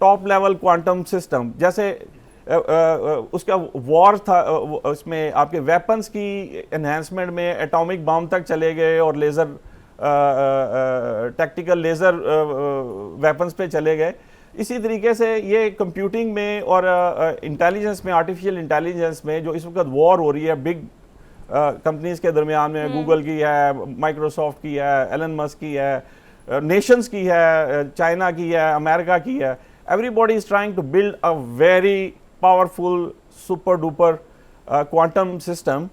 [SPEAKER 4] top level quantum system. जैसे उसका वॉर था, उसमें आपके वेपन्स की एनहेंसमेंट में एटॉमिक बम तक चले गए और लेज़र टैक्टिकल लेज़र वेपन्स पे चले गए। इसी तरीके से ये कंप्यूटिंग में और इंटेलिजेंस में, आर्टिफिशियल इंटेलिजेंस में जो इस वक्त वॉर हो रही है बिग कंपनीज के दरमियान में, गूगल की है, माइक्रोसॉफ्ट की है, एलन मस्क की है, नेशंस की है, चाइना की है, अमेरिका की है, everybody is trying to build a very powerful super duper quantum system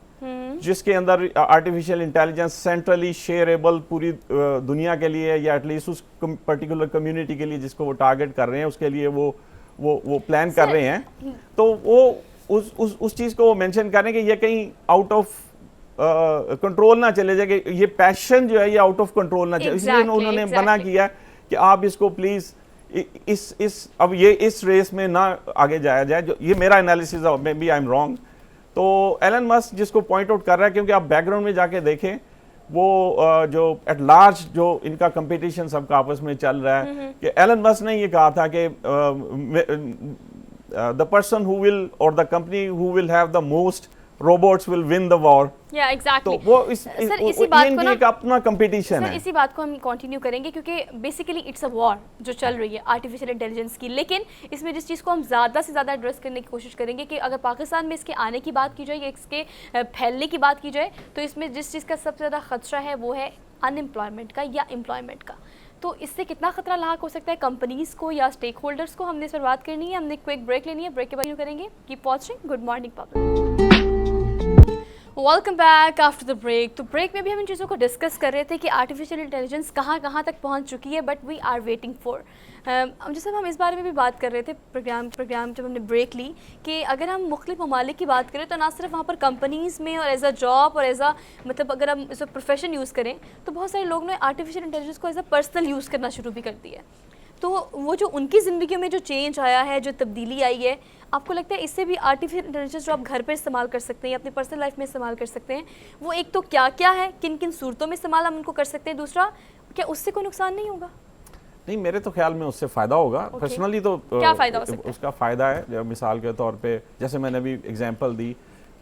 [SPEAKER 4] जिसके अंदर आर्टिफिशियल इंटेलिजेंस सेंट्रली शेयरेबल पूरी दुनिया के लिए, या एटलीस्ट उस पर्टिकुलर कम्युनिटी के लिए जिसको वो टारगेट कर रहे हैं, उसके लिए वो प्लान कर रहे हैं। तो वो उस चीज़ को मेंशन करें कि ये कहीं आउट ऑफ कंट्रोल ना चले जाए, कि ये पैशन जो है ये आउट ऑफ कंट्रोल ना चले। इसलिए उन्होंने मना किया कि आप इसको प्लीज़ अब ये इस रेस में ना आगे जाया जाए। जो ये मेरा एनालिसिस है, may be I am wrong. तो एलन मस्क जिसको पॉइंट आउट कर रहा है, क्योंकि आप बैकग्राउंड में जाके देखें वो जो एट लार्ज जो इनका कंपटीशन सबका आपस में चल रहा है, कि एलन मस्क ने ये कहा था कि द पर्सन हु विल और the company who will have the most robots will win the war.
[SPEAKER 1] या एग्जैक्टली।
[SPEAKER 4] तो वो
[SPEAKER 1] इसी बात को ना
[SPEAKER 4] एक अपना कंपटीशन है।
[SPEAKER 1] इसी बात को हम कंटिन्यू करेंगे क्योंकि बेसिकली इट्स अ वॉर जो चल रही है आर्टिफिशियल इंटेलिजेंस की। लेकिन इसमें जिस चीज़ को हम ज़्यादा से ज़्यादा एड्रेस करने की कोशिश करेंगे कि अगर पाकिस्तान में इसके आने की बात की जाए या इसके फैलने की बात की जाए, तो इसमें जिस चीज़ का सबसे ज़्यादा खतरा है वो है अनएम्प्लॉयमेंट का या एम्प्लॉयमेंट का। तो इससे कितना खतरा लाक हो सकता है कंपनीज़ को या स्टेक होल्डर्स को, हमने इस पर बात करनी है। हमने क्विक ब्रेक लेनी है, ब्रेक के बाद करेंगे। Keep watching good morning public. Welcome back after the break. तो ब्रेक में भी हम इन चीज़ों को डिस्कस कर रहे थे कि आर्टिफिशियल इंटेलिजेंस कहाँ कहाँ तक पहुँच चुकी है, but we are waiting for. जैसे हम इस बारे में भी बात कर रहे थे प्रोग्राम जब हमने ब्रेक ली, कि अगर हम मुख्तलिफ ममालिक की बात करें तो ना सिर्फ वहाँ पर कंपनीज़ में और एज अ जॉब और एज अ मतलब अगर हम इस प्रोफेशन यूज़ करें तो बहुत सारे लोग ने आर्टिफिशियल इंटेलिजेंस को एज अ पर्सनल यूज़ करना शुरू भी कर दिया है। तो वो जो उनकी ज़िंदगी में जो चेंज आया है, जो तब्दीली आई है, आपको लगता है इससे भी आर्टिफिशियल इंटेलिजेंस जो आप घर पे इस्तेमाल कर सकते हैं, अपनी पर्सनल लाइफ में इस्तेमाल कर सकते हैं, वो एक तो क्या क्या है, किन किन सूरतों में इस्तेमाल हम उनको कर सकते हैं, दूसरा क्या उससे कोई नुकसान नहीं होगा?
[SPEAKER 4] नहीं, मेरे तो ख्याल में उससे फ़ायदा होगा। पर्सनली तो
[SPEAKER 1] क्या फ़ायदा हो सकता है?
[SPEAKER 4] उसका फ़ायदा है, मिसाल के तौर पे जैसे मैंने अभी एग्जांपल दी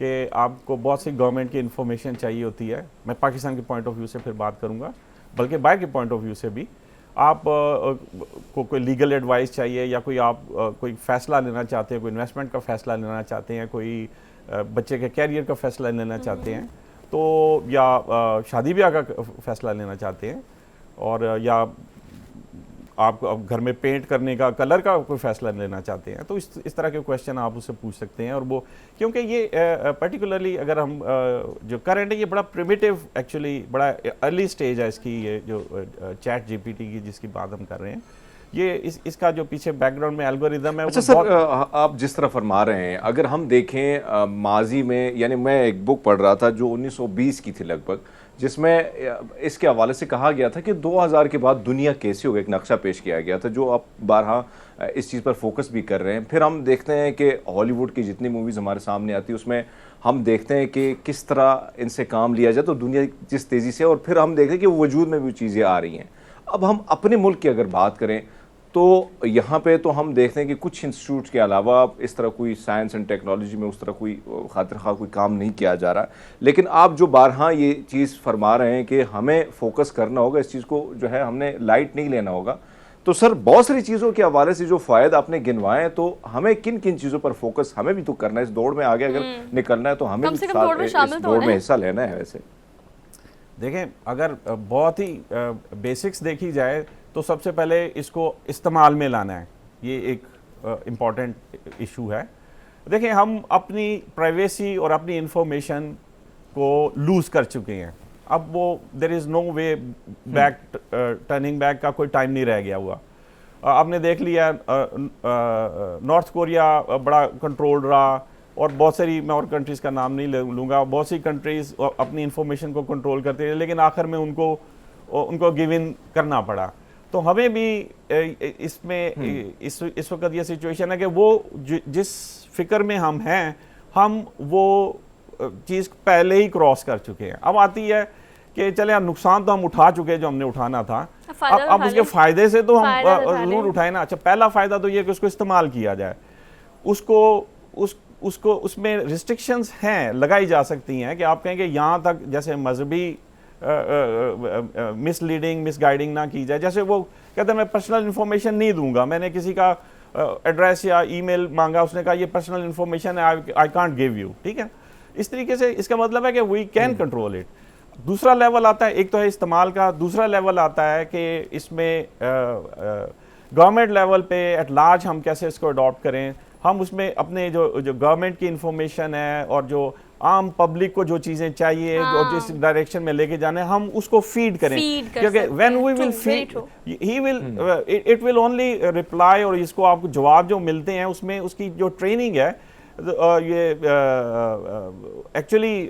[SPEAKER 4] कि आपको बहुत सी गवर्नमेंट की इंफॉर्मेशन चाहिए होती है। मैं पाकिस्तान के पॉइंट ऑफ व्यू से फिर बात करूँगा, बल्कि बाहर के पॉइंट ऑफ व्यू से भी। आप को कोई लीगल एडवाइस चाहिए, या कोई आप कोई फ़ैसला लेना चाहते हैं, कोई इन्वेस्टमेंट का फ़ैसला लेना चाहते हैं, कोई बच्चे के कैरियर का फ़ैसला लेना चाहते हैं, तो या शादी ब्याह का फ़ैसला लेना चाहते हैं, और या आप घर में पेंट करने का, कलर का कोई फैसला लेना चाहते हैं, तो इस तरह के क्वेश्चन आप उससे पूछ सकते हैं। और वो क्योंकि ये पर्टिकुलरली अगर हम जो करंट है, ये बड़ा प्रिमिटिव एक्चुअली बड़ा अर्ली स्टेज है इसकी, ये जो चैट जीपीटी की जिसकी बात हम कर रहे हैं, ये इसका जो पीछे बैकग्राउंड में एल्गोरिदम है।
[SPEAKER 2] अच्छा सर, आप जिस तरह फरमा रहे हैं, अगर हम देखें माजी में, यानी मैं एक बुक पढ़ रहा था जो 1920 की थी लगभग, जिसमें इसके हवाले से कहा गया था कि 2000 के बाद दुनिया कैसी होगी, एक नक्शा पेश किया गया था, जो आप बारहा इस चीज़ पर फोकस भी कर रहे हैं। फिर हम देखते हैं कि हॉलीवुड की जितनी मूवीज़ हमारे सामने आती है उसमें हम देखते हैं कि किस तरह इनसे काम लिया जाए, तो दुनिया जिस तेज़ी से, और फिर हम देखते हैं कि वजूद में भी चीज़ें आ रही हैं। अब हम अपने मुल्क की अगर बात करें तो यहाँ पे तो हम देखते हैं कि कुछ इंस्टीट्यूट के अलावा इस तरह कोई साइंस एंड टेक्नोलॉजी में उस तरह कोई खातिर खा कोई काम नहीं किया जा रहा। लेकिन आप जो बारहा ये चीज़ फरमा रहे हैं कि हमें फोकस करना होगा, इस चीज़ को जो है हमने लाइट नहीं लेना होगा, तो सर बहुत सारी चीज़ों के हवाले से जो फ़ायदा आपने गिनवाए हैं, तो हमें किन किन चीज़ों पर फोकस हमें भी तो करना है, इस दौड़ में आगे अगर निकलना है तो हमें भी इस दौड़ में हिस्सा लेना है। वैसे
[SPEAKER 4] देखें, अगर बहुत ही बेसिक्स देखी जाए तो सबसे पहले इसको इस्तेमाल में लाना है, ये एक इम्पॉर्टेंट इशू है। देखें, हम अपनी प्राइवेसी और अपनी इंफॉर्मेशन को लूज़ कर चुके हैं। अब वो there is no way back, turning back का कोई टाइम नहीं रह गया हुआ। आपने देख लिया नॉर्थ कोरिया बड़ा कंट्रोल रहा, और बहुत सारी, मैं और कंट्रीज़ का नाम नहीं लूँगा, बहुत सी कंट्रीज़ अपनी इंफॉर्मेशन को कंट्रोल करते हैं, लेकिन आखिर में उनको गिव इन करना पड़ा। तो हमें भी इसमें इस वक्त ये सिचुएशन है कि वो जिस फिक्र में हम हैं, हम वो चीज़ पहले ही क्रॉस कर चुके हैं। अब आती है कि चले नुकसान तो हम उठा चुके हैं जो हमने उठाना था, अब उसके फ़ायदे से तो हम ज़रूर उठाए ना। अच्छा, पहला फ़ायदा तो ये कि उसको इस्तेमाल किया जाए, उसको उसमें रिस्ट्रिक्शंस हैं, लगाई जा सकती हैं कि आप कहेंगे यहाँ तक, जैसे मजहबी मिसलीडिंग, मिसगाइडिंग ना की जाए। जैसे वो कहते हैं मैं पर्सनल इन्फॉर्मेशन नहीं दूंगा, मैंने किसी का एड्रेस या ईमेल मांगा, उसने कहा ये पर्सनल इन्फॉर्मेशन है, आई कांट गिव यू, ठीक है। इस तरीके से इसका मतलब है कि वी कैन कंट्रोल इट। दूसरा लेवल आता है, एक तो है इस्तेमाल का, दूसरा लेवल आता है कि इसमें गवर्नमेंट लेवल पे एट लार्ज हम कैसे इसको अडॉप्ट करें। हम उसमें अपने जो गवर्नमेंट की इंफॉर्मेशन है और जो आम पब्लिक को जो चीज़ें चाहिए, जो जिस डायरेक्शन में लेके जाना है, हम उसको फीड करें, क्योंकि when we will feed he will it will only reply, और इसको आपको जवाब जो मिलते हैं उसमें उसकी जो ट्रेनिंग है, ये एक्चुअली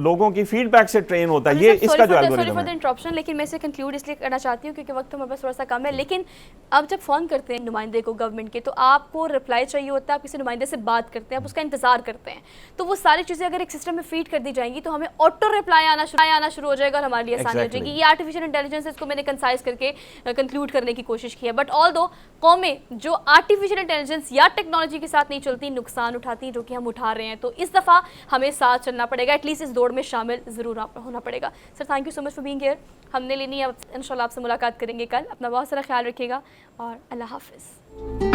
[SPEAKER 4] लोगों की फीडबैक से ट्रेन होता है। ये इसका जो एल्गोरिथम है।
[SPEAKER 1] इंटरप्शन, लेकिन मैं इसे कंक्लूड इसलिए करना चाहती हूँ क्योंकि वक्त हमारे पास थोड़ा सा कम है। लेकिन आप जब फ़ोन करते हैं नुमाइंदे को गवर्नमेंट के, तो आपको रिप्लाई चाहिए होता है, आप किसी नुमाइंदे से बात करते हैं, आप उसका इंतजार करते हैं, तो वो सारी चीज़ें अगर एक सिस्टम में फीड कर दी जाएंगी तो हमें ऑटो रिप्लाई आना शुरू हो जाएगा और हमारे लिए आसानी हो जाएगी। ये आर्टिफिशियल इंटेलिजेंस, इसको मैंने कंसाइज करके कंक्लूड करने की कोशिश की है। बट ऑल दो कौमें जो आर्टिफिशियल इंटेलिजेंस या टेक्नोलॉजी के साथ नहीं चलती, नुकसान उठाती, जो कि हम उठा रहे हैं, तो इस दफ़ा हमें साथ चलना पड़ेगा, एटलीस्ट इस दौड़ में शामिल ज़रूर होना पड़ेगा। Sir, thank you so much for being here. हमने लेनी है, इंशाल्लाह आपसे मुलाकात करेंगे कल। अपना बहुत सारा ख्याल रखिएगा और अल्लाह हाफिज़।